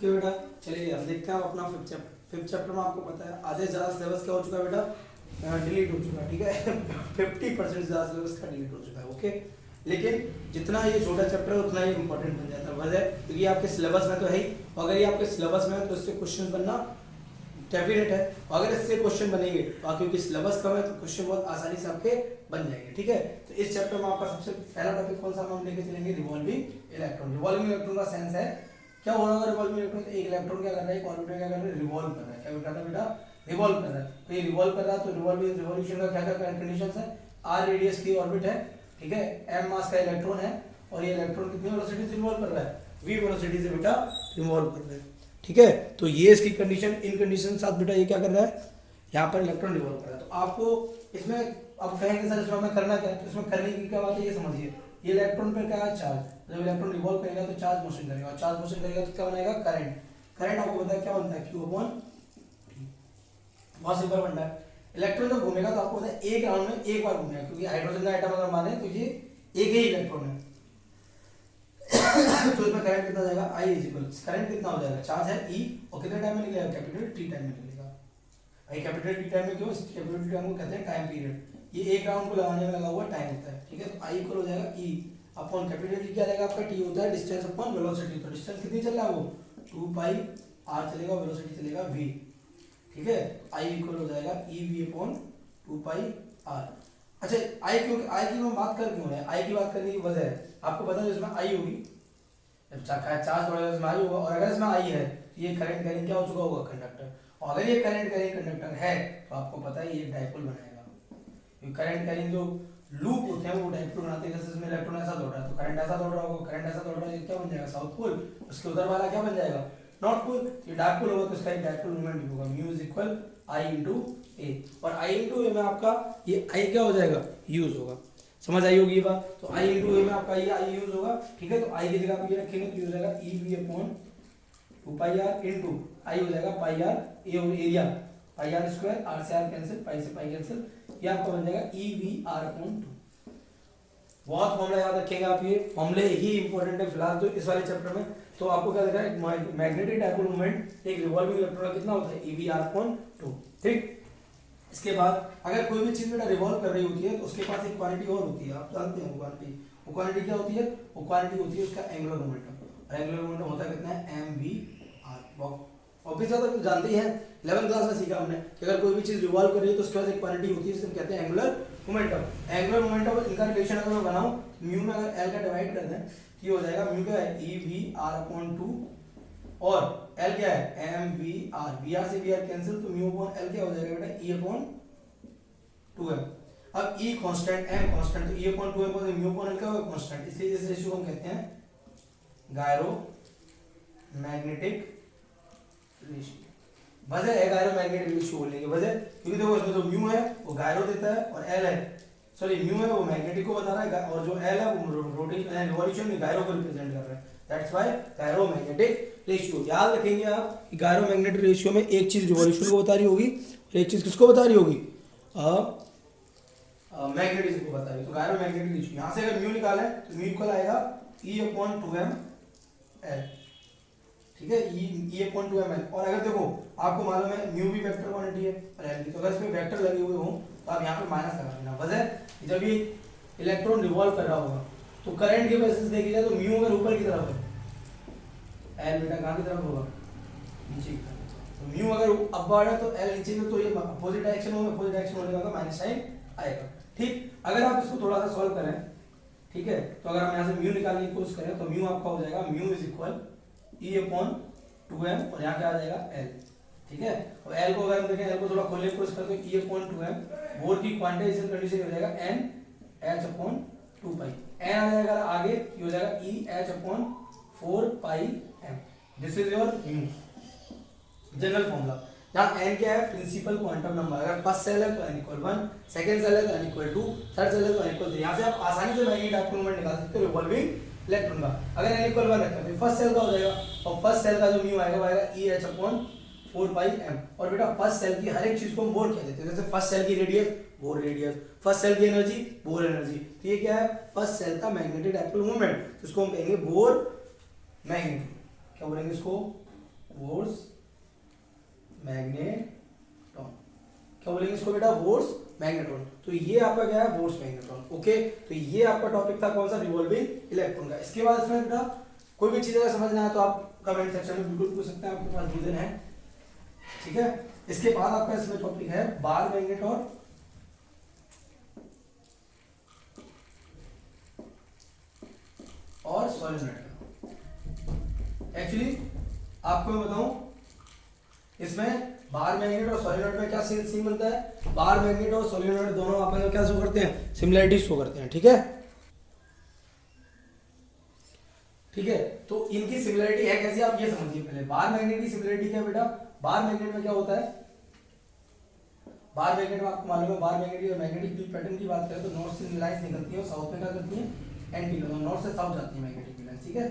Okay बेटा, चलिए अब देखते हैं अपना फिफ्थ चैप्टर में आपको पता है आधे ज़्यादा सिलेबस क्या हो चुका है बेटा, डिलीट हो चुका है। ठीक है 50% ज़्यादा सिलेबस का डिलीट हो चुका है। ओके, लेकिन जितना ये छोटा चैप्टर है उतना ही इंपॉर्टेंट बन जाता है। वजह क्योंकि ये आपके सिलेबस में तो है ही, अगर ये आपके सिलेबस में है तो इससे क्वेश्चन बनना डेफिनेट है। अगर इससे क्वेश्चन बनेंगे तो क्योंकि सिलेबस कम है तो क्वेश्चन बहुत आसानी से आपके बन जाएंगे। ठीक है, तो इस चैप्टर में आपका सबसे पहला टॉपिक कौन सा हम लेके चलेंगे, रिवॉल्विंग इलेक्ट्रॉन। रिवॉल्विंग इलेक्ट्रॉन का सेंस है क्या हो रहा है रिवॉल्विंग इलेक्ट्रॉन, एक इलेक्ट्रॉन क्या कर रहा है, एक ऑर्बिटल क्या कर रहा है, रिवॉल्व कर रहा है। क्या कर रहा है बेटा, रिवॉल्व कर रहा है। तो ये रिवॉल्व कर रहा है तो रिवॉल्यूशन का क्या क्या कंडीशंस है, आर रेडियस की ऑर्बिट है, ठीक है, एम मास का इलेक्ट्रॉन है और ये इलेक्ट्रॉन कितनी वेलोसिटी से रिवॉल्व कर रहा है, वी वेलोसिटी से बेटा रिवॉल्व कर रहा है। ठीक है, तो ये इसकी कंडीशन, इन कंडीशन साथ बेटा ये क्या कर रहा है, यहाँ पर इलेक्ट्रॉन रिवॉल्व कर रहा है। तो आपको इसमें अब कहेंगे सर इसमें हमें करना क्या है, तो इसमें करने की क्या बात है ये समझिए। ये इलेक्ट्रॉन पर क्या है, चार्ज, जब इलेक्ट्रॉन रिवॉल्व करेगा तो चार्ज मोशन करेगा और चार्ज मोशन करेगा तो क्या बनाएगा, करंट। करंट आपको पता है क्या बनता है, क्यू अपॉन टी। बहुत सिंपल बनता है। इलेक्ट्रॉन जब घूमेगा तो आपको पता है एक राउंड में एक बार घूमेगा, क्योंकि हाइड्रोजन का एटम अगर माने तो ये एक ही इलेक्ट्रॉन है। तो इसमें करंट कितना जाएगा, I इक्वल करंट कितना हो जाएगा, चार्ज है E और कितने टाइम में निकलेगा, कैपिटल T टाइम में निकलेगा। भाई कैपिटल T टाइम में क्यों, कैपिटल T टाइम को कहते हैं टाइम पीरियड। ये एक राउंड को लगाने में लगा हुआ टाइम होता है। ठीक है, तो I इक्वल हो जाएगा E अपॉन कैपिटल T क्या रहेगा आपका, T होता है डिस्टेंस अपॉन वेलोसिटी। तो डिस्टेंस कितनी चल रहा है वो 2 पाई r चलेगा, वेलोसिटी चलेगा v। ठीक है, I इक्वल हो जाएगा EV अपॉन 2 पाई r। अच्छा I क्यों, I की हम बात कर क्यों रहे हैं, I की बात करने की वजह है आपको पता है, इसमें I होगी चार्ज थोड़ा इसमें आई होगा, और अगर इसमें आई है तो ये करंट कैरिंग क्या हो चुका होगा, कंडक्टर। और अगर ये करंट कैरिंग कंडक्टर है तो आपको पता है ये डाइपोल बनाएगा, क्योंकि करंट कैरिंग जो लूप होते हैं वो डाइपोल बनाते हैं। जैसे इसमें इलेक्ट्रॉन ऐसा दौड़ रहा है तो करंट ऐसा दौड़ रहा होगा, करंट ऐसा दौड़ रहा है, क्या बन जाएगा, साउथ पोल। उसके उधर वाला क्या बन जाएगा, नॉर्थ पोल। ये डाइपोल होगा तो इसका एक डाइपोल मोमेंट होगा, mu is equal I into A. और आई इंटू ए में आपका ये आई क्या हो जाएगा, यूज होगा। समझ आई होगी ये बात। तो आई इंटू ए में आपका ये आई यूज होगा। ठीक है, तो आई की जगह आप ये रखेंगे तो ये हो जाएगा E V upon 2 pi R into I हो जाएगा पाई आर, ए और area pi R square, R से आर कैंसिल, पाई से पाई कैंसिल, ये आपका बन जाएगा ई वी आर अपॉन 2। बहुत फॉर्मूला याद रखेंगे आप, ये फॉर्मूले ही इंपॉर्टेंट है फिलहाल तो इस वाले चैप्टर में। तो आपको क्या दिख रहा है, एक मैग्नेटिक डाइपोल मोमेंट एक रिवॉल्विंग इलेक्ट्रॉन का कितना होता है, ई वी आर अपॉन 2। ठीक, इसके बाद अगर कोई भी चीज बेटा रिवॉल्व कर रही होती है तो उसके पास एक क्वांटिटी और होती है, आप जानते हैं वो क्वांटिटी क्या होती है, वो क्वांटिटी होती है उसका एंगुलर मोमेंटम। और एंगुलर मोमेंटम होता है कितना है, एम वी आर। ऑब्वियस बात है, जानते ही हैं, 11th क्लास में सीखा हमने कि अगर कोई भी चीज रिवॉल्व कर रही है तो उसके पास एक क्वांटिटी होती है जिसे हम कहते हैं एंगुलर मोमेंटम। एंगुलर मोमेंटम इनका रिलेशन अगर मैं बनाऊं, म्यू में अगर एल का डिवाइड कर दें तो ये हो जाएगा, म्यू क्या है, ई वी आर अपॉन 2 और एल क्या है, M V R. V R से वी आर कैंसिल तो म्यू अपॉन एल क्या हो जाएगा बेटा, ई अपॉन 2m। अब E कांस्टेंट, m कांस्टेंट, तो E अपॉन 2m को म्यू अपॉन l का होगा कांस्टेंट, इसलिए इस रेशियो को हम कहते हैं गायरो मैग्नेटिक रेशियो। वजह है गायरो मैग्नेटिक रेशियो बोलेंगे, वजह क्योंकि देखो इसमें जो म्यू है वो गायरो देता है और l है, सॉरी म्यू है वो मैग्नेटिक को बता रहा है और जो l है वो रोटेशन रिवॉल्यूशन में गायरो को रिप्रेजेंट कर रहा है। That's why gyro magnetic ratio. याद रखेंगे आप कि गायरो मैग्नेटिक रेशियो में एक चीज रिवॉल्यूशन को बता रही होगी और एक चीज किसको बता रही होगी, मैग्नेटिज्म को बता रही। तो गायरो मैग्नेटिक रेशियो यहाँ से अगर म्यू निकाले तो म्यू इक्वल आएगा E अपॉन 2m l। ठीक है, E अपॉन 2m l। और अगर देखो आपको मालूम है म्यू भी वेक्टर क्वांटिटी है और l भी, तो अगर इसमें वेक्टर लगे हुए हो तो आप यहाँ पे माइनस करा देना। वजह जब ये इलेक्ट्रॉन रिवॉल्व कर रहा होगा तो करंट के बेसिस देखी जाए तो म्यू अगर ऊपर की तरफ है, l बेटा कहाँ की तरफ होगा, नीचे की तरफ। तो म्यू अगर अपवर्ड है तो l नीचे में, तो ये अपोजिट डायरेक्शन होगा, अपोजिट डायरेक्शन होने का माइनस साइन आएगा। ठीक, अगर आप इसको थोड़ा सा सॉल्व करें, ठीक है, तो अगर हम यहाँ से म्यू निकालने की कोशिश करें तो म्यू आपका हो जाएगा, mu is equal E upon 2m और यहाँ क्या आ जाएगा l। ठीक है, और l को अगर हम देखें, l को थोड़ा खोलने की कोशिश करें तो ई अपॉन 2m, बोर की क्वांटाइजेशन कंडीशन हो जाएगा n h अपॉन 2 पाई, n आ जाएगा आगे, ये हो जाएगा e h upon 4 pi m। This is your mu general formula. यहाँ n क्या है, प्रिंसिपल क्वांटम नंबर। अगर फर्स्ट सेल है तो n इक्वल 1, सेकंड सेल है तो n इक्वल 2, थर्ड सेल है तो n इक्वल 3। यहाँ से आप आसानी से मैग्नेटिक डाइपोल मोमेंट निकाल सकते हो रिवॉल्विंग इलेक्ट्रॉन का। अगर n इक्वल 1 रखते हैं तो फर्स्ट सेल का हो जाएगा और फर्स्ट सेल का जो म्यू आएगा वो आएगा e h अपॉन 4 पाई m। और बेटा फर्स्ट सेल की हर एक चीज को हम बोर कह देते हैं, जैसे फर्स्ट सेल की radius Bohr radius, first shell की एनर्जी बोर एनर्जी। तो ये क्या है, फर्स्ट सेल का मैग्नेटिक डाइपोल मोमेंट, जिसको हम कहेंगे बोर मैग्नेटिक। क्या बोलेंगे इसको, वोर्स मैग्नेटॉन, क्या बोलेंगे इसको बेटा, वोर्स मैग्नेटॉन। तो ये आपका क्या है, वोर्स मैग्नेटॉन। ओके, तो ये आपका टॉपिक था कौन सा, रिवॉल्विंग इलेक्ट्रॉन का। इसके बाद इसमें बेटा कोई भी चीज अगर समझना है तो आप कमेंट सेक्शन में बिल्कुल पूछ सकते हैं, आपके पास 2 दिन है, ठीक है। इसके बाद आपका इसमें टॉपिक है बार मैग्नेट और सॉलिनॉइड का। एक्चुअली आपको मैं बताऊं, इसमें बार मैग्नेट और सॉलिनॉइड में क्या सीन बनता है, बार मैग्नेट और सॉलिनॉइड दोनों आपस में क्या शो करते हैं, सिमिलरिटी शो करते हैं, ठीक है। ठीक है, तो इनकी सिमिलरिटी है कैसी, आप ये समझिए पहले। बार मैग्नेट की सिमिलरिटी क्या है बेटा, बार मैग्नेट में क्या होता है, बार मैग्नेट में आपको मालूम है, बार मैग्नेट की मैग्नेटिक फील्ड पैटर्न की बात करें तो नॉर्थ से लाइंस निकलती है और साउथ में क्या करती है, एंटी नॉर्थ से साउथ जाती है मैग्नेटिक फील्ड, ठीक है।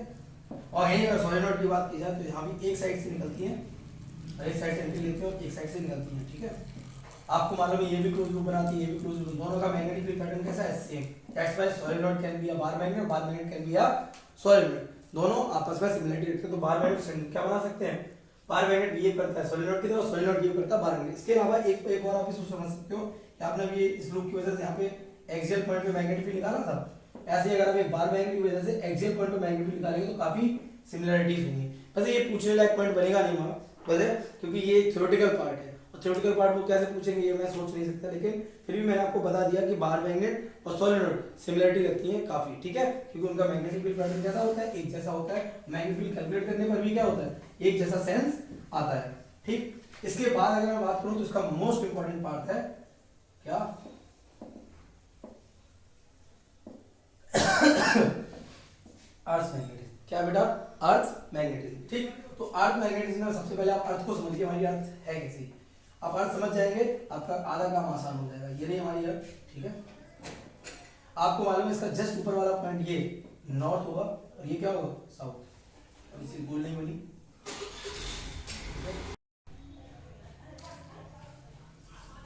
और यहीं अगर सॉलिनॉइड की बात की जाए तो यहाँ भी एक साइड से निकलती है, एक साइड से एंट्री लेते हैं और एक साइड से निकलती है, ठीक है। आपको मालूम है ये भी क्लोज लूप बनाती है, ये भी क्लोज लूप, दोनों का मैग्नेटिक फील्ड पैटर्न कैसा है, same. That's why solenoid can be a bar magnet, bar magnet can be a solenoid, दोनों आपस में सिमिलरिटी रखते हैं। तो बार मैग्नेट क्या बना सकते हैं, बार मैग्नेट बिहेव करता है सॉलिनॉइड की तरह, सॉलिनॉइड बिहेव करता है बार मैग्नेट। इसके अलावा एक और आप इसको समझ सकते हो कि आपने भी इस लूप की वजह से यहाँ पे एक्सियल पॉइंट पे मैग्नेटिक फील्ड निकाला था, ऐसे ही अगर आप एक बार मैग्नेट की वजह से एक्सियल पॉइंट पे मैग्नेटिक फील्ड निकालेंगे तो काफी सिमिलरिटीज होंगी। बस ये पूछने लायक पॉइंट बनेगा नहीं वहां बस, क्योंकि ये थ्योरेटिकल पार्ट है और थ्योरेटिकल पार्ट वो कैसे पूछेंगे ये मैं सोच नहीं सकता, लेकिन फिर भी मैंने आपको बता दिया कि बार मैग्नेट और सॉलिनॉइड सिमिलरिटी रखती है काफी, ठीक है, क्योंकि उनका मैग्नेटिक फील्ड पैटर्न कैसा होता है, एक जैसा होता है। मैग्नेटिक फील्ड कैलकुलेट करने पर भी क्या होता है, एक जैसा सेंस आता है, ठीक। इसके बाद अगर मैं बात करूं तो इसका मोस्ट इंपॉर्टेंट पार्ट है क्या अर्थ मैग्नेटिज्म। क्या बेटा, अर्थ मैग्नेटिज्म, ठीक। तो अर्थ मैग्नेटिज्म में सबसे पहले आप अर्थ को समझिए, हमारी अर्थ है कैसी। आप अर्थ समझ जाएंगे आपका आधा काम आसान हो जाएगा। ये नहीं हमारी अर्थ, ठीक है। आपको मालूम है इसका जस्ट ऊपर वाला पॉइंट ये नॉर्थ होगा और ये क्या होगा, साउथ। अब इसे गोल नहीं बनी,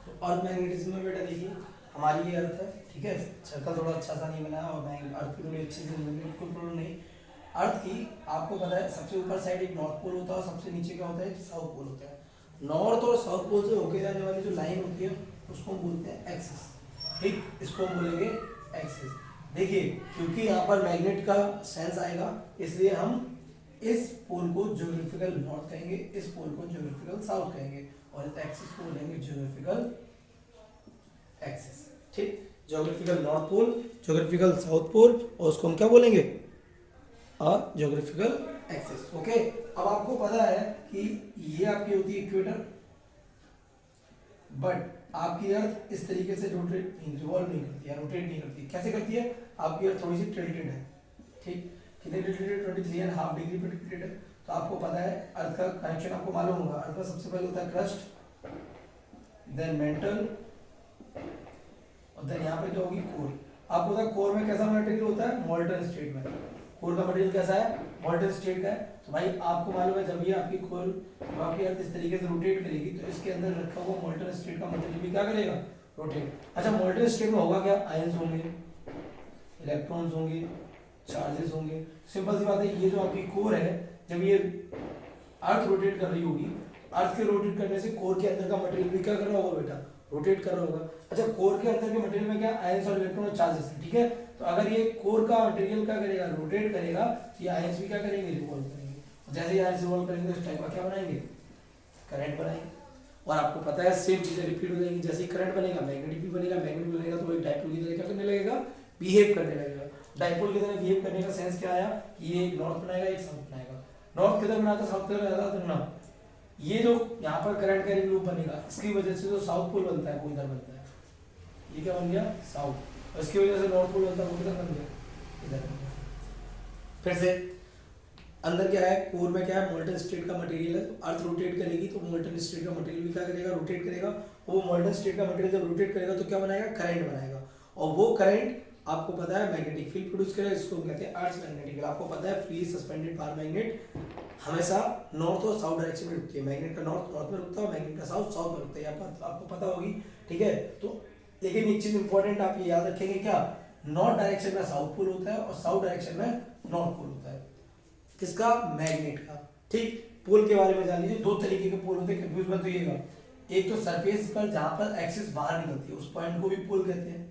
तो अर्थ मैग्नेटिज्म में बेटा देखिए हमारी ये अर्थ है, ठीक है। सर्कल थोड़ा अच्छा सा नहीं बना और मैं अर्थ की थोड़ी अच्छी से कोई प्रॉब्लम नहीं। अर्थ की आपको पता है सबसे ऊपर साइड एक नॉर्थ पोल होता है और सबसे नीचे क्या होता है, एक साउथ पोल होता है। नॉर्थ और साउथ पोल से होके जाने वाली जो लाइन होती है उसको हम बोलते हैं एक्सिस, ठीक, इसको हम बोलेंगे एक्सिस। देखिए क्योंकि यहाँ पर मैग्नेट का सेंस आएगा इसलिए हम इस पोल को ज्योग्राफिकल नॉर्थ कहेंगे, इस पोल को ज्योग्राफिकल साउथ कहेंगे और इस एक्सिस को बोलेंगे ज्योग्राफिकल एक्सिस, ठीक। Geographical north pole, geographical south pole और उसको हम क्या बोलेंगे, और ज्योग्राफिकल एक्सिस। ओके, अब आपको पता है कि ये आपकी होती है इक्वेटर, बट आपकी अर्थ इस तरीके से रोटेट रिवॉल्व नहीं करती है, रोटेट नहीं करती। कैसे करती है, आपकी अर्थ थोड़ी सी टिल्टेड है, ठीक। कितने टिल्टेड है, 23.5 डिग्री पे टिल्टेड है। तो आपको पता है अर्थ का कनेक्शन आपको मालूम होगा, अर्थ का सबसे पहले होता है क्रस्ट, देन मेंटल और देन यहाँ पे क्या होगी, कोर। आपको पता है कोर में कैसा मटेरियल होता है, मॉल्टन स्टेट में। कोर का मटेरियल कैसा है, मॉल्टन स्टेट का है। तो भाई आपको मालूम है जब ये आपकी कोर, जब आपकी अर्थ इस तरीके से रोटेट करेगी तो इसके अंदर रखा हुआ मॉल्टन स्टेट का मटेरियल भी क्या करेगा, रोटेट। अच्छा मॉल्टन स्टेट में होगा क्या, आयंस होंगे, इलेक्ट्रॉन्स होंगे, चार्जेस होंगे। सिंपल सी बात है, ये जो आपकी कोर है जब ये अर्थ रोटेट कर रही होगी, अर्थ के रोटेट करने से कोर के अंदर का मटेरियल भी क्या कर रहा होगा बेटा, रोटेट कर रहा होगा। अच्छा कोर के अंदर के मटेरियल में क्या, आयंस और इलेक्ट्रॉन और चार्जेस है, ठीक है। तो अगर ये कोर का मटेरियल क्या करेगा, रोटेट करेगा, तो ये आयंस भी क्या करेंगे, रिवॉल्व करेंगे। और जैसे ही आयंस रिवॉल्व करेंगे तो इस टाइप का क्या बनाएंगे, करंट बनाएंगे। और आपको पता है सेम चीजें रिपीट हो जाएंगी, जैसे ही करंट बनेगा मैग्नेटिक भी बनेगा, मैग्नेटिक बनेगा तो वही डाइपोल की तरह क्या करने लगेगा, बिहेव करने लगेगा। डाइपोल की तरह बिहेव करने का सेंस क्या आया कि ये एक नॉर्थ बनाएगा, एक साउथ बनाएगा। नॉर्थ किधर बनाता, साउथ किधर बनाता, तो ना ये जो यहाँ पर करंट का लूप बनेगा इसकी वजह से जो साउथ पोल बनता है वो इधर बनता है, ये क्या बन गया, साउथ। और इसकी वजह से नॉर्थ पोल बनता है वो किधर बन गया, इधर बन गया। फिर से अंदर क्या है, कोर में क्या है, मोल्टन स्टेट का मटेरियल है। अर्थ रोटेट करेगी तो मोल्टन स्टेट का मटेरियल भी क्या करेगा, रोटेट करेगा। वो मोल्टन स्टेट का मटेरियल जब रोटेट करेगा तो क्या बनाएगा, करंट बनाएगा। और वो करंट आपको पता है मैग्नेटिक फील्ड प्रोड्यूस करेगा, जिसको हम कहते हैं अर्थ मैग्नेटिक फील्ड। आपको पता है फ्री सस्पेंडेड बार मैग्नेट हमेशा नॉर्थ और साउथ डायरेक्शन में रुकती है। मैग्नेट का नॉर्थ में रुकता है, मैग्नेट का साउथ में रुकता है, आपको पता होगी, ठीक है। तो लेकिन एक चीज इंपॉर्टेंट आप ये याद रखेंगे, क्या नॉर्थ डायरेक्शन में साउथ पोल होता है और साउथ डायरेक्शन में नॉर्थ पोल होता है, किसका, मैग्नेट का, ठीक। पोल के बारे में जान लीजिए। दो तरीके के पोल होते हैं, कंफ्यूज मत होइएगा। एक तो सरफेस पर जहां पर एक्सिस बाहर निकलती है उस पॉइंट को भी पोल कहते हैं,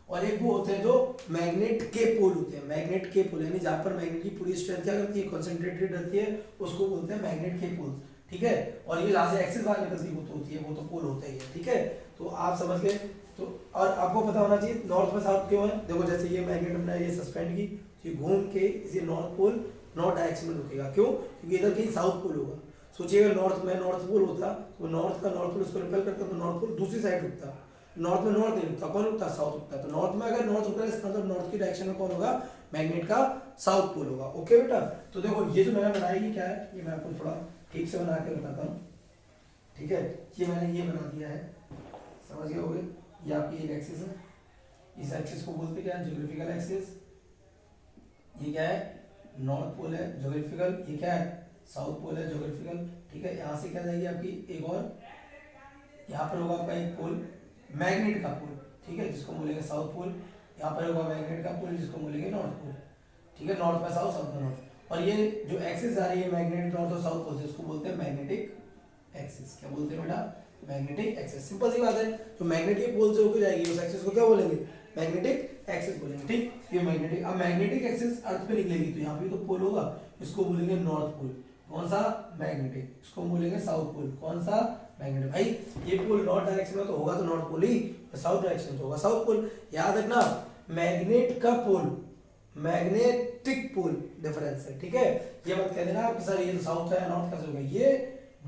और एक वो होते हैं जो मैग्नेट के पोल होते हैं। मैग्नेट के पोल यानी जहां पर मैग्नेट की पूरी स्ट्रेंथ क्या करती है, कॉन्सेंट्रेटेड रहती है, उसको बोलते हैं मैग्नेट के पोल। ठीक है, और ये जहां से एक्सिस बाहर निकलती है वो तो होती है, वो तो पोल होता ही है। ठीक है, तो आप समझ गए। तो और आपको पता होना चाहिए नॉर्थ में साउथ क्यों है। देखो जैसे ये मैग्नेट हमने ये सस्पेंड की, ये घूम के इसी नॉर्थ पोल नॉर्थ डायरेक्शन में रुकेगा। क्यों? क्योंकि इधर कहीं साउथ पोल होगा। सोचिएगा नॉर्थ में नॉर्थ पोल होता तो नॉर्थ का नॉर्थ पोल उसको रिपेल करता तो नॉर्थ पोल दूसरी साइड रुकता। नॉर्थ में नॉर्थ नहीं रुकता, कौन रुकता? साउथ रुकता। तो नॉर्थ में अगर नॉर्थ रुक रहा है इसका मतलब नॉर्थ की डायरेक्शन में कौन होगा? मैग्नेट का साउथ पोल होगा। ओके बेटा, तो देखो ये जो मैंने बनाया ये क्या है, ये मैं आपको थोड़ा ठीक से बना के बताता हूँ। ठीक है, ये मैंने ये बना दिया है, समझ गए होगे। ये आपकी एक एक्सिस है, इस एक्सिस को बोलते क्या है? Geographical axis. ये क्या है? नॉर्थ पोल है ज्योग्राफिकल। ये क्या है? साउथ पोल है ज्योग्राफिकल। ठीक है, यहाँ से क्या जाएगी आपकी एक और, यहाँ पर होगा आपका एक पोल मैग्नेट का पोल। ठीक है, जिसको बोलेंगे साउथ पोल। यहाँ पर होगा मैग्नेट का पोल जिसको बोलेंगे नॉर्थ पोल। ठीक है, नॉर्थ में साउथ, साउथ में नॉर्थ। और ये जो एक्सिस आ रही है मैग्नेटिक नॉर्थ और साउथ पोल से उसको बोलते हैं मैग्नेटिक एक्सिस। क्या बोलते हैं बेटा? Magnetic axis. सिंपल सी बात है, जो मैग्नेटिक पोल से होकर जाएगी उस एक्सिस को क्या बोलेंगे? मैग्नेटिक एक्सिस बोलेंगे। ठीक, ये मैग्नेटिक। अब मैग्नेटिक एक्सिस अर्थ पे निकलेगी तो यहाँ पे तो पोल होगा, इसको बोलेंगे नॉर्थ पोल। कौन सा? मैग्नेटिक। इसको बोलेंगे साउथ पोल। कौन सा? मैग्नेटिक। भाई ये पोल नॉर्थ डायरेक्शन में तो होगा तो नॉर्थ पोल ही, साउथ डायरेक्शन में तो होगा साउथ पोल। याद रखना, मैग्नेट का पोल मैग्नेटिक पोल डिफरेंस है। ठीक है, ये मत कह देना आप सर ये तो साउथ है नॉर्थ कैसे होगा। ये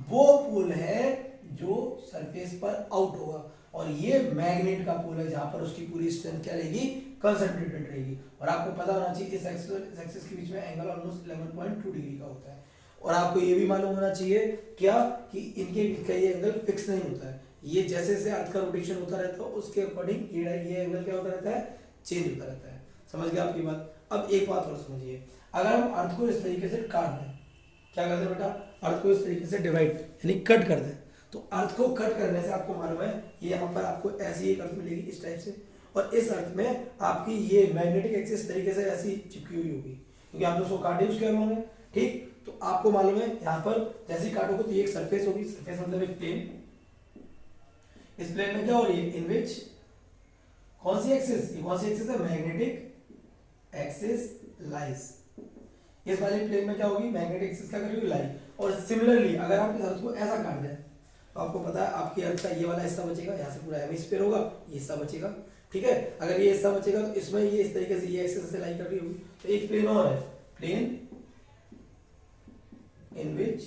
वो पोल है जो सरफेस पर आउट होगा, और ये मैग्नेट का पोल है जहां पर उसकी पूरी स्ट्रेंथ क्या रहेगी? कंसंट्रेटेड रहेगी। और आपको पता होना चाहिए इस एक्सिस के बीच में एंगल ऑलमोस्ट 11.2 डिग्री का होता है। और आपको ये भी मालूम होना चाहिए क्या कि इनके बीच का ये एंगल फिक्स नहीं होता है। ये जैसे जैसे अर्थ का रोटेशन होता रहता है उसके अकॉर्डिंग ये एंगल क्या होता रहता है? चेंज होता रहता है। समझ गए आपकी बात? अब एक बात और समझिए, अगर हम अर्थ को इस तरीके से काट दें, क्या करते हैं बेटा? अर्थ को इस तरीके से डिवाइड यानी कट कर दें, तो अर्थ को कट करने से आपको मालूम है ये यहाँ पर आपको ऐसी एक अर्थ मिलेगी इस टाइप से, और इस अर्थ में आपकी ये मैग्नेटिक एक्सिस तरीके से ऐसी चिपकी हुई होगी, क्योंकि आपने उसको काटे उसके अलावा में। ठीक, तो आपको मालूम है यहाँ पर जैसे ही काटोगे तो ये एक सरफेस होगी। सरफेस मतलब एक प्लेन। इस प्लेन में क्या हो रही है? इन विच कौन सी एक्सिस? ये कौन सी एक्सिस है? Magnetic axis lies. इस वाले प्लेन में क्या होगी? मैग्नेटिक एक्सिस क्या करेगी? लाई। और सिमिलरली अगर आप इस अर्थ को ऐसा काट दें तो आपको पता है आपकी अर्थ का ये वाला हिस्सा बचेगा, यहाँ से पूरा हेमिस्फीयर होगा, ये हिस्सा बचेगा। ठीक है, अगर ये हिस्सा बचेगा तो इसमें ये इस तरीके से ये एक्सिस से लाई कर रही होगी। तो एक प्लेन और है, प्लेन इन विच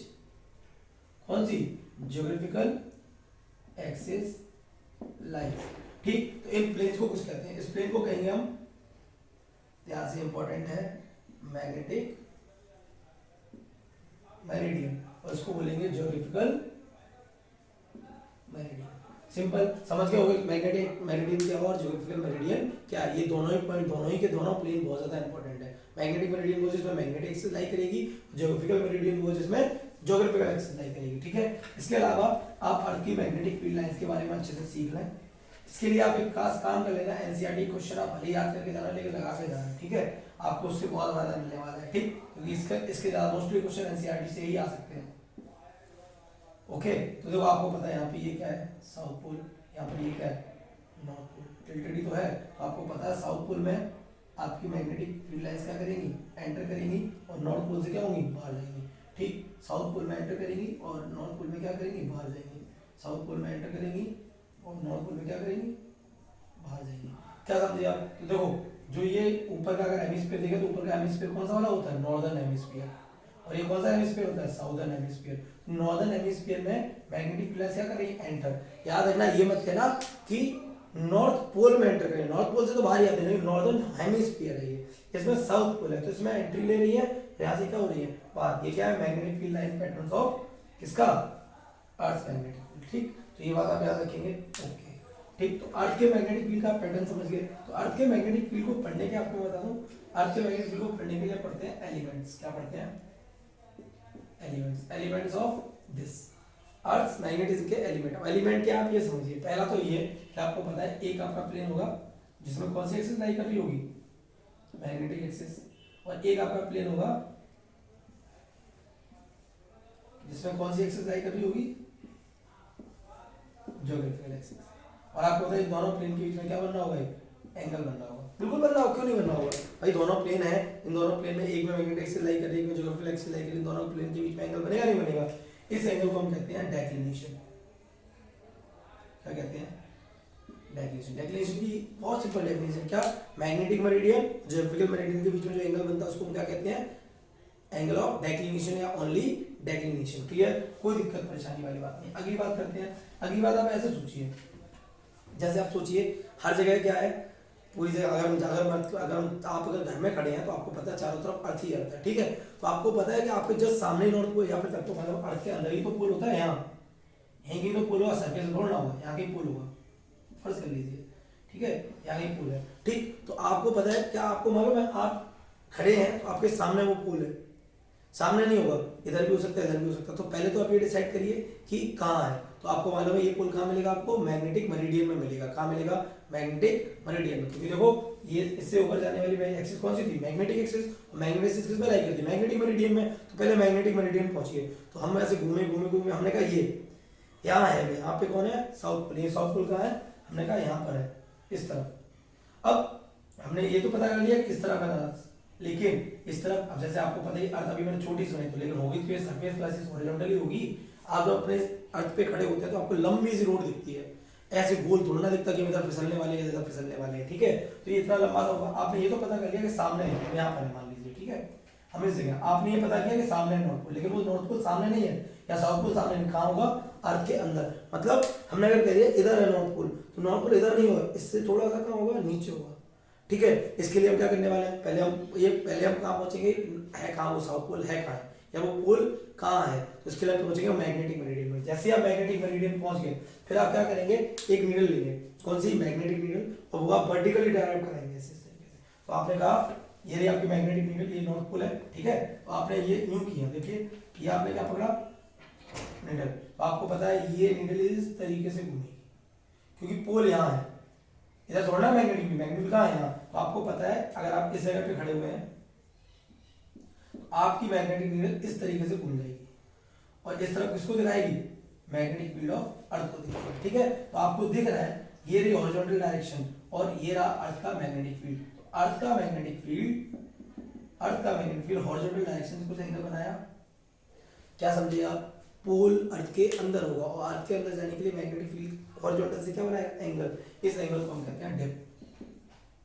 कौन सी? Geographical axis lies. ठीक, तो इन प्लेन्स को कुछ कहते हैं। इस प्लेन को कहेंगे हम, ध्यान से इंपॉर्टेंट है, मैग्नेटिक मेरिडियन, और इसको बोलेंगे ज्योग्राफिकल मेरिडियन। सिंपल समझ गए होगे मैग्नेटिक मेरिडियन क्या और ज्योग्राफिकल मेरिडियन क्या। ये दोनों ही पॉइंट, दोनों ही के दोनों प्लेन बहुत ज्यादा इंपॉर्टेंट है। मैग्नेटिक मेरिडियन वो जिसमें मैग्नेटिक एक्सिस लाई करेगी, ज्योग्राफिकल मेरिडियन वो जिसमें ज्योग्राफिकल एक्सिस लाई करेगी। ठीक है, इसके अलावा आप अर्थ की मैग्नेटिक फील्ड लाइंस के बारे में अच्छे से सीख लें। इसके लिए आप एक खास काम कर लेना, एनसीईआरटी क्वेश्चन आप भले याद करके जाना लेकिन लगा के जाना। ठीक है, आपको उससे बहुत फायदा मिलने वाला है। ठीक, क्योंकि इसके ज्यादा मोस्टली क्वेश्चन एनसीईआरटी से ही आ सकते हैं। ओके, तो देखो आपको पता है यहाँ पे ये क्या है? South pole. यहाँ पर ये क्या है? North pole. टिल्टेड ही तो है, तो आपको पता है साउथ पोल में आपकी मैग्नेटिक फील्ड लाइंस क्या करेंगी? एंटर करेंगी, और नॉर्थ पोल से क्या होंगी? बाहर जाएंगी। ठीक, साउथ पोल में एंटर करेंगी और नॉर्थ पोल में क्या करेंगी? बाहर जाएंगी। साउथ पोल में एंटर करेंगी और नॉर्थ पोल में क्या करेंगी? बाहर जाएंगी। क्या समझे आप? तो देखो जो ये ऊपर का अगर हेमिस्फीयर देखें तो ऊपर का हेमिस्फीयर कौन सा वाला होता है? Northern hemisphere. और ये कौन सा हेमिस्फीयर होता है? Southern hemisphere. नॉर्दर्न हेमिस्फीयर में मैग्नेटिक फील्ड लाइंस क्या कर रही है? एंटर। याद रखना, ये मत कहना कि नॉर्थ पोल में एंटर करें, नॉर्थ पोल से तो बाहर ही आते हैं, नॉर्दर्न हेमिस्फीयर है ये, इसमें साउथ पोल है तो इसमें एंट्री ले रही है, यहाँ से क्या हो रही है? बात। ये क्या है? Magnetic field line patterns of किसका? Earth magnetic field. ठीक, तो ये बात आप याद रखेंगे। ओके, ठीक, तो अर्थ के मैग्नेटिक फील्ड का पैटर्न समझ गए। तो अर्थ के मैग्नेटिक फील्ड को पढ़ने के आपको बता दूं, अर्थ के मैग्नेटिक फील्ड को पढ़ने के लिए पढ़ते हैं एलिमेंट्स। क्या पढ़ते हैं? Elements. Elements of this earth magnetism के एलिमेंट। अब एलिमेंट क्या आप ये समझिए। पहला तो ये कि आपको पता है एक आपका प्लेन होगा जिसमें कौन सी एक्सिस लाई कर रही होगी? Magnetic axis. और एक आपका प्लेन होगा जिसमें कौन सी एक्सिस लाई कर रही होगी, ज्योग्राफिकल एक्सिस। और आपको पता है इन दोनों प्लेन के बीच में क्या बनना होगा, एंगल बनना होगा। बिल्कुल बनना होगा, क्यों नहीं बनना होगा भाई, दोनों प्लेन है, इन दोनों प्लेन में एक में मैग्नेटिक एक्सिस लाई कर रही है, एक में ज्योग्राफिकल एक्सिस लाई कर रही है, दोनों प्लेन के बीच में एंगल बनेगा नहीं बनेगा। इस एंगल को हम कहते हैं डेक्लिनेशन। क्या कहते हैं, डेक्लिनेशन। डेक्लिनेशन की बहुत सिंपल डेफिनेशन क्या, मैग्नेटिक मेरिडियन ज्योग्राफिकल मेरिडियन के बीच में जो एंगल बनता है उसको हम क्या कहते हैं, एंगल ऑफ डेक्लिनेशन या ओनली डेक्लिनेशन। क्लियर, कोई दिक्कत परेशानी वाली बात नहीं। अगली बात करते हैं। अगली बात आप ऐसे सोचिए, जैसे आप सोचिए हर जगह क्या है, पूरी जगह आप अगर घर में खड़े हैं तो आपको पता है चारों तरफ अर्थ ही अर्थ है, ठीक है। तो आपको पता है कि आपके जस्ट सामने नॉर्थ पोल, यहाँ पे तक तो मतलब अर्थ के अंदर ही तो पोल होता है, यहाँ यहीं कहीं तो पोल होगा, सर्फेस छोड़ना होगा, यहाँ कहीं पोल होगा, फर्ज कर लीजिए, ठीक है, यहाँ कहीं पोल है, ठीक। तो आपको पता है, क्या आपको मालूम है, आप खड़े हैं तो आपके सामने वो पोल है, सामने नहीं होगा, इधर भी हो सकता है इधर भी हो सकता है। तो पहले तो आप ये डिसाइड करिए कि कहाँ है। तो आपको मालूम है ये पोल कहाँ मिलेगा, आपको मैग्नेटिक मेरिडियन में मिलेगा। कहाँ मिलेगा, मैग्नेटिक मेरिडियन में। क्योंकि देखो ये इससे ऊपर जाने वाली एक्सिस कौन सी थी, मैग्नेटिक एक्सिस। मैग्नेटिक एक्सिस किस में लाई करती है, मैग्नेटिक मेरिडियन में। तो पहले मैग्नेटिक मेरिडियन पहुंचिए। तो हम ऐसे घूमे घूमे घूमे, हमने कहा ये यहाँ है, यहाँ पे कौन है, साउथ पोल। ये साउथ पोल कहाँ है, हमने कहा यहाँ पर है, इस तरफ। अब हमने ये तो पता कर लिया कि इस तरफ है, लेकिन इस तरफ, अब जैसे आपको पता ही अर्थ अभी मैंने छोटी सी बनाई, तो लेकिन होगी तो ये सरफेस क्लासेस हॉरिजॉन्टली होगी। आप जब अपने अर्थ पे खड़े होते हैं तो आपको लंबी सी रोड दिखती है, ऐसे गोल थोड़ा ना दिखता कि इधर फिसलने वाले हैं इधर फिसलने वाले हैं, ठीक है। तो ये इतना लंबा सा होगा। आपने ये तो पता कर लिया कि सामने है, यहाँ पर है मान लीजिए, ठीक है। हम इस जगह आपने ये पता किया कि सामने है नॉर्थ पोल, लेकिन वो नॉर्थ पोल सामने नहीं है या साउथ पोल सामने नहीं, कहाँ होगा, अर्थ के अंदर। मतलब हमने अगर कह दिया इधर है नॉर्थ पोल, तो नॉर्थ पोल इधर नहीं होगा, इससे थोड़ा सा कहाँ होगा, नीचे होगा, ठीक है। इसके लिए हम क्या करने वाले हैं, पहले हम कहाँ पहुंचेंगे, है कहाँ वो साउथ पोल, है कहाँ है, या वो पोल कहाँ है। तो इसके लिए हम पहुंचेंगे मैग्नेटिक मेरिडियन में। जैसे आप मैग्नेटिक मेरिडियन पहुंच गए, फिर आप क्या करेंगे, एक नीडल लेंगे, कौन सी, मैग्नेटिक नीडल, और वो आप वर्टिकली डायरेक्ट कराएंगे इस तरीके से। तो आपने कहा ये रही आपकी मैग्नेटिक नीडल, ये नॉर्थ पोल है, ठीक है। तो आपने ये यूं किया, देखिए ये आपने क्या पकड़ा, नीडल। तो आपको पता है ये नीडल इस तरीके से घूमेगी, क्योंकि पोल यहाँ है, इधर थोड़ा मैग्नेटिक, मैग्नेटिक कहाँ है, यहाँ। तो आपको पता है अगर आप इस जगह पे खड़े हुए हैं तो आपकी मैग्नेटिक नीडल इस तरीके से घूम जाएगी, और इस तरफ किसको दिखाएगी, मैग्नेटिक फील्ड ऑफ अर्थ को दिखाएगी, ठीक है। तो आपको दिख रहा है ये रही हॉरिजॉन्टल डायरेक्शन और ये रहा अर्थ का मैग्नेटिक फील्ड। तो अर्थ का मैग्नेटिक फील्ड हॉरिजॉन्टल डायरेक्शन से कुछ एंगल बनाया, क्या समझे आप, पोल अर्थ के अंदर होगा, और अर्थ के अंदर जाने के लिए मैग्नेटिक फील्ड हॉरिजॉन्टल से क्या बनाएगा, एंगल। इस एंगल को हम कहते हैं डिप।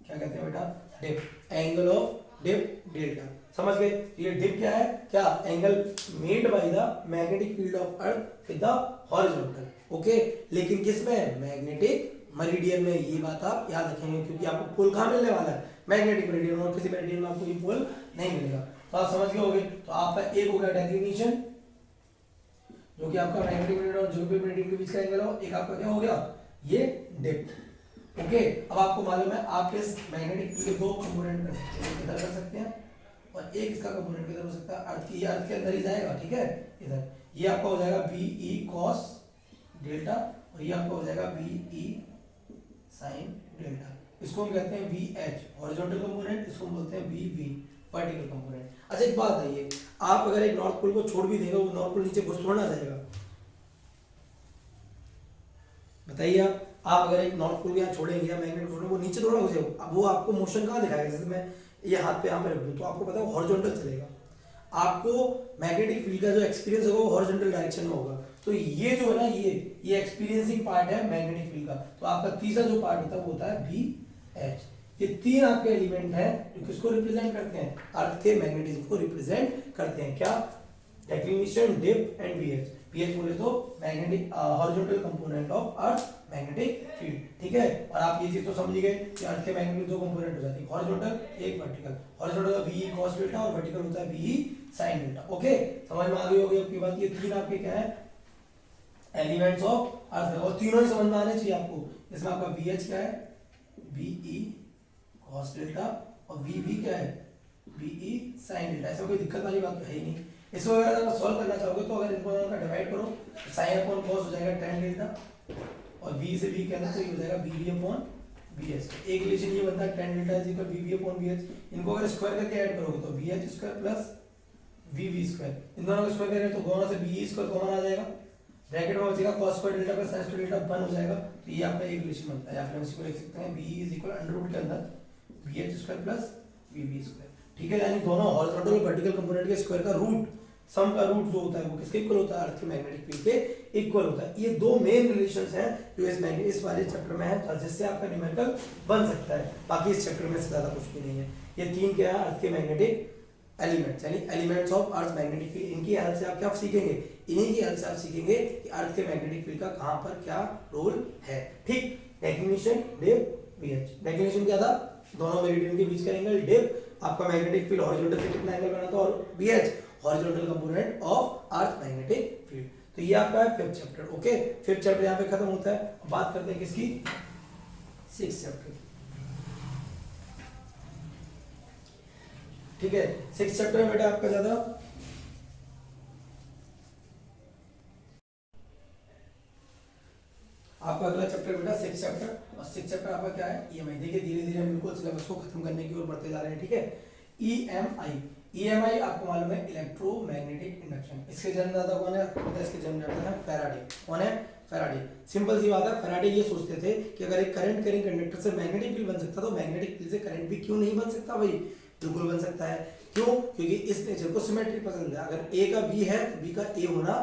क्या कहते हैं बेटा, dip, angle of dip delta. समझ गए, ये डिप क्या है, क्या angle made by the magnetic field of earth with the horizontal, okay. लेकिन किसमें, मैग्नेटिक मेरिडियन में। ये बात आप याद रखेंगे, क्योंकि आपको पोल कहाँ मिलने वाला है, मैग्नेटिक मेरिडियन, और किसी मेरिडियन में आपको ये पोल नहीं मिलेगा। तो आप समझ गए होंगे। तो आपका एक हो गया डेक्लिनेशन, जो कि आपका मैग्नेटिक मेरिडियन और ज्योग्राफिकल मेरिडियन के बीच का एंगल हो। एक आपका क्या हो गया, ये डिप, ओके। अब आपको मालूम है आप इस मैग्नेटिक फील्ड के दो कंपोनेंट कर सकते हैं, इधर कर सकते हैं और एक इसका कंपोनेंट किधर हो सकता है, अर्थ की, अर्थ के अंदर ही जाएगा, ठीक है, इधर। ये आपका हो जाएगा बी ई कॉस डेल्टा, और ये आपका हो जाएगा बी ई साइन डेल्टा। इसको हम कहते हैं वी एच हॉरिजॉन्टल कंपोनेंट, इसको हम बोलते हैं वी वी वर्टिकल कंपोनेंट। अच्छा एक बात है, ये आप अगर एक नॉर्थ पोल को छोड़ भी देंगे, वो नॉर्थ पोल नीचे घुस थोड़ा ना जाएगा, बताइए आप अगर एक नॉर्थ पोल यहाँ छोड़ेंगे या मैग्नेट छोड़ेंगे, वो नीचे थोड़ा हो जाएगा। अब वो आपको मोशन कहाँ दिखाएगा, जैसे मैं ये हाथ पे यहाँ पे रख दूँ तो आपको पता है हॉरिजॉन्टल चलेगा। आपको मैग्नेटिक फील्ड का जो एक्सपीरियंस होगा वो हॉरिजॉन्टल डायरेक्शन में होगा। तो ये जो है ना, ये एक्सपीरियंसिंग पार्ट है मैग्नेटिक फील्ड का। तो आपका तीसरा जो पार्ट होता है वो होता है बी एच। ये तीन आपके एलिमेंट हैं जो किसको रिप्रेजेंट करते हैं, अर्थ के मैग्नेटिज्म को रिप्रेजेंट करते हैं। क्या, declination, dip and VH. VH बोले तो magnetic horizontal component of earth magnetic field, ठीक है। और आप ये चीज तो समझ गए कि अर्थ के मैग्नेटिक दो कंपोनेंट हो जाते हैं, हॉरिजॉन्टल एक वर्टिकल। हॉरिजॉन्टल का वी cos डेल्टा और वर्टिकल होता है वी sin डेल्टा, ओके। समझ में आ गई होगी आपकी बात। ये तीन आपके क्या है, एलिमेंट्स ऑफ अर्थ, और तीनों ही समझ में आने चाहिए आपको। इसमें आपका वीएच क्या है, वी cos डेल्टा, और वी क्या है, वी sin डेल्टा। ऐसा कोई दिक्कत वाली बात तो है ही नहीं। इसको अगर आप सॉल्व करना चाहोगे तो अगर इनको का डिवाइड करो तो sin अपॉन cos हो जाएगा tan डेल्टा, और v से v कहना तो ये हो जाएगा bv अपॉन bh। एक रिलेशन ये बनता है tan delta is equal bv upon bh। इनको अगर स्क्वायर करके ऐड करोगे तो vh square plus V V square, इन दोनों का स्क्वायर करेंगे तो दोनों से बी स्क्वायर कॉमन आ जाएगा, ब्रैकेट में बचेगा cos square delta plus sin square delta 1 हो जाएगा। तो ये आपका एक रिलेशन बनता है, या फिर हम इसी को लिख सकते हैं b is equal under root के अंदर bh square plus vv square, ठीक है। यानी दोनों हॉरिजॉन्टल और वर्टिकल कंपोनेंट के स्क्वायर का रूट, सम का रूट जो होता है वो किसके इक्वल होता है, अर्थ के मैग्नेटिक फील्ड के इक्वल होता है। ये दो मेन रिलेशंस हैं जो इस वाले चैप्टर में है, जिससे आपका न्यूमेरिकल बन सकता है। बाकी इस चैप्टर में से ज्यादा कुछ भी नहीं है। ये तीन क्या है, अर्थ के मैग्नेटिक एलिमेंट्स, यानी elements of earth magnetic field. इनकी हेल्प से आप क्या सीखेंगे, इन्हीं की हेल्प से आप सीखेंगे कि अर्थ के मैग्नेटिक फील्ड का कहां पर क्या रोल है, ठीक। डेफिनेशन डेव बीएच, डेफिनेशन क्या था, दोनों मेरिडियन के बीच का एंगल, डेव आपका मैग्नेटिक फील्ड हॉरिजॉन्टल से कितना एंगल बनाता है, और BH horizontal component of earth magnetic field. तो ये आपका है fifth chapter, okay. Fifth chapter यहाँ पे खत्म होता है। अब बात करते हैं किसकी, सिक्स्थ चैप्टर की, ठीक है। सिक्स्थ चैप्टर में बेटा आपका ज्यादा आपका अगला चैप्टर बेटा सिक्स चैप्टर, और सिक्स चैप्टर आपका क्या है, ईएमआई। देखिए धीरे धीरे हम बिल्कुल सिलेबस को खत्म करने की ओर बढ़ते जा रहे हैं, ठीक है। ईएमआई, ईएमआई आपको मालूम है इलेक्ट्रोमैग्नेटिक इंडक्शन। इसके जन्मदाता कौन है, आपको पता है इसके जन्मदाता है फैराडे। कौन है, फैराडे। सिंपल सी बात है, फैराडे ये सोचते थे कि अगर एक करंट कैरिंग कंडक्टर से मैग्नेटिक फील्ड बन सकता तो मैग्नेटिक फील्ड से करंट भी क्यों नहीं बन सकता भाई, बिल्कुल बन सकता है। क्यों, क्योंकि इस नेचर को सिमेट्री पसंद है। अगर ए का बी है तो बी का ए होना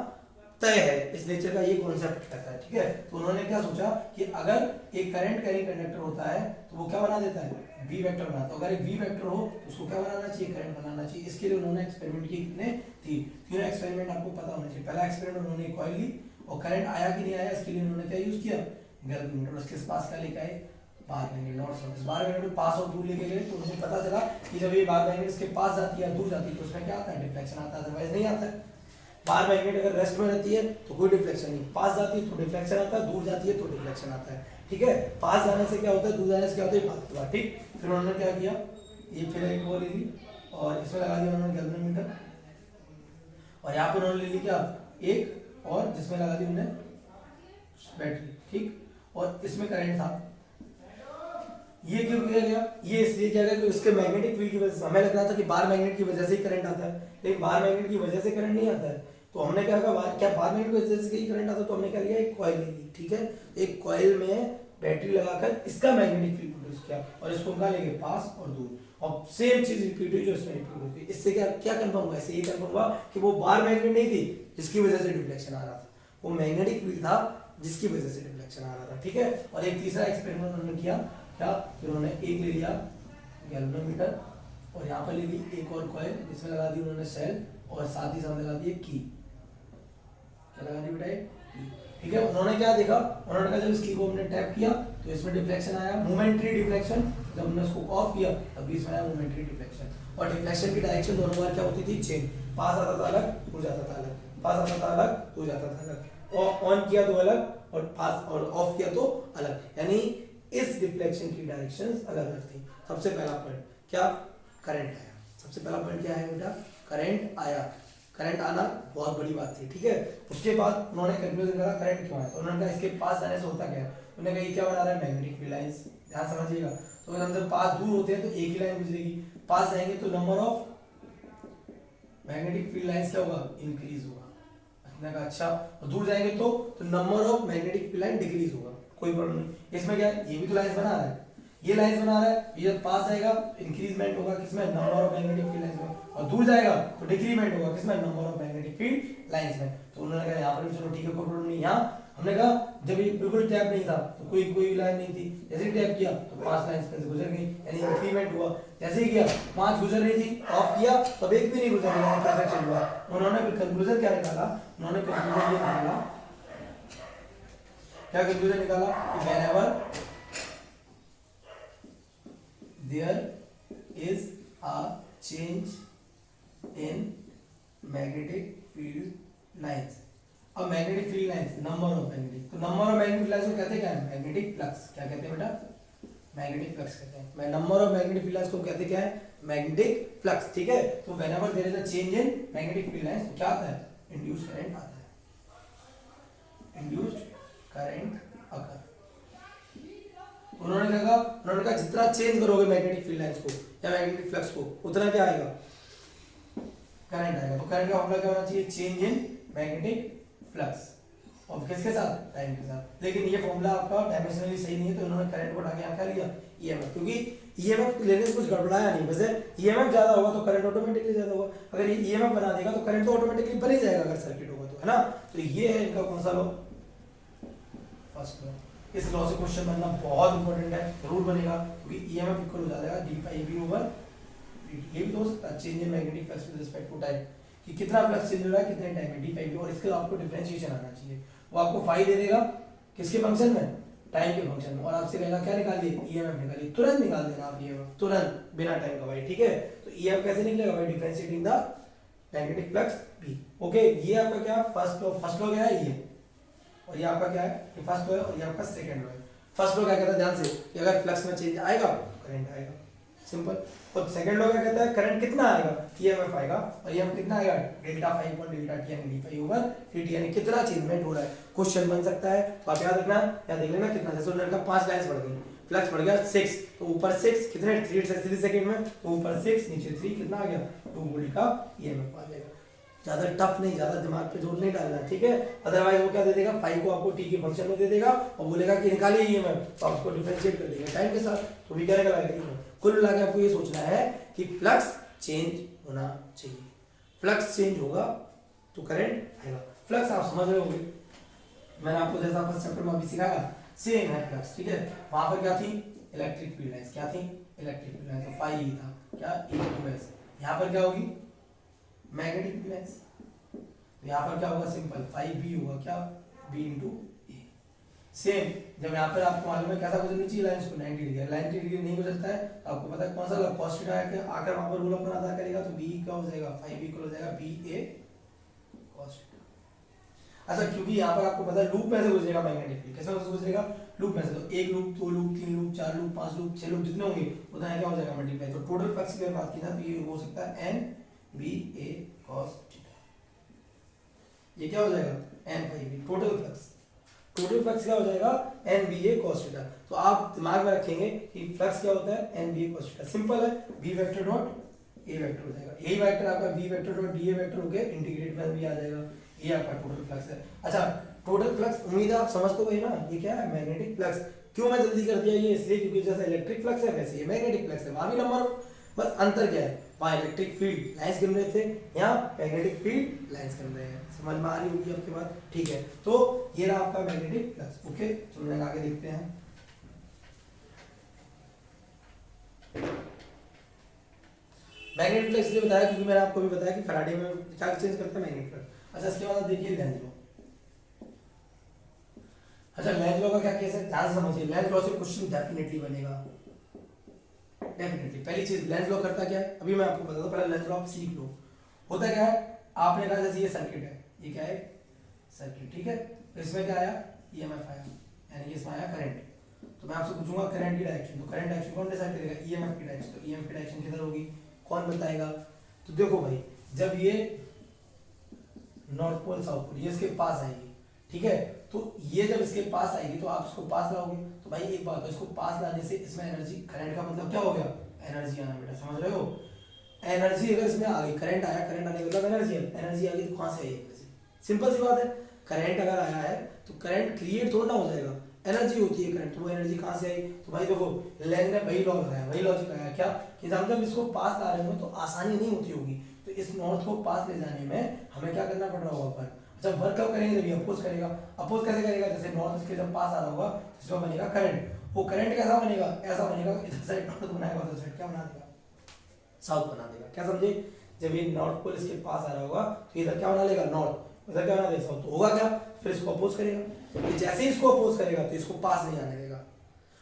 तय है, इस नेचर का ये कॉन्सेप्ट कहता है, ठीक है। तो उन्होंने क्या सोचा कि अगर एक करंट कैरिंग कंडक्टर होता है तो वो क्या बना देता है, वी वेक्टर बनाता है। तो अगर एक वी वेक्टर हो तो उसको क्या बनाना चाहिए, करंट बनाना चाहिए। इसके लिए उन्होंने एक्सपेरिमेंट किए, कितने, तीनों एक्सपेरिमेंट आपको पता होना चाहिए। पहला एक्सपेरिमेंट उन्होंने कॉइल ली और करंट आया कि नहीं आया, इसके लिए उन्होंने क्या यूज किया, गैल्वेनोमीटर। उसके पास क्या लेके आए, बार मैग्नेट, नॉट सॉल्व। इस बार मैग्नेट पास और दूर लेके गए तो उनको पता चला कि जब ये बार मैग्नेट इसके पास जाती है दूर जाती है तो उसमें क्या आता है, डिफ्लेक्शन आता है, अदरवाइज नहीं आता है। बार मैग्नेट अगर रेस्ट में रहती है तो कोई डिफ्लेक्शन नहीं, पास जाती है तो डिफ्लेक्शन आता है, दूर जाती है तो डिफ्लेक्शन आता है, ठीक है। पास जाने से क्या होता है, दूर जाने से क्या होता है, बात की बात, ठीक। फिर उन्होंने क्या किया, ये फिर एक वो ले ली और इसमें लगा दिया उन्होंने गैल्वेनोमीटर, और यहाँ पे उन्होंने ले ली क्या, एक और जिसमें लगा दी उन्होंने बैटरी, ठीक। और इसमें करंट था। ये क्यों किया गया, ये इसलिए किया गया कि उसके मैग्नेटिक फील्ड की वजह से, हमें लग रहा था कि बार मैग्नेट की वजह से ही करंट आता है, लेकिन बार मैग्नेट की वजह से करंट नहीं आता है। तो हमने क्या कहा, क्या बार मैग्नेट की वजह से ही करंट आता है, तो हमने क्या लिया, एक कॉइल ले ली, ठीक है। एक कॉइल में बैटरी लगाकर इसका मैग्नेटिक फील्ड प्रोड्यूस किया और इसको कहाँ ले गए, पास और दूर, और सेम चीज रिपीट हुई जो इसमें रिपीट हुई। इससे क्या क्या कंफर्म हुआ, इससे ये कंफर्म हुआ कि वो बार मैग्नेट नहीं थी जिसकी वजह से डिफ्लेक्शन आ रहा था, वो मैग्नेटिक फील्ड था जिसकी वजह से डिफ्लेक्शन आ रहा था, ठीक है। और एक तीसरा एक्सपेरिमेंट उन्होंने किया, क्या, फिर उन्होंने एक ले लिया गैल्वेनोमीटर और यहाँ पर ले ली एक और कॉइल जिसमें लगा दी उन्होंने सेल और साथ ही साथ लगा दी की, क्या लगा दी बेटा, की, ठीक है। उन्होंने क्या देखा, उन्होंने कहा जब इस की को हमने टैप किया तो इसमें डिफ्लेक्शन आया, मोमेंटरी डिफ्लेक्शन। जब हमने उसको ऑफ किया तब भी इसमें आया मोमेंटरी डिफ्लेक्शन, और डिफ्लेक्शन की डायरेक्शन दोनों बार क्या होती थी, चेंज, पास आता था अलग, दूर जाता था अलग, पास आता था अलग, दूर जाता था अलग, और ऑन किया तो अलग और पास और ऑफ किया तो अलग, यानी इस डिफ्लेक्शन की डायरेक्शंस अलग अलग थी। सबसे पहला पॉइंट क्या, करंट आया। सबसे पहला पॉइंट क्या है बेटा, करंट आया। करंट आना बहुत बड़ी बात थी, ठीक है। उसके बाद उन्होंने कंक्लूजन करा करंट क्यों आया, तो उन्होंने कहा इसके पास जाने से होता क्या है, उन्होंने कहा ये क्या बना रहा है, मैग्नेटिक फील्ड लाइंस, ध्यान समझिएगा। तो अगर जब पास दूर होते हैं तो एक ही लाइन गुजरेगी, पास जाएंगे तो number of magnetic field lines क्या होगा, इंक्रीज होगा। अच्छा, और दूर जाएंगे तो number of magnetic field line decrease होगा, कोई प्रॉब्लम नहीं। इसमें क्या है, ये भी तो लाइंस बना रहा है, ये लाइंस बना रहा है, ये जब पास जाएगा इंक्रीजमेंट होगा किसमें, number of magnetic field lines में, और दूर जाएगा तो डिक्रीमेंट होगा किसमें, number of magnetic field lines में। तो उन्होंने कहा यहाँ पर भी चलो ठीक है, कोई प्रॉब्लम नहीं। यहाँ हमने कहा जब ये बिल्कुल टैप नहीं था तो कोई लाइन नहीं थी, जैसे ही टैप किया तो 5 लाइंस में से गुजर गई, यानी इंक्रीमेंट हुआ। जैसे ही किया 5 गुजर रही थी, ऑफ किया तब एक भी नहीं गुजर रही, यानी ट्रांजैक्शन हुआ। उन्होंने फिर कंक्लूजन क्या निकाला, उन्होंने कंक्लूजन ये निकाला, क्या कंक्लूजन निकाला कि whenever there is a change in magnetic field lines, अब magnetic field lines, number of magnetic, तो नंबर ऑफ मैग्नेटिक लाइंस को कहते हैं क्या है, मैग्नेटिक फ्लक्स। क्या कहते हैं बेटा, मैग्नेटिक फ्लक्स कहते हैं। मैं number of magnetic field lines को कहते हैं क्या है, मैग्नेटिक फ्लक्स, ठीक है। तो whenever there is a change in magnetic field lines तो क्या आता है, इंड्यूस्ड करंट आता है, इंड्यूस्ड करंट अकर। उन्होंने कहा जितना चेंज करोगे मैग्नेटिक फील्ड लाइंस को या मैग्नेटिक फ्लक्स को उतना क्या आएगा, करंट आएगा। तो करंट का फॉर्मूला क्या होना चाहिए, चेंज इन मैग्नेटिक फ्लक्स, और किसके साथ, टाइम के साथ। लेकिन ये फॉर्मूला आपका डायमेंशनली सही नहीं है, तो इन्होंने करंट को उठा के यहाँ क्या लिया, ईएमएफ, क्योंकि ईएमएफ लेने से कुछ गड़बड़ाया नहीं, वैसे ईएमएफ ज्यादा होगा तो करंट ऑटोमेटिकली ज्यादा होगा, अगर ये ईएमएफ बना देगा तो करंट तो ऑटोमेटिकली बन ही जाएगा अगर सर्किट होगा तो, है ना। तो ये है इनका कौन सा लॉ, फर्स्ट लॉ। इस लॉ से क्वेश्चन बनना बहुत इंपॉर्टेंट है, जरूर बनेगा, क्योंकि ईएमएफ इक्वल हो जाएगा D phi B over dt। ये भी तो हो सकता है change in magnetic flux with respect to time, कि कितना फ्लक्स चेंज हो रहा है कितने टाइम में, डी फाई बी, और इसका आपको डिफरेंशिएशन आना चाहिए। वो आपको फाई दे देगा किसके फंक्शन में, टाइम के फंक्शन में, और आपसे कहेगा क्या निकालिए, ईएमएफ निकालिए, तुरंत निकाल देना आप ईएमएफ, तुरंत बिना टाइम का भाई, ठीक है। तो ईएमएफ कैसे निकलेगा भाई, differentiating the magnetic flux B. Okay, ये आपका क्या फर्स्ट लॉ क्या है ये, और ये आपका क्या है, ये फर्स्ट लॉ है, और ये आपका सेकंड लॉ है। फर्स्ट लॉ क्या कहता है, ध्यान से, कि अगर फ्लक्स में चेंज आएगा करंट आएगा, सिंपल। और सेकंड लॉ क्या कहता है, करंट कितना आएगा, ईएमएफ आएगा, और ईएमएफ कितना आएगा, delta phi upon delta T यानी डी फाई ओवर dt, यानी कितना चेंजमेंट हो रहा है। क्वेश्चन बन सकता है, तो आप याद रखना, या देख लेना कितना, जैसे उन्होंने कहा 5 लाइंस बढ़ गई, फ्लक्स बढ़ गया 6, तो ऊपर 6 कितने 3 सेकंड में, तो ऊपर 6 नीचे 3 कितना आ गया, 2 वोल्ट का ईएमएफ आ जाएगा। ज्यादा टफ नहीं, ज्यादा दिमाग पे जोर नहीं डालना, ठीक है। अदरवाइज वो क्या दे देगा, फाई को आपको टी के फंक्शन में दे देगा और बोलेगा कि निकालिए ईएमएफ, तो आप उसको डिफरेंशिएट कर देंगे टाइम के साथ, तो भी क्या निकलेगा। कुल मिला के आपको ये सोचना है कि फ्लक्स चेंज होना चाहिए, फ्लक्स चेंज होगा तो करंट आएगा। फ्लक्स आप समझ रहे होंगे, मैंने आपको जैसा फर्स्ट चैप्टर में अभी सिखाया सेम है फ्लक्स, ठीक है। वहां पर क्या थी, इलेक्ट्रिक फील्ड लाइंस, क्या थी, इलेक्ट्रिक फील्ड लाइंस, तो फाई था क्या, E/S। यहाँ पर क्या होगी, मैग्नेटिक फील्ड लाइंस, तो यहाँ पर क्या होगा, सिंपल फाई बी होगा क्या, B × A। सेम जब यहाँ पर आपको मालूम है कैसा गुजरनी चाहिए लाइन को, 90 डिग्री, 90 डिग्री नहीं गुजरता है तो आपको पता है कौन सा cos थीटा आकर वहां पर रूल अपन अदा करेगा, तो b क्या हो जाएगा, फाई b इक्वल हो जाएगा BA cos थीटा। अच्छा, क्योंकि यहाँ पर आपको पता है लूप में से गुजरेगा मैग्नेटिक फील्ड, कैसे गुजरेगा, लूप में से, तो 1 loop 2 loop 3 loop 4 loop 5 loop 6 loop जितने होंगे उतना क्या हो जाएगा मल्टीप्लाई, तो टोटल फ्लक्स की बात की ना, तो ये हो सकता है NBA cos थीटा, ये क्या हो जाएगा, n phi b, total flux, total flux क्या हो जाएगा, NBA cos थीटा। तो आप दिमाग में रखेंगे कि फ्लक्स क्या होता है, NBA cos थीटा, सिंपल है, B vector dot A vector हो जाएगा, यही वेक्टर आपका B vector dot DA vector होके इंटीग्रेट में भी आ जाएगा, ये आपका टोटल फ्लक्स है। अच्छा, टोटल फ्लक्स उम्मीद है आप समझ तो गए ना, ये क्या है, मैग्नेटिक फ्लक्स। क्यों मैं जल्दी कर दिया ये, इसलिए क्योंकि जैसे इलेक्ट्रिक फ्लक्स है वैसे ये मैग्नेटिक फ्लक्स है, वहां भी नंबर, बस अंतर क्या है, वहां इलेक्ट्रिक फील्ड लाइंस गिन रहे थे, यहाँ मैग्नेटिक फील्ड लाइंस गिन रहे हैं, समझ में आ रही होगी आपके बात, ठीक है। तो ये रहा आपका मैग्नेटिक फ्लक्स, ओके। चलो आगे देखते हैं, मैग्नेटिक फ्लक्स इसलिए बताया क्योंकि मैंने आपको भी बताया कि फैराडे में क्या चेंज करता है, मैग्नेटिक फ्लक्स। अच्छा, इसके बाद देखिए लेंज लॉ। अच्छा, लेंज लॉ का क्या केस है, ध्यान से समझिए, लेंज लॉ से क्वेश्चन डेफिनेटली बनेगा, डेफिनेटली। पहली चीज, लेंज लॉ करता क्या है, अभी मैं आपको बता दूं, पहले लेंज लॉ आप सीख लो। होता क्या है, आपने कहा जैसे ये सर्किट है, ये क्या है, सर्किट, ठीक है, तो इसमें क्या आया, ईएमएफ आया, यानी कि इसमें आया करंट, तो मैं आपसे पूछूंगा करंट की डायरेक्शन, तो करंट डायरेक्शन कौन डिसाइड करेगा, ईएमएफ की डायरेक्शन, तो ईएमएफ की डायरेक्शन किधर होगी, कौन बताएगा। तो देखो भाई, जब ये नॉर्थ पोल साउथ पोल ये इसके पास आएगी, ठीक है, तो ये जब इसके पास आएगी तो आप इसको पास लाओगे, तो भाई एक बात है, इसको पास लाने से इसमें एनर्जी, करंट का मतलब क्या हो गया, एनर्जी आना, बेटा समझ रहे हो, एनर्जी अगर इसमें आ गई, करंट आया, करंट आने का मतलब एनर्जी है, एनर्जी आ गई तो कहां से आई एनर्जी, सिंपल सी बात है, करंट अगर आया है तो करंट क्रिएट थोड़ा ना हो जाएगा, एनर्जी होती है करंट, तो वो एनर्जी कहां से आई, तो भाई देखो लेंज ने वही लॉ लगाया, वही लॉजिक लगाया क्या, कि हम जब इसको पास ला रहे हो तो आसानी नहीं होती होगी, तो इस नॉर्थ को पास ले जाने में हमें क्या करना पड़ रहा होगा पर, जब वर्क कब करेंगे, जब ये अपोज करेगा, अपोज कैसे करेगा, जैसे नॉर्थ इसके जब पास आ रहा होगा तो इसमें बनेगा करंट, वो करंट कैसा बनेगा, ऐसा बनेगा, इधर साइड नॉर्थ बनाएगा, उधर साइड क्या बना देगा, साउथ बना देगा, क्या समझे, जब ये नॉर्थ पोल इसके पास आ रहा होगा तो इधर क्या बना लेगा, नॉर्थ, इधर क्या बना देगा, साउथ, तो होगा क्या, फिर इसको अपोज करेगा, ये जैसे ही इसको अपोज करेगा तो इसको पास नहीं आने देगा,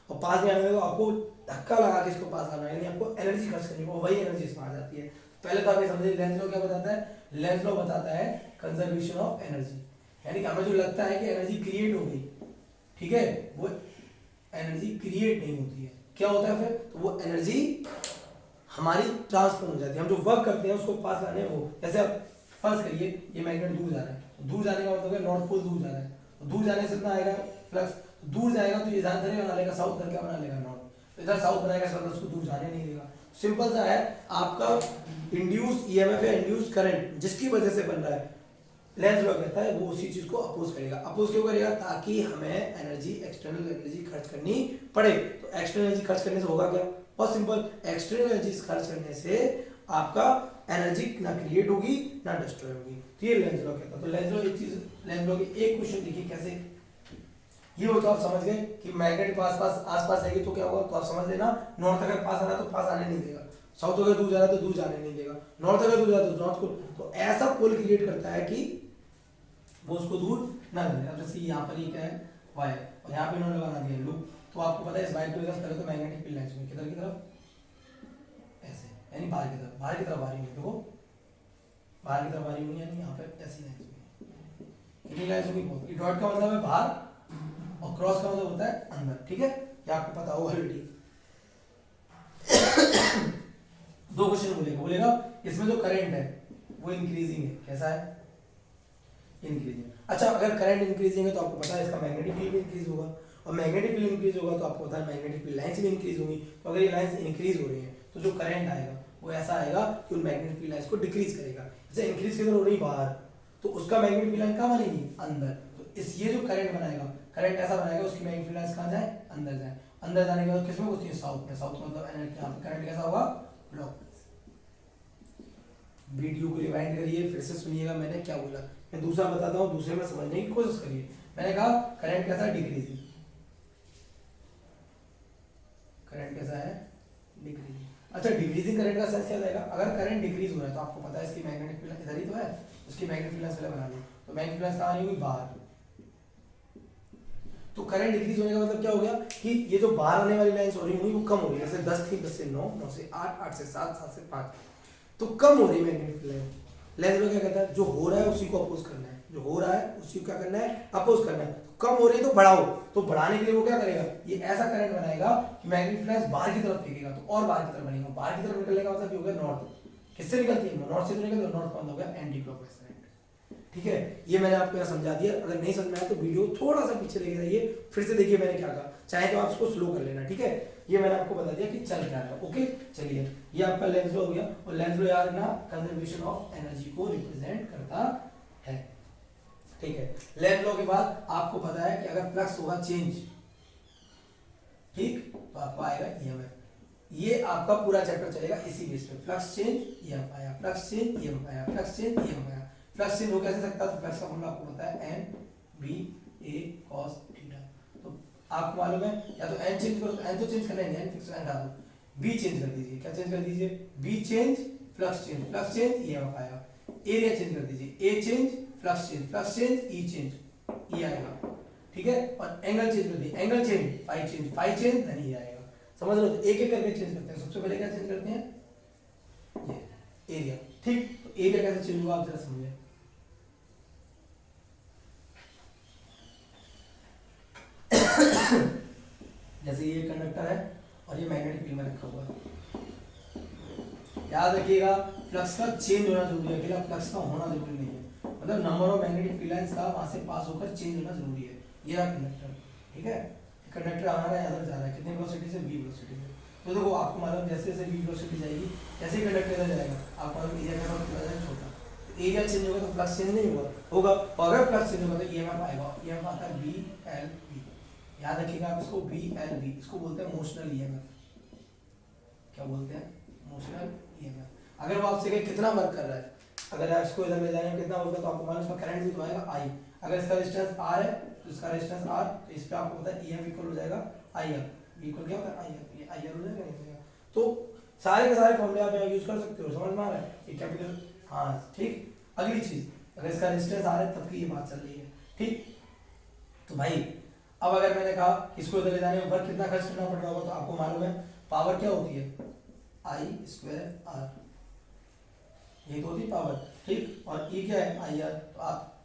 और पास नहीं आने देगा, आपको धक्का लगा के इसको पास लाना है, यानी आपको एनर्जी खर्च करनी है, वही एनर्जी इसमें आ जाती है। पहले तो आप ये समझिए, लेंज लॉ क्या बताता है, लेंज लॉ बताता है कंजर्वेशन ऑफ एनर्जी, यानी कि हमें जो लगता है कि एनर्जी क्रिएट हो गई, ठीक है, वो एनर्जी क्रिएट नहीं होती है, क्या होता है फिर, तो वो एनर्जी हमारी ट्रांसफर हो जाती है, हम जो वर्क करते हैं उसको पास लाने वो, जैसे आप फर्ज करिए ये मैग्नेट दूर जा रहा है, तो दूर जाने का मतलब है नॉर्थ पोल दूर जा रहा है, तो दूर जाने से कितना आएगा फ्लक्स, दूर जाएगा तो ये इधर बना लेगा साउथ, इधर क्या बना लेगा नॉर्थ, तो इधर साउथ बनाएगा, इसका मतलब उसको दूर जाने नहीं देगा, सिंपल सा है, आपका इंड्यूस ईएमएफ या इंड्यूस करंट जिसकी वजह से बन रहा है, लेंस लॉ कहता है वो उसी चीज को अपोज करेगा। अपोज क्यों करेगा? ताकि हमें एनर्जी, एक्सटर्नल एनर्जी खर्च करनी पड़े। तो एक्सटर्नल एनर्जी खर्च करने से होगा क्या? बहुत सिंपल, एक्सटर्नल एनर्जी खर्च करने से आपका एनर्जी ना क्रिएट होगी ना डिस्ट्रॉय होगी। तो ये लेंस लॉ कहता है। तो लेंस लॉ एक चीज, लेंस लॉ की एक क्वेश्चन देखिए कैसे ये हो, तो आप समझ गए कि मैग्नेट आसपास रहेगी तो क्या होगा, तो आप समझ लेना नॉर्थ अगर पास आ रहा है तो पास आने नहीं देगा, साउथ अगर दूर जा रहा है तो दूर जाने नहीं देगा, नॉर्थ अगर दूर जा रहा है तो नॉर्थ को, तो ऐसा पोल क्रिएट करता है कि वो उसको दूर ना जाए। अब जैसे यहाँ पर ये क्या है, वायर, और यहाँ पे इन्होंने बना दिया लूप, तो आपको पता है इस वायर की वजह से पहले तो मैग्नेटिक फील्ड लाइंस हुई किधर की तरफ, ऐसे, यानी बाहर की तरफ, बाहर की तरफ आ रही है, देखो बाहर की तरफ आ रही हुई, यानी यहाँ पे ऐसी लाइंस हुई, कितनी लाइंस होगी? बहुत। डॉट का मतलब है बाहर और क्रॉस का मतलब होता है अंदर, ठीक है, ये आपको पता होगा ऑलरेडी। दो क्वेश्चन बोलेगा इसमें जो करंट है वो इंक्रीजिंग है, कैसा है? इंक्रीजिंग। अच्छा, अगर करंट इंक्रीजिंग है तो आपको पता है इसका मैग्नेटिक फील्ड भी इंक्रीज होगा, और मैग्नेटिक फील्ड इंक्रीज होगा तो आपको पता है मैग्नेटिक फील्ड लाइंस भी इंक्रीज होंगी। तो अगर ये लाइंस इंक्रीज हो रही हैं तो जो करंट आएगा वो ऐसा आएगा कि उन मैग्नेटिक फील्ड लाइंस को डिक्रीज करेगा। जैसे इंक्रीज किधर हो रही है? बाहर, तो उसका मैग्नेटिक फील्ड लाइन कहाँ बनेगी? अंदर। तो इस ये जो करंट बनाएगा, करंट ऐसा बनाएगा उसकी मैग्नेटिक फील्ड लाइंस कहाँ जाए? अंदर जाए। अंदर जाने के बाद किसमें घुसती है? साउथ में। साउथ मतलब यहाँ पे करंट कैसा होगा? ब्लॉक। वीडियो को रिवाइंड करिए, फिर से सुनिएगा मैंने क्या बोला। मैं दूसरा बताता हूँ, दूसरे में समझने की कोशिश करिए। मैंने कहा करंट कैसा है? डिक्रीजिंग। करंट कैसा है? डिक्रीजिंग। अच्छा, डिक्रीजिंग करंट का सेंस क्या रहेगा? अगर करंट डिक्रीज हो रहा है तो आपको पता है इसकी मैग्नेटिक फील्ड इधर ही तो है, उसकी मैग्नेटिक फील्ड पहले बना ली, तो मैग्नेटिक फील्ड कहाँ नहीं होगी? बाहर। तो करंट डिक्रीज होने का मतलब क्या हो गया कि ये जो बाहर आने वाली लाइंस हो रही होंगी वो कम हो रही है। जैसे 10 थी, 10 से 9, 9 से 8, 8 से 7, 7 से 5, तो कम हो रही है मैग्नेटिक लाइन। लेंस में क्या कहता है? जो हो रहा है उसी को अपोज करना है, जो हो रहा है उसी को क्या करना है? अपोज करना है। तो कम हो रही है तो बढ़ाओ, तो बढ़ाने के लिए वो क्या करेगा? ये ऐसा करंट बनाएगा कि मैग्नेटिक लाइंस बाहर की तरफ फेंकेगा, तो और बाहर की तरफ बनेगा। बाहर की तरफ निकलने का मतलब हो गया नॉर्थ। किससे निकलती है? नॉर्थ से तो निकलती है, नॉर्थ का मतलब हो गया एंटी क्लॉकवाइज करंट। ठीक है, ये मैंने आपको यहाँ समझा दिया। अगर नहीं समझ में आया तो वीडियो थोड़ा सा पीछे लेके जाइए, फिर से देखिए मैंने क्या कहा, चाहे तो आप इसको स्लो कर लेना। ठीक है, ये मैंने आपको बता दिया कि चल क्या रहा है। ओके, चलिए, ये आपका लेंस लॉ हो गया, और लेंस लॉ याद रखना कंजर्वेशन ऑफ एनर्जी को रिप्रेजेंट करता है। ठीक है, लेंस लॉ के बाद आपको पता है कि अगर फ्लक्स होगा चेंज, ठीक, तो आपको आएगा ईएमएफ। ये आपका पूरा चैप्टर चलेगा इसी बेस पे, फ्लक्स चेंज ईएमएफ आया, फ्लक्स चेंज ईएमएफ आया, फ्लक्स चेंज ईएमएफ आया। फ्लक्स चेंज हो कैसे सकता है? तो फ्लक्स का फॉर्मूला आपको पता है N B A cos theta. तो आपको मालूम है, या तो एन चेंज करो, एन तो चेंज करना है, एन फिक्स एन डाल दो, बी चेंज कर दीजिए। क्या चेंज कर दीजिए? B change, flux change, flux change EMF आएगा। एरिया चेंज कर दीजिए, A change, flux change, flux change, E change, E आएगा। ठीक है, और एंगल चेंज कर दिए, angle change, phi change, phi change, धन ई आएगा। समझ लो, एक एक करके चेंज करते हैं। सबसे पहले क्या चेंज करते हैं? ये एरिया। ठीक, तो एरिया कैसे चेंज होगा आप जरा समझिए। जैसे ये कंडक्टर है और ये मैग्नेटिक फील्ड में रखा हुआ है, याद रखिएगा फ्लक्स का चेंज होना जरूरी है, अकेला फ्लक्स का होना जरूरी नहीं है। मतलब number of magnetic field lines का वहां से पास होकर चेंज होना जरूरी है। ये रहा कंडक्टर, ठीक है, कंडक्टर हमारा इधर जा रहा है, कितनी वेलोसिटी से? v वेलोसिटी से। तो देखो आपको मालूम जैसे जैसे v वेलोसिटी जाएगी, जैसे ही कंडक्टर इधर जाएगा, आपको मालूम एरिया का कितना जाएगा? छोटा। तो एरिया चेंज होगा तो फ्लक्स चेंज नहीं होगा। और अगर फ्लक्स चेंज होगा तो ईएमएफ आएगा। ईएमएफ आता है बी एल बी, याद रखिएगा आप इसको, बी एल बी, इसको बोलते हैं मोशनल ईएमएफ। क्या बोलते हैं? Motional EMF. अगर वो आपसे कहे कितना वर्क कर रहा है, अगर आप इसको इधर ले जाने में कितना होगा, तो आपको मालूम इसका करंट भी तो आएगा आई। अगर इसका रेजिस्टेंस आर है तो इसका रेजिस्टेंस आर, तो इस पे आपको पता है ईएमएफ इक्वल हो जाएगा आई आर। इक्वल क्या होता है? I are. ये आई आर हो जाएगा, नहीं होगा। तो सारे के सारे फॉर्मूले आप यहाँ यूज कर सकते हो। समझ में आ रहा है? ये कैपिटल, हाँ ठीक। अगली चीज, अगर इसका रेजिस्टेंस आर है तब की ये बात चल रही है, ठीक। तो भाई अब अगर मैंने कहा इसको इधर ले जाने में वर्क कितना खर्च करना पड़ रहा होगा, तो आपको मालूम है पावर क्या होती है? आई स्क्वायर आर, ये तो होती है पावर, ठीक। और ई क्या है? I R. तो आप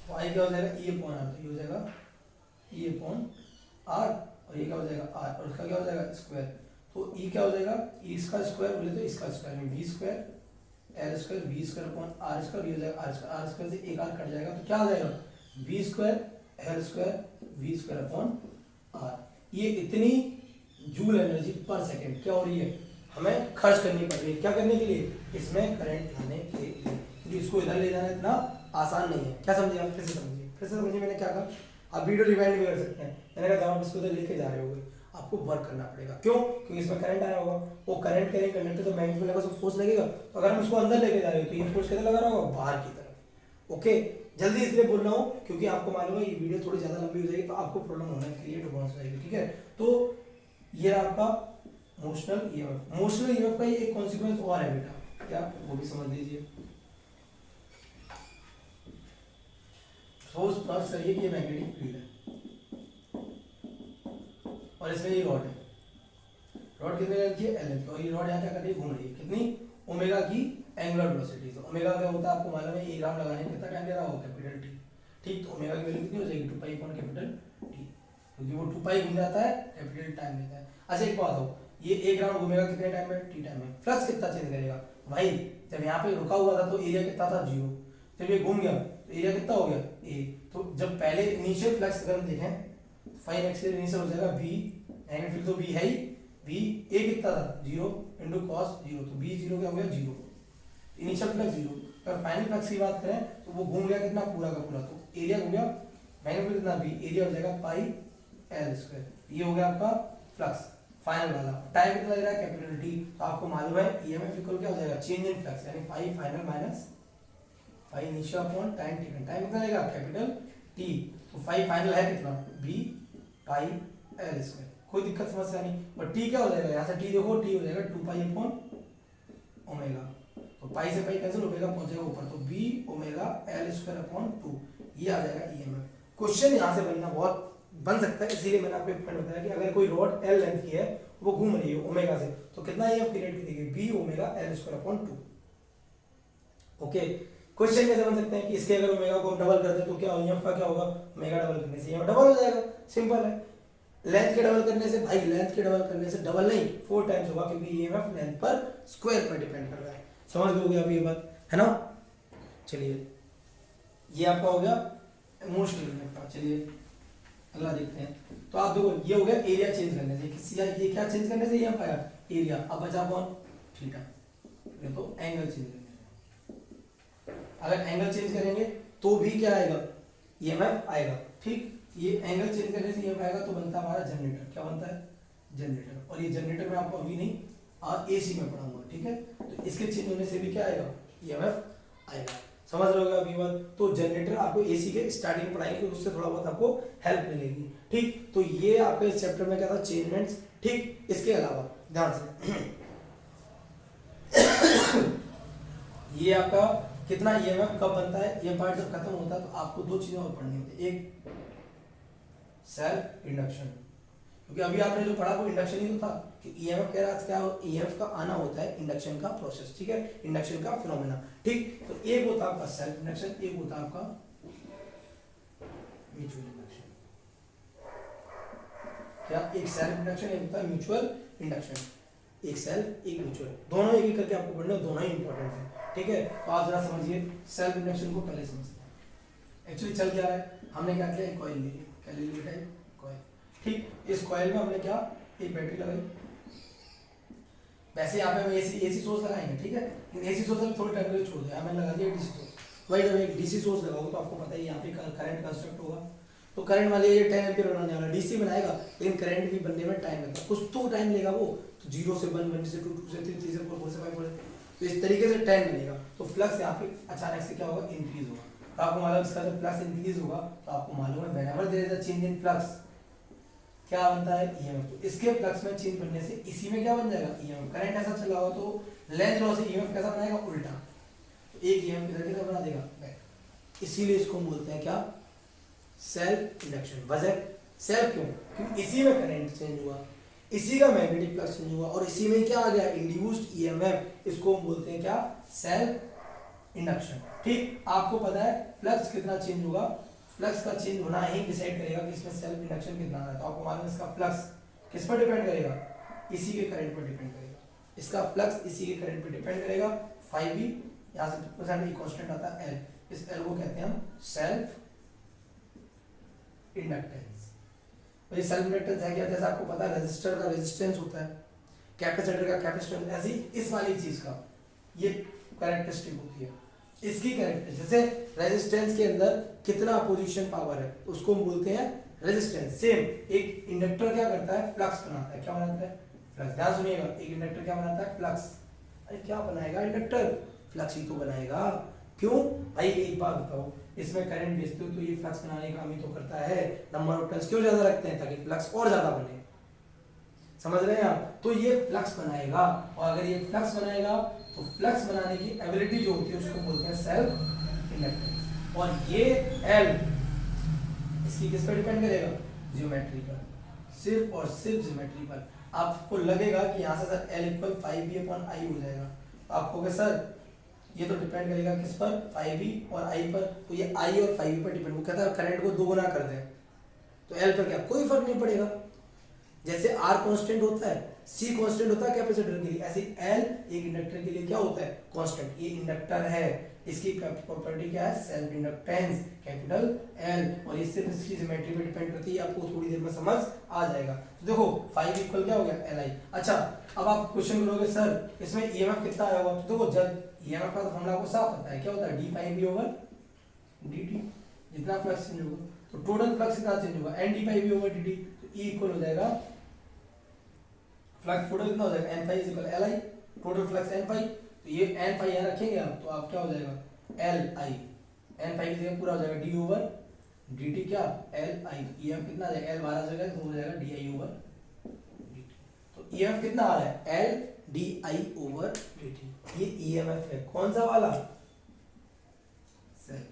तो आई क्या हो जाएगा? E upon R. तो ये हो जाएगा ई अपॉन आर, और ये क्या हो जाएगा? आर, और इसका क्या हो जाएगा? स्क्वायर। तो ई क्या हो जाएगा? ई इसका स्क्वायर बोले तो इसका स्क्वायर में V square L square, V square upon R square, ये हो जाएगा आर स्क्वायर। आर स्क्वायर से एक आर कट जाएगा, तो क्या हो जाएगा? V square L square V square upon R. ये इतनी जूल एनर्जी पर सेकेंड क्या हो रही है, हमें खर्च करनी पड़ रही है। क्या करने के लिए, इसमें करंट लाने के लिए, क्योंकि इसको इधर ले जाना इतना आसान नहीं है। क्या समझिए आप, फिर से समझिए, फिर से समझिए मैंने क्या कहा। आप वीडियो रिवाइंड भी कर सकते हैं। मैंने कहा जब आप इसको इधर लेके जा रहे होगे आपको वर्क करना पड़ेगा। क्यों, क्योंकि इसमें करंट आया होगा, वो करंट कैरी करने पे तो मैग्नेटिक लगा सब फोर्स लगेगा। तो अगर हम इसको अंदर लेके जा रहे हो तो ये फोर्स किधर लगा रहा होगा, बाहर की तरफ। ओके, जल्दी इसलिए बोल रहा हूँ क्योंकि आपको मालूम है ये वीडियो थोड़ी ज़्यादा लंबी हो जाएगी तो आपको प्रॉब्लम होना क्रिएट होना चाहिए। ठीक है, तो ये आपका मोशनल ईएमएफ। मोशनल ईएमएफ का एक कॉन्सिक्वेंस और है बेटा, क्या वो भी समझ लीजिए। सपोज फर्स्ट करिए कि ये मैग्नेटिक फील्ड है और इसमें ये रॉड है। रॉड कितने लेंथ की है, एल लेंथ, और ये रॉड यहाँ क्या कर रही है, घूम रही है। कितनी, ओमेगा की एंगुलर वेलोसिटी। तो ओमेगा क्या होता है आपको मालूम है, एक राउंड लगाने में कितना टाइम ले रहा होगा, कैपिटल टी। ठीक, तो ओमेगा की वैल्यू कितनी हो जाएगी, 2 पाई अपॉन कैपिटल टी, क्योंकि वो 2 पाई घूम जाता है, कैपिटल टाइम लेता है। अच्छा एक बात हो, ये एक राउंड घूमेगा कितने टाइम में, टी टाइम में। फ्लक्स कितना चेंज करेगा भाई, जब यहाँ पे रुका हुआ था तो एरिया कितना था, 0। जब ये घूम गया तो एरिया कितना हो गया, ए। तो जब पहले इनिशियल फ्लक्स अगर हम देखें, फाइन एक्स इनिशियल हो जाएगा बी, मैग्नेटिक तो बी है ही, बी ए कितना था, 0 इंटू कॉस 0, तो बी 0 क्या हो गया, 0। Initial flux 0। अगर फाइनल फ्लक्स की बात करें तो वो घूम गया कितना, पूरा का पूरा, तो एरिया हो गया मैग्नेटिक कितना, बी, एरिया हो जाएगा पाई एल स्क्वायर। ये हो गया आपका फ्लक्स फाइनल वाला। टाइम कितना लग रहा है, कैपिटल टी। तो आपको मालूम है ईएमएफ इक्वल क्या हो जाएगा, चेंज इन फ्लक्स, यानी phi final minus phi initial upon time taken. Time कितना लगेगा, कैपिटल टी। तो फाई फाइनल है कितना, बी पाई एल स्क्वायर। कोई दिक्कत समस्या नहीं। और टी क्या हो जाएगा, यहाँ से टी देखो, टी हो जाएगा 2 पाई अपॉन ओमेगा। तो पाई से पाई कैंसिल, ओमेगा पहुंचेगा ऊपर, तो B omega L square upon 2, ये आ जाएगा ईएमएफ। क्वेश्चन यहाँ से बनना बहुत बन सकता है, इसीलिए मैंने आपको एक पॉइंट बताया कि अगर कोई रॉड एल लेंथ की है वो घूम रही है ओमेगा से, तो कितना ईएमएफ क्रिएट करेगी, B omega L square upon 2। Okay, question कैसे बन सकते हैं कि इसके अगर ओमेगा को हम डबल कर दें तो क्या ईएमएफ का क्या होगा, ओमेगा डबल करने से ईएमएफ डबल हो जाएगा। सिंपल है। लेंथ के डबल करने से भाई, लेंथ के डबल करने से डबल नहीं 4 टाइम्स होगा, क्योंकि ईएमएफ लेंथ पर स्क्वायर पर डिपेंड कर रहा है। समझ गए आप ये बात, है ना। चलिए ये आपका हो गया मोस्टली ईएमएफ का। चलिए अगला देखते हैं। तो आप देखो ये हो गया एरिया चेंज करने से, किसी ये क्या चेंज करने से ईएमएफ आया, एरिया। अब बचा कौन, थीटा। ये तो एंगल चेंज करने से, अगर एंगल चेंज करेंगे तो भी क्या आएगा, ईएमएफ आएगा। ठीक, ये एंगल चेंज करने से ईएमएफ आएगा, तो बनता है हमारा जनरेटर। क्या बनता है, जनरेटर। और ये जनरेटर में आपको अभी नहीं एसी में पढ़ा हुआ, ठीक है। तो इसके चेंज होने से भी क्या आएगा, ईएमएफ आएगा। समझ रहे होगा अभी बात। तो जनरेटर आपको एसी के स्टार्टिंग पढ़ाएंगे, तो उससे थोड़ा बहुत आपको हेल्प मिलेगी। ठीक, तो ये आपके इस चैप्टर में क्या था, चेंजमेंट्स। ठीक, इसके अलावा ध्यान से ये आपका कितना ईएमएफ कब बनता है, ये पार्ट जब खत्म होता है तो आपको 2 चीजें और पढ़नी होती है। एक सेल्फ इंडक्शन, क्योंकि अभी आपने जो पढ़ा वो इंडक्शन ही तो था कि ईएमएफ कह रहा था क्या, ईएमएफ का आना होता है इंडक्शन का प्रोसेस, ठीक है, इंडक्शन का फिनोमेना। ठीक, तो एक होता है आपका सेल्फ इंडक्शन, एक होता है आपका म्यूचुअल इंडक्शन। क्या, एक सेल्फ इंडक्शन, एक होता है म्यूचुअल इंडक्शन। एक सेल्फ एक म्यूचुअल, दोनों एक एक करके आपको पढ़ने, दोनों ही इंपॉर्टेंट है। ठीक है, तो आप जरा समझिए सेल्फ इंडक्शन को पहले समझते हैं। एक्चुअली चल क्या है, हमने क्या किया, एक कॉइल ले ली, क्या ले लिया टाइप कॉइल। ठीक, इस कॉइल में हमने क्या, एक बैटरी लगाई। वैसे यहाँ पे हम एसी सोर्स लगाएंगे, ठीक है, लेकिन एसी सोर्स में थोड़ी टेम्परेचर छोड़ दिया, मैंने लगा दिया डीसी सोर्स। वही जब एक डीसी सोर्स लगाओगे तो आपको पता है यहाँ पे करंट कंस्ट्रक्ट होगा, तो करंट वाले ये 10 एम्पीयर बनाने वाला, डीसी बनाएगा, लेकिन करंट भी बनने में टाइम लगता है, कुछ तो टाइम लेगा वो। तो 0 से 1, 1 से 2, 2 से 3, 3 से 4, 4 से 5, तो इस तरीके से टाइम बनेगा। तो फ्लक्स यहाँ पे अचानक से क्या होगा, इंक्रीज होगा। तो आपको मालूम इसका जब फ्लक्स इंक्रीज होगा तो आपको मालूम है whenever there is a change in flux क्या बनता है, ईएमएफ। तो इसके फ्लक्स में चेंज बनने से इसी में क्या बन जाएगा, ईएमएफ। करंट ऐसा चला हुआ तो लेंथ लॉ से ईएमएफ कैसा बनाएगा, उल्टा। तो एक ईएमएफ किधर किधर बना देगा, बैक। इसीलिए इसको हम बोलते हैं क्या, सेल्फ इंडक्शन। वजह सेल्फ क्यों, क्योंकि इसी में करंट चेंज हुआ, इसी का मैग्नेटिक फ्लक्स चेंज हुआ, और इसी में क्या आ गया, इंड्यूस्ड ईएमएफ। इसको हम बोलते हैं क्या, सेल्फ इंडक्शन। ठीक, आपको पता है फ्लक्स कितना चेंज होगा, फ्लक्स का चेंज होना ही डिसाइड करेगा कि इसमें सेल्फ इंडक्शन कितना है। तो आपको मालूम है इसका फ्लक्स किस पर डिपेंड करेगा, इसी के करंट पर डिपेंड करेगा। इसका फ्लक्स इसी के करंट पर डिपेंड करेगा। 5v यहाँ से परसेंट एक कांस्टेंट आता है एल, इस एल को कहते हैं हम सेल्फ इंडक्टेंस। और ये सेल्फ इंडक्टेंस है क्या, जैसे आपको पता है रेजिस्टर का रेजिस्टेंस होता है, कैपेसिटर का कैपेसिटेंस, ऐसी इस वाली चीज का ये कैरेक्टरिस्टिक होती है। इसकी कैरेक्टर जैसे रेजिस्टेंस के अंदर कितना अपोजिशन पावर है उसको हम बोलते हैं रेजिस्टेंस। सेम एक इंडक्टर क्या करता है, फ्लक्स बनाता है। क्या बनाता है, फ्लक्स। ध्यान सुनिएगा, एक इंडक्टर क्या बनाता है, फ्लक्स। अरे क्या बनाएगा इंडक्टर, फ्लक्स ही तो बनाएगा। क्यों भाई, एक बात बताओ, इसमें करंट भेजते हो तो ये फ्लक्स बनाने का काम ही तो करता है। नंबर ऑफ टर्न्स क्यों ज्यादा रखते हैं, ताकि फ्लक्स और ज्यादा बने। समझ रहे हैं आप, तो ये फ्लक्स बनाएगा, और अगर ये फ्लक्स बनाएगा तो फ्लक्स बनाने की एबिलिटी जो होती है उसको बोलते हैं सेल्फ इंडक्टेंस। और ये एल इसकी किस पर डिपेंड करेगा, ज्योमेट्री पर, सिर्फ और सिर्फ ज्योमेट्री पर। आपको लगेगा कि यहाँ से सर एल इक्वल 5v/i हो जाएगा, तो आपको कहोगे सर ये तो डिपेंड करेगा किस पर, 5v और i पर। तो ये i और 5v पर डिपेंड, वो कहता है करंट को दोगुना कर दें, तो एल पर क्या कोई फर्क नहीं पड़ेगा। जैसे R कांस्टेंट होता है, C कांस्टेंट होता है कैपेसिटर के लिए, ऐसे L एक इंडक्टर के लिए क्या होता है, कांस्टेंट। ये इंडक्टर है, इसकी प्रॉपर्टी क्या है, सेल्फ इंडक्टेंस, कैपिटल L, और ये सिर्फ इसकी ज्योमेट्री पे डिपेंड करती है। आपको थोड़ी देर में समझ आ जाएगा। तो देखो 5 इक्वल क्या हो गया, Li। अच्छा, अब आप क्वेश्चन करोगे सर इसमें ईएमएफ कितना आया हुआ, तो देखो जब ईएमएफ का फॉर्मूला आपको साफ पता है, क्या होता है, d5v/dt। जितना फ्लक्स चेंज होगा तो टोटल फ्लक्स कितना चेंज होगा, n/d5v/dt। तो E इक्वल हो जाएगा, फ्लक्स टोटल कितना हो जाएगा, n phi equal Li, total flux n phi। तो ये n phi यहाँ रखेंगे आप, तो आप क्या हो जाएगा, Li, n phi की जगह पूरा हो जाएगा d/dt, क्या Li। EMF कितना आ जाएगा, L बाहर आ जाएगा तो हो जाएगा di/dt। तो EMF कितना आ रहा है, L di/dt। ये EMF है, कौन सा वाला, सेल्फ।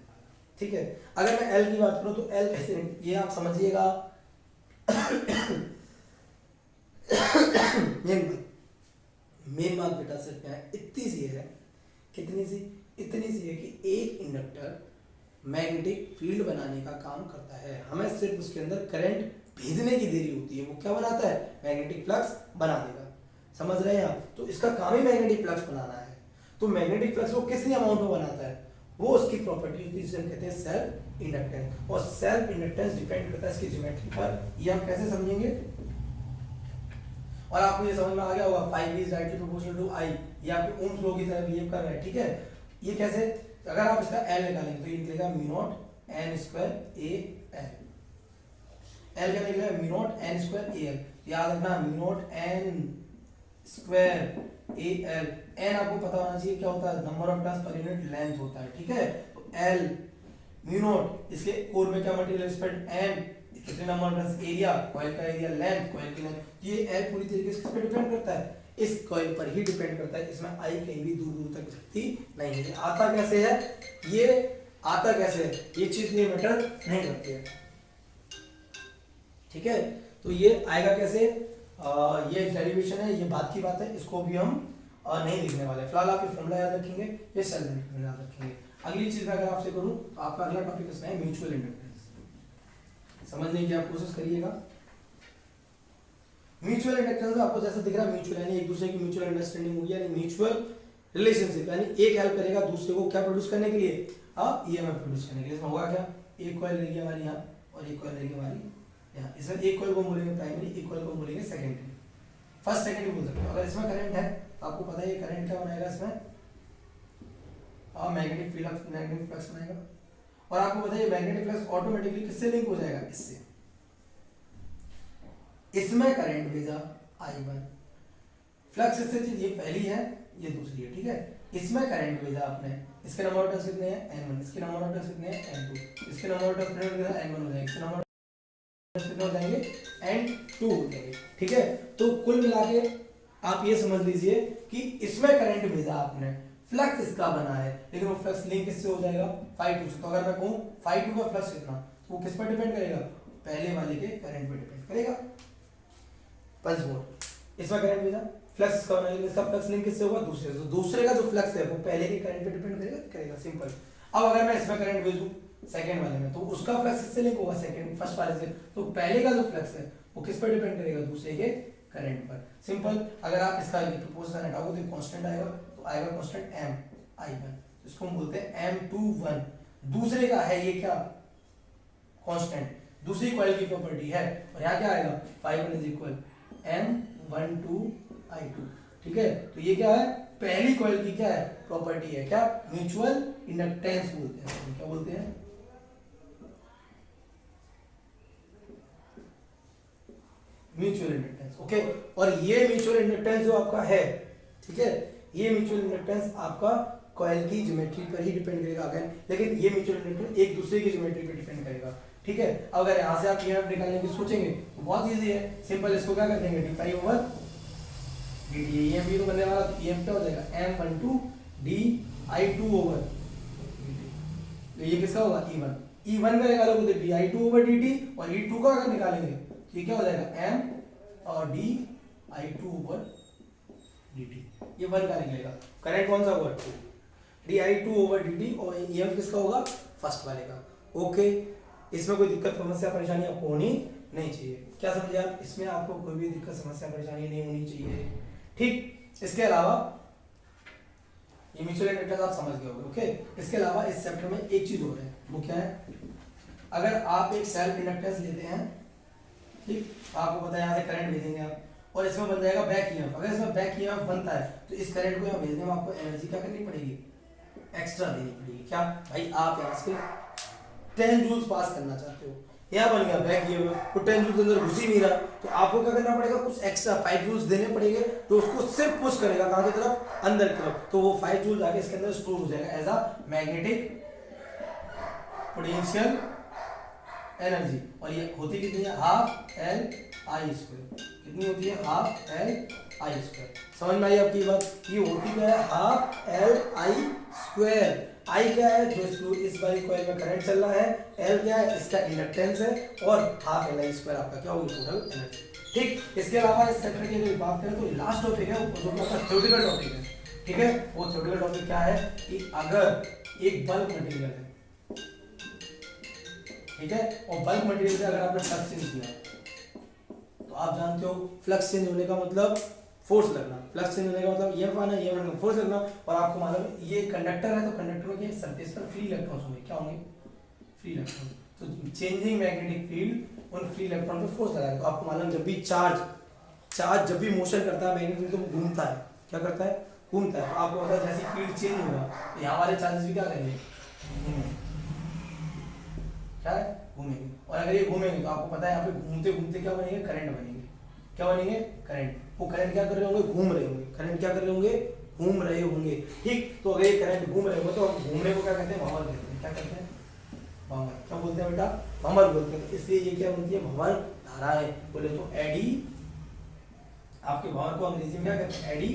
ठीक है, अगर मैं L की बात करूं तो L कैसे, ये आप समझिएगा। मेन बात बेटा सिर्फ क्या है, इतनी सी है, कितनी सी, इतनी सी है कि एक इंडक्टर मैग्नेटिक फील्ड बनाने का काम करता है। हमें सिर्फ उसके अंदर करंट भेजने की देरी होती है, वो क्या बनाता है, मैग्नेटिक फ्लक्स बना देगा। समझ रहे हैं आप, तो इसका काम ही मैग्नेटिक फ्लक्स बनाना है। तो मैग्नेटिक फ्लक्स वो कितनी अमाउंट में बनाता है, वो उसकी प्रॉपर्टी होती है, जिसे हम कहते हैं सेल्फ इंडक्टेंस। और सेल्फ इंडक्टेंस डिपेंड करता है इसकी ज्योमेट्री पर। ये हम कैसे समझेंगे, और आपको ये समझ में आ गया होगा 5v is directly proportional to I, ये आपके ओम्स लॉ की तरह बिहेव कर रहा है। ठीक है, ये कैसे, अगर आप इसका L निकालेंगे तो ये निकलेगा μ0 n² AL। L क्या निकलेगा, μ0 n² AL। याद रखना μ0 n² AL। n आपको पता होना चाहिए क्या होता है, number of turns per unit length होता है। ठीक है, तो L μ0, इसके कोर में क्या मटेरियल स्पेक्ट n, कितने number of turns, area, coil का एरिया, लेंथ, कॉइल की लेंथ। ये L पूरी तरीके से किस पे डिपेंड करता है, इस कॉइल पर ही डिपेंड करता है। इसमें I कहीं भी दूर दूर तक जाती नहीं है। आता कैसे है, ये आता कैसे है, ये चीज नहीं मैटर नहीं करती है। ठीक है, तो ये आएगा कैसे, ये डेरिवेशन है, ये बात की बात है, इसको भी हम नहीं लिखने वाले। फिलहाल आप ये फॉर्मूला याद रखेंगे, ये सेल्फ इंडक्टेंस याद रखेंगे। अगली चीज मैं अगर आपसे करूं तो आपका अगला टॉपिक इसमें है म्यूचुअल इंडक्टेंस। समझने की आप कोशिश करिएगा। म्यूचुअल इंडक्टेंस आपको जैसे दिख रहा है, म्यूचुअल यानी एक दूसरे की म्यूचुअल अंडरस्टैंडिंग होगी, यानी म्यूचुअल रिलेशनशिप, यानी एक हेल्प करेगा दूसरे को क्या प्रोड्यूस करने के लिए, ईएमएफ प्रोड्यूस करने के लिए। इसमें होगा क्या, एक कॉइल रहेगी हमारी यहाँ और एक कॉइल रहेगी हमारी यहाँ। इसमें एक कॉइल को बोलेंगे प्राइमरी, एक कॉइल को बोलेंगे सेकेंडरी, फर्स्ट सेकेंडरी बोल सकते हो। अगर इसमें करंट है तो आपको पता है ये करंट क्या बनाएगा, इसमें मैग्नेटिक फ्लक्स, मैग्नेटिक फ्लक्स बनाएगा। और आपको पता है मैग्नेटिक फ्लक्स ऑटोमेटिकली किससे लिंक हो जाएगा, इससे। इसमें करंट भेजा I1, फ्लक्स इससे ये पहली है, ये दूसरी है। ठीक है, इसमें करंट भेजा आपने, इसके नंबर ऑफ टर्न्स कितने हैं, n1, इसके नंबर ऑफ टर्न्स कितने हैं, n2, इसके नंबर ऑफ टर्न्स कितने हैं, n1 हो जाएंगे, इसके नंबर ऑफ टर्न्स कितने हो जाएंगे, n2 हो जाएंगे। ठीक है, तो कुल मिला के आप ये समझ लीजिए कि इसमें करंट भेजा आपने, फ्लक्स इसका बना है, लेकिन वो फ्लक्स लिंक किससे हो जाएगा, phi2 से। तो अगर मैं कहूं phi2 का फ्लक्स कितना, तो वो किस पर डिपेंड करेगा, पहले वाले के करंट पर डिपेंड करेगा। पल्स मोड, इसमें करंट भेजा, फ्लक्स इसका बना, इसका फ्लक्स लिंक किससे होगा, दूसरे से। तो दूसरे का जो फ्लक्स है वो पहले के करंट पे डिपेंड करेगा, सिंपल। अब अगर मैं इसमें करंट भेजूं सेकंड वाले में, तो उसका फ्लक्स इससे लिंक होगा सेकंड, फर्स्ट वाले से। तो पहले का जो फ्लक्स है वो किस पर डिपेंड करेगा, दूसरे के करंट पर, सिंपल। अगर आप इसका ये प्रोपोर्शनल हटाओगे तो कांस्टेंट आएगा, तो आएगा कांस्टेंट m/I1, इसको हम बोलते हैं M21। दूसरे का है ये क्या, कांस्टेंट, दूसरी कॉइल की प्रॉपर्टी है। और यहाँ क्या आएगा, φ1 इज इक्वल M12I2, ठीक है। तो ये क्या है, पहली कॉइल की क्या है, प्रॉपर्टी है, क्या, म्यूचुअल इंडक्टेंस बोलते हैं, क्या बोलते हैं, म्यूचुअल इंडक्टेंस। ओके, और ये म्यूचुअल इंडक्टेंस जो आपका है, ठीक है, ये म्यूचुअल इंडक्टेंस आपका कॉइल की ज्योमेट्री पर ही डिपेंड करेगा अगेन, लेकिन ये म्यूचुअल इंडक्टेंस एक दूसरे की ज्योमेट्री पर डिपेंड करेगा, ठीक है। अगर यहाँ से आप ईएमएफ निकालने की सोचेंगे तो बहुत इजी है, सिंपल, इसको क्या कर देंगे, d5/dt, ईएमएफ भी तो बनने वाला, तो ईएमएफ क्या हो जाएगा, M12di2/dt, तो ये किसका होगा, E1 का निकालोगे तो di2/dt, और E2 का अगर निकालेंगे तो ये क्या हो जाएगा, M और di2/dt, ये 1 का निकलेगा। करंट कौन सा होगा, 2, di2/dt, और ईएमएफ किसका होगा, फर्स्ट वाले का। ओके, इसमें कोई दिक्कत समस्या परेशानी आपको होनी नहीं चाहिए, क्या समझे आप, इसमें आपको कोई भी दिक्कत समस्या परेशानी नहीं होनी चाहिए, ठीक। इसके अलावा ये म्यूचुअल इंडक्टेंस आप समझ गए होंगे, ओके। इसके अलावा इस चैप्टर में एक चीज और है, वो क्या है, अगर आप एक सेल्फ इंडक्टेंस लेते हैं, ठीक, आपको पता है यहाँ से करंट भेजेंगे आप, और इसमें बन जाएगा बैक ईएमएफ। अगर इसमें बैक ईएमएफ बनता है तो इस करंट को यहाँ भेजने में आपको एनर्जी क्या करनी पड़ेगी, एक्स्ट्रा देनी पड़ेगी। क्या भाई, आप यहाँ से 10 जूल्स पास करना चाहते हो, यहाँ बन गया बैक ईएमएफ, तो 10 जूल्स अंदर घुस ही नहीं रहा, तो आपको क्या करना पड़ेगा, कुछ एक्स्ट्रा 5 जूल्स देने पड़ेंगे, तो उसको सिर्फ पुश करेगा कहाँ की तरफ, अंदर की तरफ, तो वो 5 जूल्स आके इसके अंदर स्टोर हो जाएगा as a magnetic potential energy. और ये होती कितनी है, ½ L I², कितनी होती है, ½ L I²। समझ में आई आपकी ये बात, ये होती क्या है, ½ L I²। I क्या है, जो इस वाली कॉइल में करंट चल रहा है, L क्या है, इसका इंडक्टेंस है, और ½ Li² आपका क्या होगी, टोटल एनर्जी, ठीक। इसके अलावा इस चैप्टर की अगर बात करें तो लास्ट टॉपिक है जो कि आपका थ्योरेटिकल टॉपिक है, ठीक है। वो थ्योरेटिकल टॉपिक क्या है कि अगर एक बल्क मटेरियल है, ठीक है, और बल्क मटेरियल से अगर आपने फ्लक्स चेंज किया, तो आप जानते हो फ्लक्स चेंज होने का मतलब फोर्स लगना, फ्लक्स चेंज होने का मतलब ईएमएफ आना, ईएमएफ का फोर्स लगना, और आपको मालूम है ये कंडक्टर है, तो कंडक्टरों के सरफेस पर फ्री इलेक्ट्रॉन्स होंगे, क्या होंगे, फ्री इलेक्ट्रॉन, तो चेंजिंग मैग्नेटिक फील्ड उन फ्री इलेक्ट्रॉन पर फोर्स लगाएगा। तो आपको मालूम जब भी चार्ज जब भी मोशन करता है मैग्नेटिक फील्ड, तो घूमता है, क्या करता है, घूमता है, तो आपको पता है जैसे फील्ड चेंज होगा तो यहाँ वाले चार्जेस भी क्या करेंगे, क्या है, घूमेंगे, और अगर ये घूमेंगे तो आपको पता है यहाँ पे घूमते घूमते क्या बनेंगे, करंट बनेंगे, क्या बनेंगे, करंट। वो करंट क्या कर रहे होंगे, घूम रहे होंगे, करंट क्या कर रहे होंगे, घूम रहे होंगे, ठीक। तो अगर ये करंट घूम रहे होंगे तो हम घूमने को क्या कहते हैं, भंवर कहते हैं, क्या कहते हैं, भंवर, क्या बोलते हैं बेटा, भंवर बोलते हैं। इसलिए ये क्या बनती है, भंवर धाराएं, बोले तो एडी, आपके भंवर को अंग्रेजी में क्या कहते हैं, एडी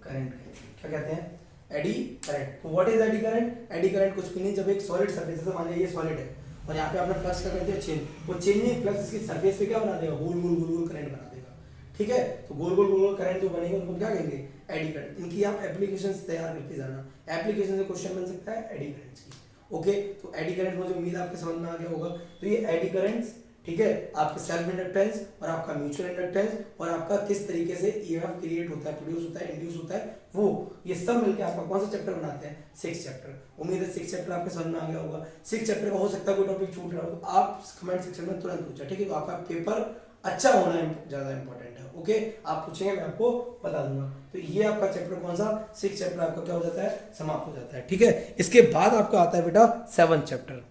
करंट कहते हैं, क्या कहते हैं, एडी करंट। तो what is eddy current, eddy current कुछ भी नहीं, जब एक सॉलिड सरफेस, जैसे मान लीजिए ये सॉलिड है और यहाँ पे आपने फ्लक्स क्या करते हैं, चेंज, वो चेंजिंग फ्लक्स इसकी सरफेस पे क्या बना देगा, गोल गोल गोल गोल करंट बना देगा, ठीक है। तो गोल गोल गोल गोल करंट जो बनेगा उनको क्या कहेंगे, एडी करंट। इनकी आप एप्लीकेशंस तैयार करके जाना, एप्लीकेशन से क्वेश्चन बन सकता है एडी करंट्स की, ओके। तो एडी करंट मुझे उम्मीद है आपके समझ में आ गया होगा। तो ये एडी करंट्स, ठीक है, आपके सेल्फ इंडक्टेंस और आपका म्यूचुअल इंडक्टेंस और आपका किस तरीके से ईएमएफ क्रिएट होता है, प्रोड्यूस होता है, इंड्यूस होता है, वो ये सब मिलकर आपका कौन सा चैप्टर बनाते हैं, 6 चैप्टर। उम्मीद है 6 चैप्टर आपके समझ में आ गया होगा। 6 चैप्टर का हो सकता है कोई टॉपिक छूट रहा हो तो आप कमेंट सेक्शन में तुरंत पूछा, ठीक है। तो आपका पेपर अच्छा होना ज्यादा इंपॉर्टेंट है, ओके। आप पूछेंगे मैं आपको बता दूंगा। तो ये आपका चैप्टर कौन सा, 6 चैप्टर आपका क्या हो जाता है, समाप्त हो जाता है, ठीक है। इसके बाद आपका आता है बेटा 7 चैप्टर।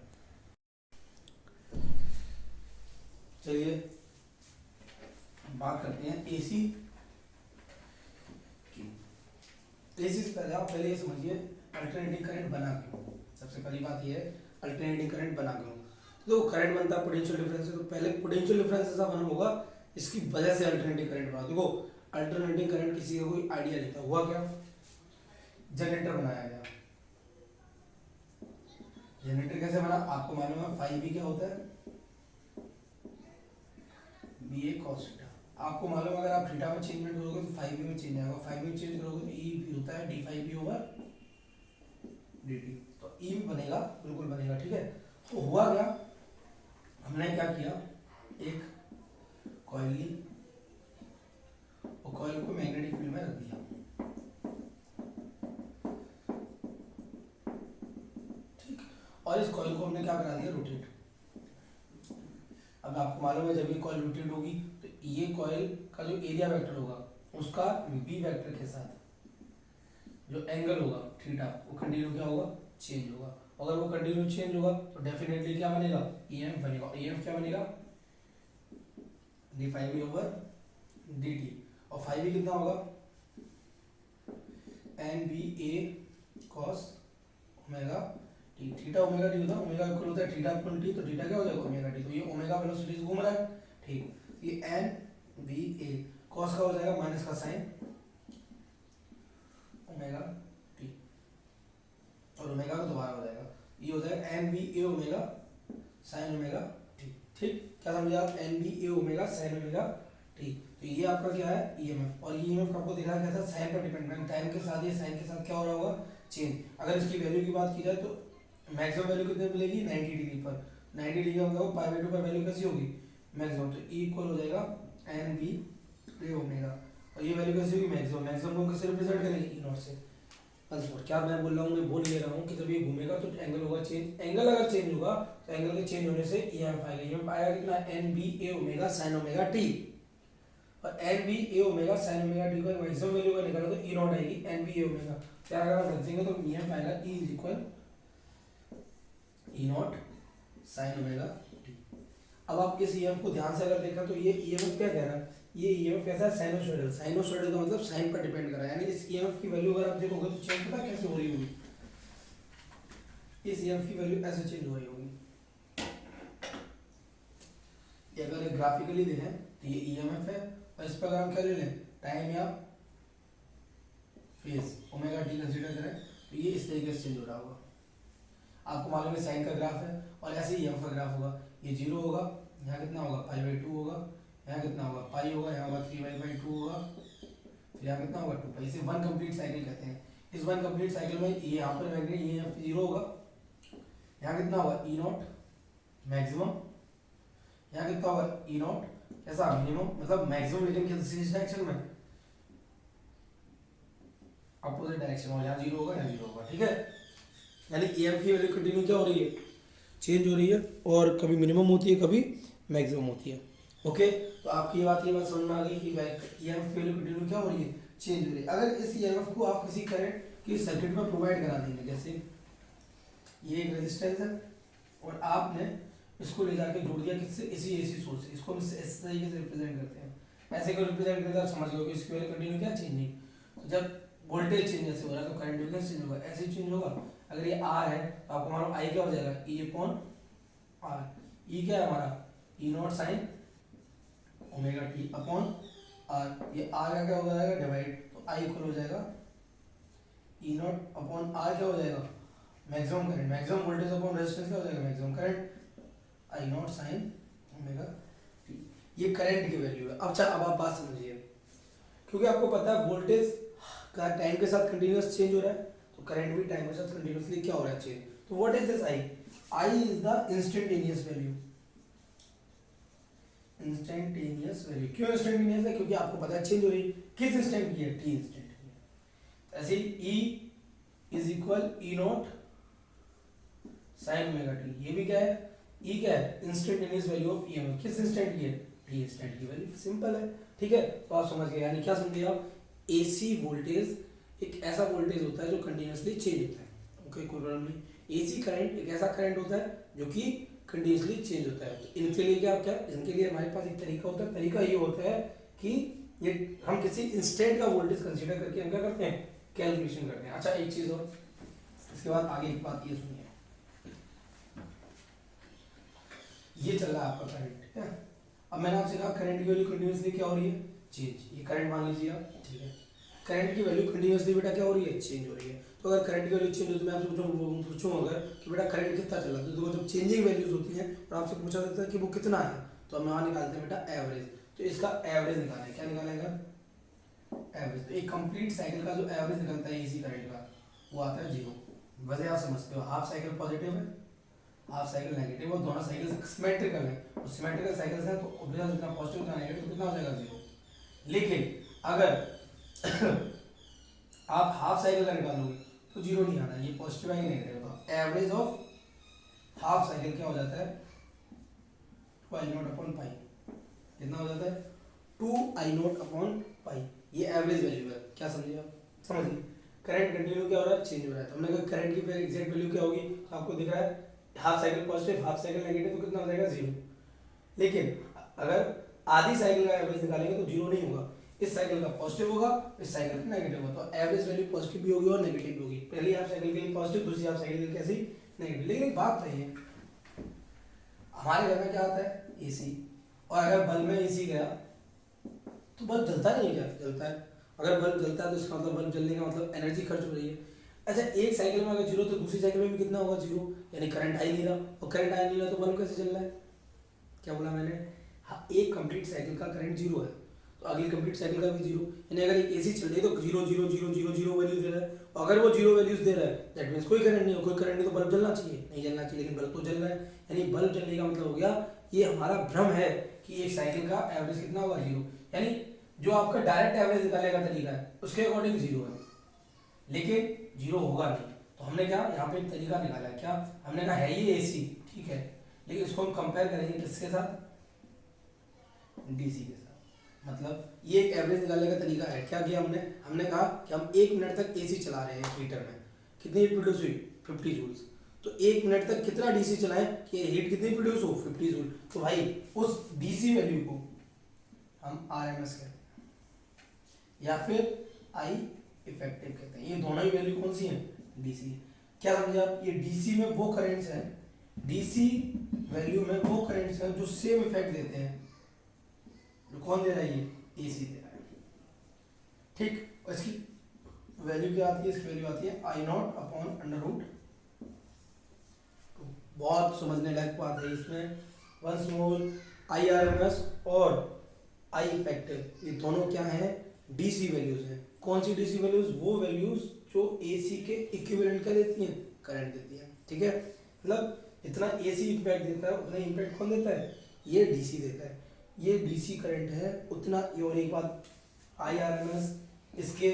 चलिए बात करते हैं एसी की। एसी से पहले आप पहले ये समझिए अल्टरनेटिंग करंट बना क्यों। सबसे पहली बात ये है अल्टरनेटिंग करंट बना क्यों। तो करंट बनता है पोटेंशियल डिफरेंस से, तो पहले पोटेंशियल डिफरेंस ऐसा बना होगा इसकी वजह से अल्टरनेटिंग करंट बना। देखो अल्टरनेटिंग करंट किसी का कोई आइडिया नहीं था, हुआ क्या, जनरेटर बनाया गया। जनरेटर कैसे बना, आपको मालूम है फाई भी क्या होता है, बी ए कॉस थीटा। आपको मालूम अगर आप थीटा में चेंजमेंट करोगे तो फाई बी में चेंज आएगा, फाई बी में चेंज करोगे तो ई भी होता है D phi B over D T, तो ई भी बनेगा, बिल्कुल बनेगा, ठीक है। तो हुआ क्या, हमने क्या किया, एक कॉइल ली और कॉइल को मैग्नेटिक फील्ड में रख दिया, ठीक। और इस कॉइल को हमने क्या करा दिया, रोटेट। अब आपको मालूम है जब ये कॉइल रोटेट होगी तो ये कॉइल का जो एरिया वेक्टर होगा उसका बी वेक्टर के साथ जो एंगल होगा थीटा वो कंटिन्यू क्या होगा, चेंज होगा। अगर वो कंटिन्यू चेंज होगा तो डेफिनेटली क्या बनेगा, ईएमएफ बनेगा। ईएमएफ क्या बनेगा, D phi over D T, और फाइव भी कितना होगा, N B A cos omega T. Theta omega T होता है, ओमेगा इक्वल होता है थीटा अपॉन टी, तो थीटा क्या हो जाएगा, ओमेगा टी। तो ये ओमेगा वेलोसिटी से घूम रहा है, ठीक। ये एन बी ए कॉस का हो जाएगा माइनस का साइन ओमेगा टी, और ओमेगा का दोबारा हो जाएगा, ये हो जाएगा एन बी ए ओमेगा साइन ओमेगा टी। ठीक, क्या समझे आप, एन बी ए ओमेगा साइन ओमेगा टी। तो ये आपका क्या है, ईएमएफ। और ईएमएफ आपको दिखा क्या था, साइन पर डिपेंड है, टाइम के साथ ये साइन के साथ क्या हो रहा होगा, चेंज। अगर इसकी वैल्यू की बात की जाए तो मैक्सिमम वैल्यू कितने मिलेगी, 90 डिग्री पर। 90 डिग्री का मतलब पाई बाई 2 पर वैल्यू कैसी होगी, मैक्सिमम। तो ई इक्वल हो जाएगा एन बी ए ओमेगा, और ये वैल्यू कैसी होगी, मैक्सिमम। मैक्सिमम को कैसे रिप्रेजेंट करेंगे, ई नॉट से। बस क्या मैं बोल रहा हूँ, मैं बोल ले रहा हूँ कि जब ये घूमेगा तो एंगल होगा चेंज। एंगल अगर चेंज होगा तो एंगल के चेंज होने से ईएमएफ आएगा। ईएमएफ आएगा कितना, एन बी ए ओमेगा साइन ओमेगा टी। और एन बी ए ओमेगा साइन ओमेगा टी को मैक्सिमम वैल्यू का निकालो तो ई नॉट आएगी एन बी ए ओमेगा। क्या अगर हम रख देंगे तो ईएमएफ आएगा ई is equal E naught sine omega T. अब आप इस ईएमएफ को ध्यान से अगर देखा तो ये ईएमएफ क्या कह रहा है, ये ईएमएफ कैसा है, साइनोसॉइडल। साइनोसॉइडल का मतलब साइन पर डिपेंड कर रहा है, यानी इस ईएमएफ की वैल्यू अगर आप देखोगे तो चेंज पता कैसे हो रही होगी, इस ईएमएफ की वैल्यू ऐसे चेंज हो रही होगी। ये अगर ग्राफिकली देखें तो ये ईएमएफ है, और इस पर अगर हम क्या ले लें, टाइम या फेज ओमेगा टी कंसीडर करें तो ये इस तरीके से चेंज हो रहा होगा। आपको मालूम है साइन का ग्राफ है, और ऐसे ही ईएमएफ का ग्राफ होगा। ये जीरो होगा, यहाँ कितना होगा, पाई बाई 2 होगा, यहाँ कितना होगा, पाई होगा, यहाँ होगा 3/2 होगा, फिर यहाँ कितना होगा 2 पाई। इसे वन कंप्लीट साइकिल कहते हैं। इस वन कंप्लीट साइकिल में ये यहाँ पर मैग्नेट ये जीरो होगा, यहाँ कितना होगा ई नॉट मैक्सिमम, यहाँ कितना होगा ई नॉट ऐसा मिनिमम, मतलब मैक्सिमम लेकिन किस डायरेक्शन में, अपोजिट डायरेक्शन में। यहाँ जीरो होगा, यहाँ जीरो होगा, ठीक है। यानी ईएमएफ की वैल्यू कंटिन्यू क्या हो रही है, चेंज हो रही है, और कभी मिनिमम होती है कभी मैक्सिमम होती है। ओके, तो आपकी ये बात समझ में आ गई कि ईएमएफ की वैल्यू कंटिन्यू क्या हो रही है, चेंज हो रही है। अगर इस ईएमएफ को आप किसी करंट की सर्किट में प्रोवाइड करा देंगे, जैसे ये एक रेजिस्टेंस है और आपने इसको ले जाके जोड़ दिया किससे, इसी एसी सोर्स से, इसको हम इस तरीके से रिप्रेजेंट करते हैं। ऐसे को रिप्रेजेंट करते हैं, आप समझ गए कि इसकी वैल्यू कंटिन्यू क्या चेंज नहीं। तो जब वोल्टेज चेंज ऐसे हो रहा है तो करंट भी कैसे चेंज होगा, ऐसे ही चेंज होगा। अगर ये आर है तो आपको मालूम आई क्या हो जाएगा, ई अपॉन आर। ई क्या है हमारा, E naught sine omega T upon R. ये आर का क्या हो जाएगा, डिवाइड, तो आई इक्वल हो जाएगा ई नॉट अपॉन आर क्या हो जाएगा, maximum current. Maximum voltage upon resistance क्या हो जाएगा, मैक्सिमम करंट, आई नॉट साइन ओमेगा टी। ये करंट की वैल्यू है। अच्छा, अब आप बात समझिए, क्योंकि आपको पता है वोल्टेज का टाइम के साथ कंटिन्यूअस चेंज हो रहा है, तो करंट भी टाइम के साथ कंटिन्यूअसली क्या हो रहा है, चेंज। तो what is this I, I is the instantaneous value. Instantaneous value क्यों इंस्टेंटेनियस है, क्योंकि आपको पता है चेंज हो रही है, किस इंस्टेंट की है, टी इंस्टेंट की है। ऐसे ही E is equal E naught sine omega T, ये भी क्या है, ई क्या है, इंस्टेंटेनियस वैल्यू ऑफ ईएमएफ, किस इंस्टेंट की है, टी इंस्टेंट की वैल्यू। सिंपल है, ठीक है। तो आप समझ गए, यानी क्या समझे आप, एसी वोल्टेज एक ऐसा वोल्टेज होता है जो कंटिन्यूअसली चेंज होता है। ओके, कोई प्रॉब्लम नहीं। एसी करंट एक ऐसा करंट होता है जो कि कंटिन्यूअसली चेंज होता है। तो इनके लिए क्या इनके लिए हमारे पास एक तरीका होता है। तरीका ये होता है कि ये हम किसी इंस्टेंट का वोल्टेज कंसीडर करके हम क्या करते हैं, कैलकुलेशन करते हैं। अच्छा, एक चीज़ और, इसके बाद आगे एक बात ये सुनिए, ये चल रहा है आपका करंट, ठीक है। अब मैंने आपसे कहा करंट की वैल्यू कंटिन्यूअसली क्या हो रही है, चेंज। ये करंट मान लीजिए आप, ठीक है। करंट की वैल्यू कंटिन्यूअसली बेटा क्या हो रही है, चेंज हो रही है। तो अगर करंट की वैल्यू चेंज हो तो मैं आपसे पूछूँ अगर कि बेटा करंट कितना चल रहा है, तो जब चेंजिंग वैल्यूज होती हैं और आपसे पूछा जाता है कि वो कितना है, तो हम यहाँ निकालते हैं बेटा एवरेज। तो इसका एवरेज निकालें, क्या निकालेगा, एवरेज। तो एक कंप्लीट साइकिल का जो एवरेज निकलता है इसी करंट का, वो आता है 0। वैसे आप समझते हो, हाफ साइकिल पॉजिटिव है, हाफ साइकिल नेगेटिव, और दोनों साइकिल सिमेट्रिकल है। और सिमेट्रिकल साइकिल है तो ऑब्वियसली जितना पॉजिटिव उतना नेगेटिव, कितना हो जाएगा 0। लेकिन अगर आप हाफ साइकिल का निकालोगे तो 0 नहीं आना, ये पॉजिटिव है कि नेगेटिव। तो एवरेज ऑफ हाफ साइकिल क्या हो जाता है, two I naught upon pi, कितना हो जाता है 2 I0/पाई। ये एवरेज वैल्यू है, क्या समझे आप, समझिए करंट कंटिन्यू क्या हो रहा है, चेंज हो रहा है। तो हमने कहा करंट की एग्जैक्ट वैल्यू क्या होगी, तो आपको दिख रहा है half cycle positive half cycle negative, तो कितना हो जाएगा 0। लेकिन अगर आधी साइकिल का एवरेज निकालेंगे तो 0 नहीं होगा, इस साइकिल का पॉजिटिव होगा, इस साइकिल का नेगेटिव होगा। तो एवरेज वैल्यू पॉजिटिव भी होगी और नेगेटिव भी होगी, पहली हाफ साइकिल के लिए पॉजिटिव, दूसरी हाफ साइकिल के लिए कैसी नेगेटिव। लेकिन एक बात है, हमारे घर में क्या आता है एसी, और अगर बल्ब में एसी गया तो बल्ब जलता नहीं है क्या, जलता है। अगर बल्ब जलता है तो इसका मतलब बल्ब जलने का मतलब एनर्जी खर्च हो रही है। अच्छा एक साइकिल में अगर 0 तो दूसरी साइकिल में भी कितना होगा 0, यानी करंट आ ही नहीं रहा, और करंट आ ही नहीं रहा तो बल्ब कैसे जल रहा है, क्या बोला मैंने, हाँ एक कंप्लीट साइकिल का करंट 0 है तो अगली कंप्लीट साइकिल का भी 0, यानी अगर एक एसी चल रही है तो 0 0 0 0 0 वैल्यू दे रहा है, और अगर वो 0 वैल्यूज दे रहा है दैट मीन्स कोई करंट नहीं हो, कोई करंट नहीं तो बल्ब जलना चाहिए, नहीं जलना चाहिए, लेकिन बल्ब तो जल रहा है, यानी बल्ब जलने का मतलब हो गया ये हमारा भ्रम है कि एक साइकिल का एवरेज कितना होगा 0, यानी जो आपका डायरेक्ट एवरेज निकालने का तरीका है उसके अकॉर्डिंग 0 है, लेकिन 0 होगा नहीं। तो हमने क्या यहाँ पे एक तरीका निकाला है, क्या हमने कहा है ये एसी ठीक है, लेकिन इसको हम कंपेयर करेंगे किसके साथ, डीसी के साथ। मतलब ये एक एवरेज निकालने का तरीका है। क्या किया हमने कहा कि हम 1 मिनट तक एसी चला रहे हैं हीटर में, कितनी हीट प्रोड्यूस हुई 50 जूल्स, तो 1 मिनट तक कितना डीसी चलाएं कि हीट कितनी प्रोड्यूस हो 50 जूल। तो भाई उस डीसी वैल्यू को हम आरएमएस कहते हैं या फिर आई इफेक्टिव कहते हैं। ये दोनों ही वैल्यू कौन सी हैं, डीसी। क्या समझे आप, ये डीसी में वो करेंट्स हैं, डीसी वैल्यू में वो करेंट्स हैं जो सेम इफेक्ट देते हैं, जो कौन दे रहा है, ये एसी दे रहा है, ठीक। और इसकी वैल्यू क्या आती है, इसकी वैल्यू आती है I0/√2। बहुत समझने लायक बात है इसमें। वंस मोर IRMS और आई इफेक्टिव ये दोनों क्या हैं, डीसी वैल्यूज हैं। कौन सी डीसी वैल्यूज, वो वैल्यूज जो एसी के इक्विवेलेंट का देती हैं, करंट देती हैं, ठीक है। मतलब इतना एसी इम्पैक्ट देता है उतना इम्पैक्ट कौन देता है, ये डीसी देता है, ये डीसी करंट है उतना। और एक बात IRMS इसके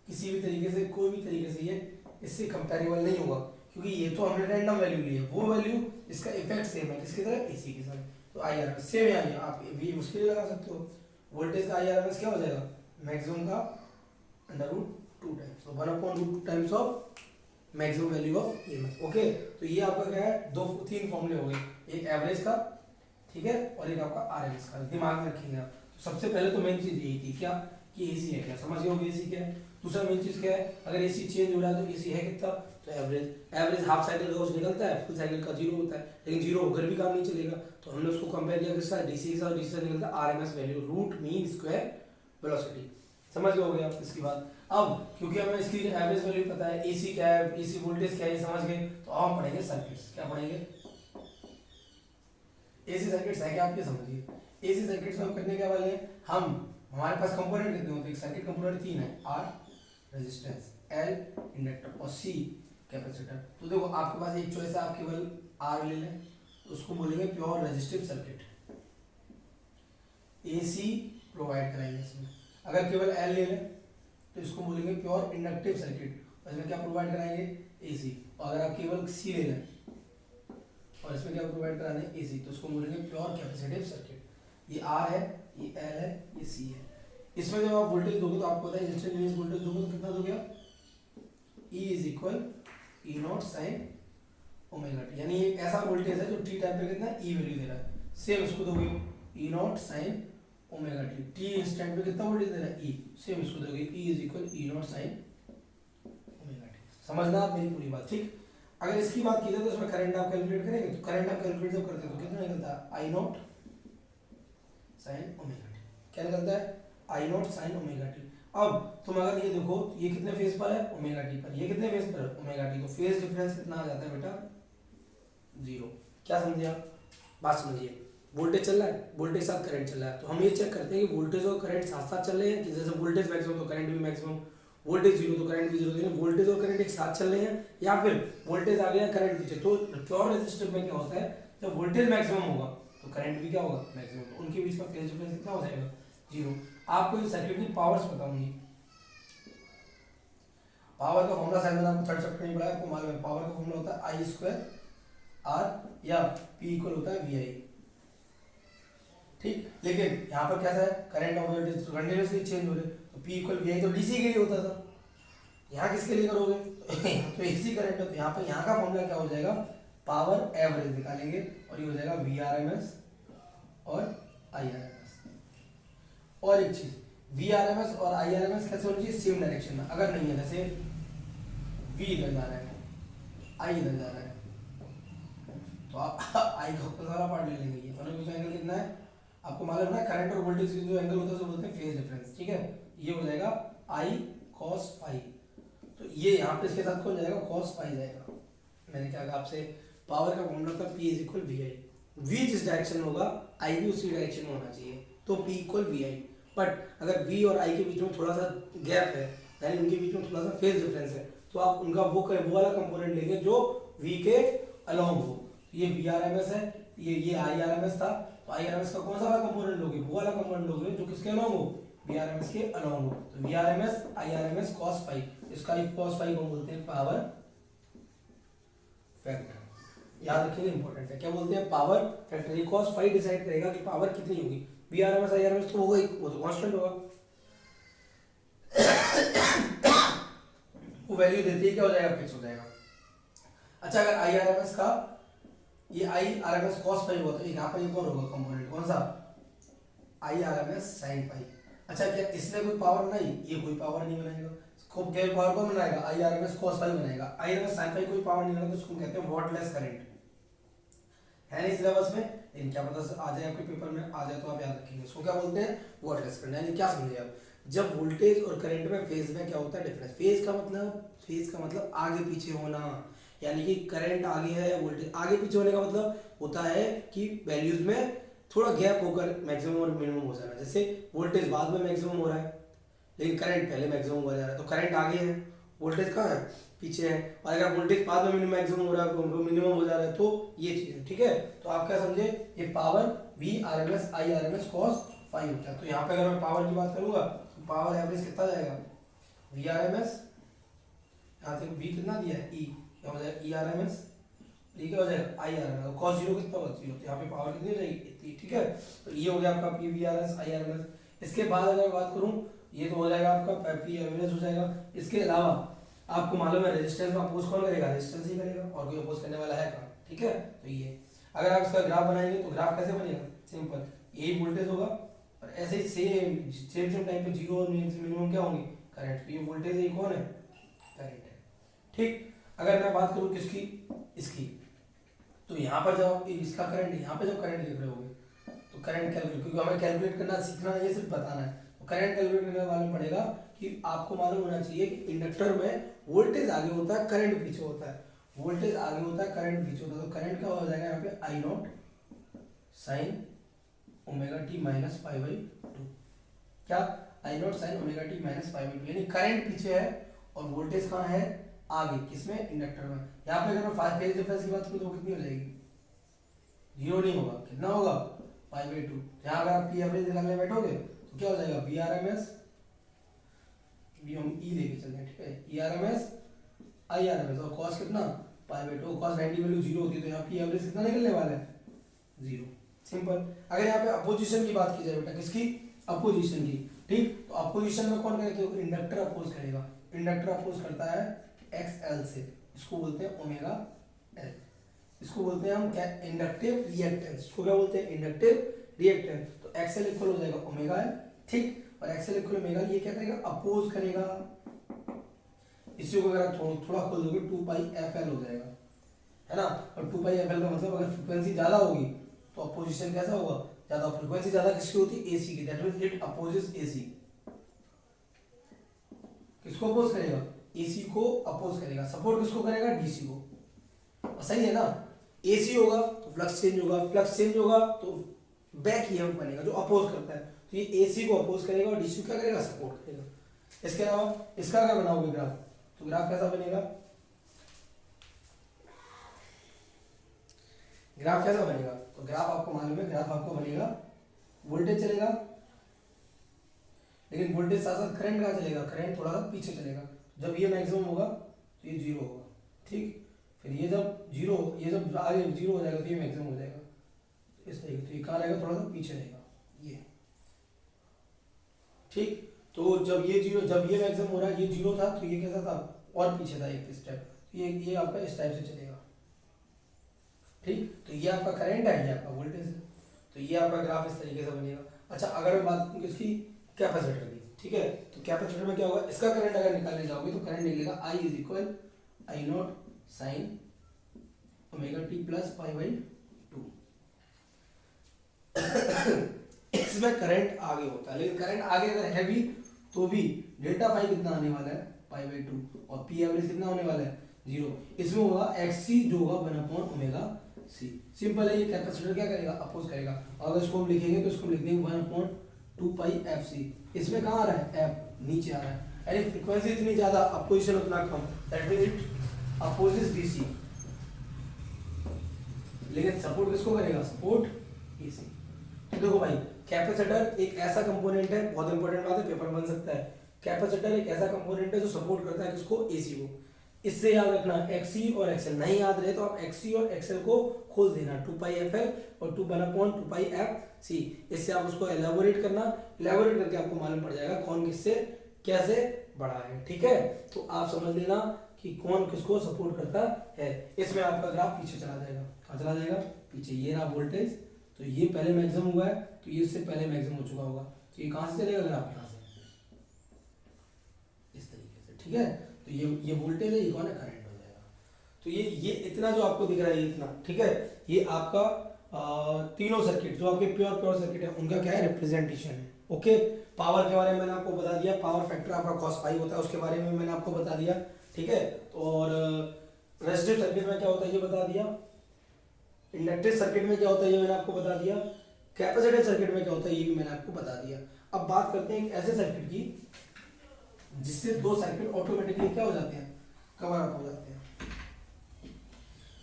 किसी भी तरीके से कोई भी तरीके से ये इससे कंपेरेबल नहीं होगा, क्योंकि ये तो हमने रैंडम वैल्यू ली है, वो वैल्यू इसका इफेक्ट सेम है किसकी तरह, एसी की तरह। तो IRMS सेम है, आप भी मुश्किल लगा सकते हो। वोल्टेज का IRMS क्या हो जाएगा, मैक्सिमम का √2 टाइम्स, तो 1/√2 times of maximum value of EMF। Okay, तो ये आपका क्या है, 3 फॉर्मूले हो गए, एक एवरेज का ठीक है और एक आपका RMS का, दिमाग में रखेंगे आप। तो सबसे पहले तो मेन चीज यही थी क्या, कि एसी है क्या, समझ गए एसी क्या है। दूसरा मेन चीज क्या है, अगर एसी चेंज हो रहा है तो एसी है कितना, तो एवरेज हाफ साइकिल का निकलता है, फुल साइकिल का 0 होता है, लेकिन 0 होकर भी काम नहीं चलेगा। तो हमने उसको कंपेयर किया किसका, डीसी के साथ, डीसी से निकलता है RMS value, root mean square velocity. समझ गए हो गए आप इसकी बात। अब क्योंकि हमें इसकी एवरेज वैल्यू पता है, एसी क्या है, एसी वोल्टेज क्या है, समझ गए, तो अब हम पढ़ेंगे सर्किट्स। क्या पढ़ेंगे, एसी सर्किट्स है क्या, आप ये समझिए। एसी सर्किट्स में हम करने क्या वाले हैं, हम हमारे पास कंपोनेंट कितने होते हैं, सर्किट कंपोनेंट 3 है, R रेजिस्टेंस, L इंडक्टर और C कैपेसिटर। तो देखो आपके पास एक चॉइस है, आप केवल R ले लें तो उसको बोलेंगे pure resistive circuit, AC provide कराएंगे इसमें। अगर केवल L ले लें तो इसको बोलेंगे प्योर इंडक्टिव सर्किट, और इसमें क्या प्रोवाइड कराएंगे, AC। और अगर आप केवल C ले लें और इसमें क्या प्रोवाइड कराने, AC, तो उसको बोलेंगे प्योर कैपेसिटिव सर्किट। ये R है, ये L है, ये C है। इसमें जब आप वोल्टेज दोगे तो आपको पता है इंस्टेंटेनियस वोल्टेज दोगे तो कितना दोगे आप, E = E0 sin ω t, यानी एक ऐसा वोल्टेज है जो टी टाइम पे कितना E वैल्यू दे रहा है, सेम इसको दोगे E0 sin ω t, T instant पे कितना वोल्टेज दे रहा है E, सेम इसको दोगे E = E0 sin ω t। समझना आप मेरी पूरी बात, ठीक। अगर इसकी बात की जाए तो इसमें करंट आप कैलकुलेट करेंगे, तो करंट आप कैलकुलेट जब करते हैं तो कितना निकलता है, I0 sin ω t। क्या निकलता है, I0 sin ω t। अब तुम अगर ये देखो, ये कितने फेज पर है, ω t पर, ये कितने फेज पर है, ω t, तो फेज डिफरेंस कितना आ जाता है बेटा, 0। क्या समझे आप, बात समझिए। वोल्टेज चल रहा है, वोल्टेज साथ करंट चल रहा है, तो हम ये चेक करते हैं कि वोल्टेज और करंट साथ साथ चल रहे हैं, कि जैसे वोल्टेज मैक्सिमम तो करंट भी मैक्सिमम, वोल्टेज 0 तो करंट भी 0, तो वोल्टेज और करंट एक साथ चल रहे हैं, या फिर वोल्टेज आ गया करंट पीछे। तो प्योर रेजिस्टर में क्या होता है, जब वोल्टेज मैक्सिमम होगा तो करंट भी क्या होगा, मैक्सिमम, तो उनके बीच का फेज डिफरेंस कितना हो जाएगा, 0। आपको इस सर्किट की पावर्स बताऊंगी, पावर का फॉर्मूला शायद मैंने आपको थर्ड चैप्टर में पढ़ाया, आपको मालूम है पावर का फॉर्मूला होता है I² R या P = होता है VI। ठीक, लेकिन यहाँ पर कैसा है, करंट और वोल्टेज कंटिन्यूसली चेंज हो रहे, तो P इक्वल वी आई तो डीसी के लिए होता था, यहाँ किसके लिए करोगे तो एसी करंट है, तो यहाँ पे यहाँ का फॉर्मूला क्या हो जाएगा, पावर एवरेज निकालेंगे और ये हो जाएगा वी आर एम एस और आई आर एम एस। और एक चीज, वी आर एम एस और आई आर एम एस कैसे होनी चाहिए, सेम डायरेक्शन में, अगर नहीं है जैसे वी इधर जा रहा है, आई इधर जा रहा है, तो आप आई का सारा पार्ट ले लेंगे, ये दोनों का एंगल कितना है आपको मालूम है, करंट और वोल्टेज जो एंगल होता है उसे बोलते हैं फेज डिफरेंस, ठीक है, ये हो जाएगा आई कॉस फाई, तो ये यहाँ पे इसके साथ कौन जाएगा, कॉस फाई जाएगा। मैंने क्या कहा आपसे, पावर का फॉर्मूला था P is equal V I, V जिस डायरेक्शन में होगा आई भी उसी डायरेक्शन में होना चाहिए, तो P equal V I. But अगर V और I के बीच में थोड़ा सा गैप है, यानी उनके बीच में थोड़ा सा फेज डिफरेंस है, तो आप उनका वो वाला कंपोनेंट लेंगे जो V के अलोंग हो, ये वी आर एम एस है, ये आई आर एम एस था, तो आई आर एम एस का कौन सा वाला कंपोनेंट लोगे, वो वाला कंपोनेंट लोगे जो किसके अलोंग हो, वी आर एम एस के अलोंग हो, तो V R M S I R M S cos phi, इसका कॉस फाई को बोलते हैं पावर फैक्टर, याद रखिए इंपॉर्टेंट है, क्या बोलते हैं, पावर फैक्टर, ये cos फाई डिसाइड करेगा कि पावर कितनी होगी, Vrms Irms तो होगा ही, वो तो कांस्टेंट होगा, वो वैल्यू देती है क्या हो जाएगा, फिक्स हो जाएगा। अच्छा अगर Irms का ये Irms cos फाई हुआ तो यहाँ पर एक और होगा कंपोनेंट, कौन सा, Irms sin फाई। अच्छा क्या इसने कोई पावर बनाई, ये कोई पावर नहीं बनाएगा, खूब केवल पावर कौन बनाएगा, Irms cos फाई बनाएगा, Irms sin फाई कोई पावर नहीं बनाएगा, तो उसको कहते हैं वॉटलेस करंट, है नहीं सिलेबस में, लेकिन क्या पता आ जाए आपके पेपर में, आ जाए तो आप याद रखेंगे, इसको क्या बोलते हैं, वॉटलेस करंट। यानी क्या समझे आप, जब वोल्टेज और करंट में फेज में क्या होता है डिफरेंस, फेज का मतलब आगे पीछे होना, यानी कि करंट आगे है, वोल्टेज आगे पीछे होने का मतलब होता है कि वैल्यूज में थोड़ा गैप होकर मैक्सिमम और मिनिमम हो जाना, जैसे वोल्टेज बाद में मैक्सिमम हो रहा है लेकिन करंट पहले मैक्सिमम हो जा रहा है, तो करंट आगे है, वोल्टेज कहाँ है, पीछे है, और अगर वोल्टेज बाद में मैक्सिमम हो रहा है, मिनिमम हो जा रहा है, तो ये चीज है, ठीक है। तो आप क्या समझे, ये power V R M S I R M S cos phi होता है। तो यहाँ पे अगर मैं पावर की बात करूंगा तो पावर एवरेज कितना जाएगा, वी आर एम एस, यहाँ से वी कितना दिया है, ई, क्या हो जाएगा E R M S, E क्या हो जाएगा I R M S, cos zero कितना होगा, जीरो, तो यहाँ पे पावर कितनी हो जाएगी, इतनी, ठीक है। तो ये हो गया आपका P V R S I R M S. इसके बाद अगर मैं बात करूँ, ये तो हो जाएगा आपका पी एवरेज हो जाएगा। इसके अलावा आपको मालूम है रेजिस्टेंस में अपोज कौन करेगा, रेजिस्टेंस ही करेगा, और कोई अपोज करने वाला है कहाँ, ठीक है। तो ये अगर आप इसका ग्राफ बनाएंगे तो ग्राफ कैसे बनेगा, सिंपल, यही वोल्टेज होगा और ऐसे ही सेम टाइम पे जीरो और मिनिमम क्या होंगे, करंट, तो ये वोल्टेज है, कौन है, करंट है, ठीक। अगर मैं बात करूँ किसकी, इसकी, तो यहाँ पर जब इसका करंट, यहाँ पे जब करंट लिख रहे होगे तो करंट कैलकुलेट, क्योंकि हमें कैलकुलेट करना सीखना है, ये सिर्फ बताना है, तो करंट कैलकुलेट करने मालूम पड़ेगा कि आपको मालूम होना चाहिए कि इंडक्टर में वोल्टेज आगे होता है, करंट पीछे होता है, वोल्टेज आगे होता है, करंट पीछे होता है, तो करंट क्या हो जाएगा यहाँ पे I naught sine omega T minus pi by two, क्या I naught sine omega T minus pi by two, यानी करंट पीछे है और वोल्टेज कहाँ है, आगे, किसमें, इंडक्टर में। यहाँ पे अगर मैं फाइव फेज डिफरेंस की बात करूँ तो कितनी हो जाएगी, जीरो नहीं होगा, कितना होगा, पाई बाई टू। यहाँ अगर आप पी एवरेज निकालने बैठोगे तो क्या हो जाएगा, वी आर एम एस, भी हम ई लेके चलते हैं, ठीक है, E R M S I R M S, और कॉस कितना, pi by two, cos 90 value zero होती है, तो यहाँ पी एवरेज कितना निकलने वाला है, जीरो, सिंपल। अगर यहाँ पे अपोजिशन की बात की जाए बेटा, किसकी, अपोजिशन की, ठीक, तो अपोजिशन में कौन करेगा, इंडक्टर अपोज करेगा, इंडक्टर अपोज करता है एक्स एल से, इसको बोलते हैं ओमेगा एल, इसको बोलते हैं हम क्या, इंडक्टिव रिएक्टेंस, इसको क्या बोलते हैं, इंडक्टिव रिएक्टेंस। तो एक्सएल इक्वल हो जाएगा ओमेगा एल, ठीक, और एक्सएल इक्वल ओमेगा, ये क्या करेगा, अपोज करेगा, इसी को अगर थोड़ा खोल दोगे 2 पाई एफ एल हो जाएगा, है ना। और 2 पाई एफ एल का मतलब अगर फ्रीक्वेंसी ज्यादा होगी तो अपोजिशन कैसा होगा, ज्यादा, फ्रीक्वेंसी ज्यादा किसकी होती है, एसी की, that means it opposes AC, किसको अपोज करेगा, एसी को अपोज करेगा, सपोर्ट किसको करेगा, डीसी को, और सही है ना। एसी होगा तो फ्लक्स चेंज होगा, फ्लक्स चेंज होगा तो बैक ईएमएफ बनेगा जो अपोज करता है, तो ये एसी को अपोज करेगा और डीसी क्या करेगा, सपोर्ट करेगा। इसके अलावा इसका अगर बनाओगे ग्राफ, तो ग्राफ कैसा बनेगा, ग्राफ कैसा बनेगा, तो ग्राफ आपको मालूम है, ग्राफ आपको बनेगा, वोल्टेज चलेगा, लेकिन वोल्टेज साथ साथ करंट कहाँ चलेगा, करंट थोड़ा सा पीछे चलेगा, जब ये मैक्सिमम होगा तो ये जीरो होगा, ठीक, फिर ये जब जीरो, ये जब आगे जीरो हो जाएगा तो ये मैक्सिमम हो जाएगा, इस तरीके, तो ये कहाँ रहेगा, थोड़ा सा पीछे रहेगा, ठीक। तो जब ये जीरो, जब ये मैक्सिमम हो रहा है, ये जीरो था तो ये कैसा था और पीछे था एक स्टेप, ये आपका इस टाइप से चलेगा। ठीक, तो ये आपका करंट है, ये आपका वोल्टेज है, तो ये आपका ग्राफ इस तरीके से बनेगा। अच्छा, अगर मैं बात करूँ इसकी कैपेसिटर की, ठीक है, तो कैपेसिटर में क्या होगा, इसका करंट अगर निकालने जाओगे तो करंट निकलेगा I is equal I naught sine omega T plus pi by 2। इसमें करंट आगे होता है, लेकिन करंट आगे अगर है भी तो भी डेल्टा पाई कितना आने वाला है, पाई बाई 2, और पी एवरेज कितना होने वाला है, 0। इसमें होगा एक्स जो होगा 1 अपॉन ओमेगा सी। सिंपल है, ये कैपेसिटर क्या करेगा, अपोज करेगा। अगर इसको हम लिखेंगे तो इसको लिख देंगे 1 अपॉन 2 पाई एफ सी। इसमें कहाँ आ रहा है, एफ नीचे आ रहा है, यानी फ्रीक्वेंसी इतनी ज्यादा, अपोजिशन उतना कम, that means it opposes DC. लेकिन सपोर्ट किसको करेगा, सपोर्ट एसी। तो देखो भाई, कैपेसिटर एक ऐसा कंपोनेंट है, बहुत इंपॉर्टेंट बात है, पेपर बन सकता है। कैपेसिटर एक ऐसा कंपोनेंट है जो सपोर्ट करता है किसको, एसी को। इससे याद रखना, एक्सी और एक्सएल नहीं याद रहे तो आप एक्सी और एक्सएल को खोल देना, 2 पाई एफ एल और 2 पाई एफ सी। इससे आप उसको एलाबोरेट करना, एलाबोरेट करके आपको मालूम पड़ जाएगा कौन किससे कैसे बड़ा है। ठीक है, तो आप समझ लेना कि कौन किसको सपोर्ट करता है। इसमें आपका ग्राफ पीछे चला जाएगा, कहाँ चला जाएगा, पीछे। ये रहा वोल्टेज, तो ये पहले मैक्सिमम हुआ है, तो ये इससे पहले मैक्सिमम हो चुका होगा, तो ये कहाँ से चलेगा ग्राफ, यहाँ से इस तरीके से। ठीक है, तो ये वोल्टेज है, ये कौन है, करंट हो जाएगा। तो ये इतना जो आपको दिख रहा है, ये इतना, ठीक है, ये आपका तीनों सर्किट जो आपके प्योर सर्किट है उनका क्या है, रिप्रेजेंटेशन है। ओके, पावर के बारे में मैंने आपको बता दिया, पावर फैक्टर आपका cos पाई होता है, उसके बारे में मैंने आपको बता दिया। ठीक है, तो और रेजिस्टिव सर्किट में क्या होता है ये बता दिया, इंडक्टिव सर्किट में क्या होता है ये मैंने आपको बता दिया, कैपेसिटिव सर्किट में क्या होता है ये भी मैंने आपको बता दिया। अब बात करते हैं एक ऐसे सर्किट की जिससे दो सर्किट ऑटोमेटिकली क्या हो जाते हैं, कवर अप हो जाते हैं।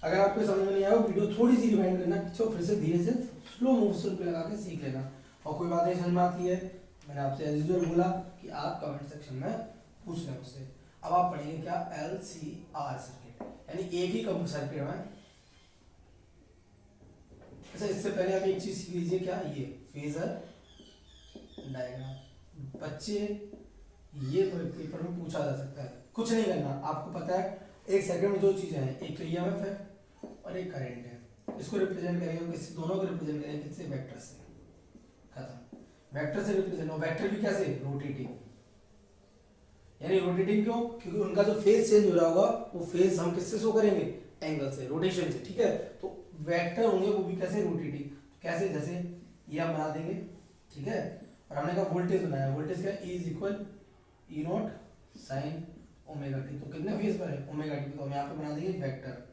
अगर आपको समझ में नहीं आया वीडियो थोड़ी सी रिवाइंड करना, पीछे फिर से धीरे से स्लो मोशन पे लगा के सीख लेना। और कोई बात नहीं समझ में आती है, मैंने आपसे एज यूजुअल बोला कि आप कमेंट सेक्शन में पूछ लें मुझसे। अब आप पढ़ेंगे क्या, LCR सर्किट, यानी एक ही कम सर्किट में। अच्छा, इससे पहले आप एक चीज सीख लीजिए, क्या, ये फेजर डायग्राम। बच्चे ये पेपर में पूछा जा सकता है, कुछ नहीं करना, आपको पता है एक सेकंड में दो चीजें हैं, एक तो ईएमएफ है और एक करंट है। इसको रिप्रेजेंट करेंगे किससे, दोनों को रिप्रेजेंट करेंगे किससे, वेक्टर से। खत्म, वेक्टर से रिप्रेजेंट। और वेक्टर भी कैसे, रोटेटिंग। यानी रोटेटिंग क्यों, क्योंकि उनका जो फेज चेंज हो रहा होगा वो फेज हम किससे शो करेंगे, एंगल से, रोटेशन से। ठीक है, तो वेक्टर होंगे वो भी कैसे, रोटेटिंग। कैसे, जैसे ये हम बना देंगे, ठीक है, और हमने कहा वोल्टेज बनाया, वोल्टेज का E is equal E naught sine omega T. तो कितने फेज पर है, ओमेगा टी। तो हम यहाँ पे बना देंगे वेक्टर,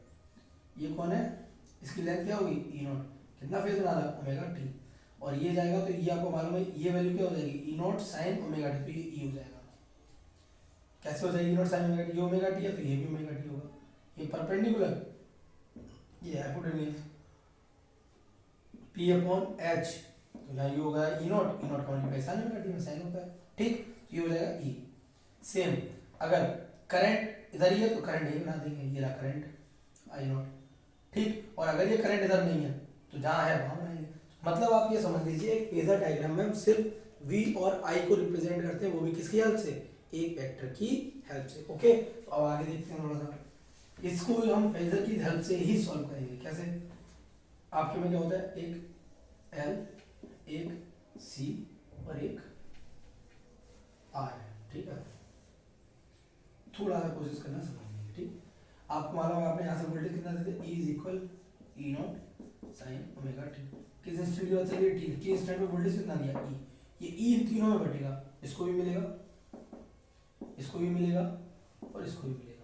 ये कौन है, इसकी लेंथ क्या होगी, ई नॉट, कितना फेज बना रहा है, ओमेगा टी। और ये जाएगा तो ये आपको मालूम है, ये वैल्यू क्या हो जाएगी, ई नॉट साइन ओमेगा टी, तो ये ई हो जाएगा। कैसे हो जाएगी, ई नॉट साइन ओमेगा टी, ये ओमेगा टी है तो ये भी ओमेगा टी होगा। ये परपेंडिकुलर, ये हाइपोटेन्यूज, पी अपॉन एच, तो यहाँ ये होगा ई नॉट, ई नॉट का मल्टीप्लाई साइन ओमेगा टी में साइन होता है। ठीक, ये हो जाएगा ई। सेम, अगर करंट इधर ही है तो करंट यही बना देंगे, ये रहा करंट आई नॉट। ठीक, और अगर ये करंट इधर नहीं है तो जहाँ है वहाँ बनाएंगे। मतलब आप ये समझ लीजिए, एक फेजर डायग्राम में हम सिर्फ V और I को रिप्रेजेंट करते हैं, वो भी किसकी हेल्प से, एक वेक्टर की हेल्प से। ओके, तो अब आगे देखते हैं थोड़ा सा, इसको हम फेजर की हेल्प से ही सॉल्व करेंगे। कैसे, आपके में क्या होता है, एक L, एक C और एक R है। ठीक है, थोड़ा सा कोशिश करना समझने की। ठीक, आपको मालूम है, आपने यहाँ से वोल्टेज कितना देते, E is equal E naught sine omega T. किस इंस्टेंट की बात चल रही है, टी इंस्टेंट में वोल्टेज कितना दिया, E। ये E इन तीनों में बटेगा, इसको भी मिलेगा, इसको भी मिलेगा और इसको भी मिलेगा।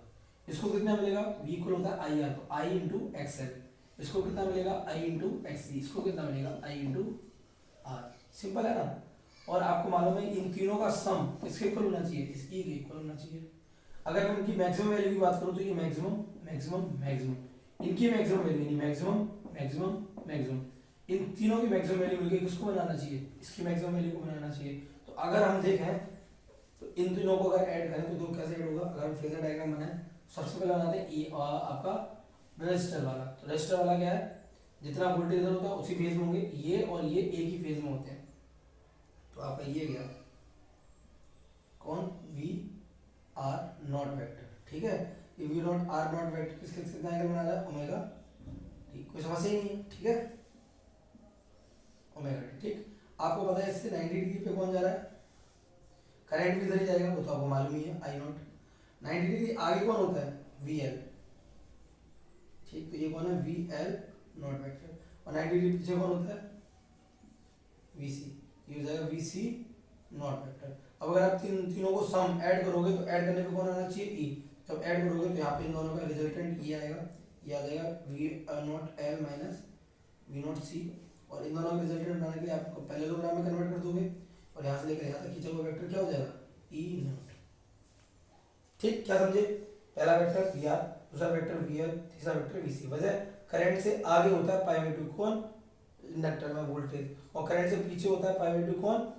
इसको कितना मिलेगा, V इक्वल होता है आई आर, तो I इंटू एक्सएल। इसको कितना मिलेगा, I इंटू एक्सी। इसको कितना मिलेगा, I इंटू आर। सिंपल है ना। और आपको मालूम है इन तीनों का सम किसके इक्वल होना चाहिए, इस E के इक्वल होना चाहिए। अगर मैं इनकी मैक्सिमम वैल्यू की बात करूं तो ये मैक्सिमम मैक्सिमम मैक्सिमम, इनकी मैक्सिमम वैल्यू नहीं, मैक्सिमम मैक्सिमम मैक्सिमम, इन तीनों की मैक्सिमम वैल्यू मिलके किसको बनाना चाहिए, इसकी मैक्सिमम वैल्यू को बनाना चाहिए। तो अगर हम देखें तो इन तीनों को अगर ऐड करें तो दो कैसे ऐड होगा, अगर हम फेजर डायग्राम बनाएं, सबसे पहले बनाते हैं ये आपका रजिस्टर वाला। तो रजिस्टर वाला क्या है, जितना वोल्टेज इधर होता है उसी फेज में होंगे, ये और ये एक ही फेज में होते हैं। तो आपका ये गया, कौन, वी आर नॉट वेक्टर, ठीक है। ये V naught R naught vector किसके कितना एंगल बना रहा है, ओमेगा टी, कोई समस्या ही नहीं है, ठीक है, ओमेगा टी, ठीक। आपको पता है इससे 90 डिग्री पे कौन जा रहा है, करंट भी इधर ही जाएगा, वो तो आपको मालूम ही है, आई नॉट। 90 डिग्री आगे कौन होता है, वी एल, ठीक, तो ये कौन है, वी एल नॉट वेक्टर, और 90 डिग्री पीछे कौन होता है, वी सी, ये हो जाएगा वी सी नॉट वेक्टर। अब अगर आप तीनों को सम ऐड करोगे तो ऐड करने पे कौन आना चाहिए, ई, जब ऐड करोगे तो यहाँ पे इन दोनों का रिजल्टेंट ई आएगा, ये आ जाएगा V naught L minus V naught C, और इन दोनों का रिजल्टेंट बनाने के लिए आपको पैरेललोग्राम में कन्वर्ट कर दोगे, और यहाँ से लेकर यहाँ तक खींचा हुआ वेक्टर क्या हो जाएगा, ई नॉट, ठीक, क्या समझे, पहला वेक्टर वी आर, दूसरा वेक्टर वी एल, तीसरा वेक्टर वी सी। वजह करंट से आगे होता है पाई बाई 2 कौन, इंडक्टर में वोल्टेज, और करंट से पीछे होता है पाई बाई 2 कौन,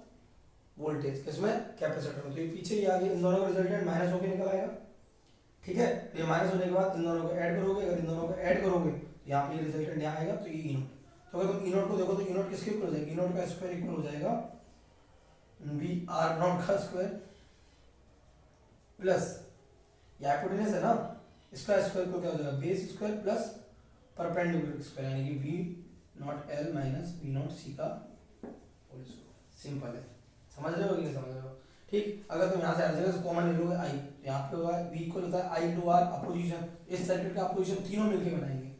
वोल्टेज, किसमें, कैपेसिटर में। तो ये पीछे ही आगे इन दोनों का रिजल्टेंट माइनस होकर निकल आएगा, ठीक है। तो ये माइनस होने के बाद इन दोनों को ऐड करोगे, अगर इन दोनों को ऐड करोगे तो यहाँ पे रिजल्टेंट यहाँ आएगा, तो ये ई नोट। तो अगर तुम ई नोट को देखो तो ई नोट किसके इक्वल हो जाएगा, ई नोट का स्क्वायर इक्वल हो जाएगा वी आर नॉट का स्क्वायर प्लस, ये हाइपोटेनस है ना, इसका स्क्वायर को क्या हो जाएगा, base square plus perpendicular square, यानी कि V naught L minus V naught C का होल स्क्वायर। सिंपल है, समझ रहे हो कि नहीं समझ रहे हो, ठीक। अगर तुम यहाँ से हर जगह से कॉमन ले लोगे आई, तो यहाँ पे होगा वी इक्वल होता है आई इंटू आर अपोजिशन, इस सर्किट का अपोजिशन तीनों मिलके बनाएंगे,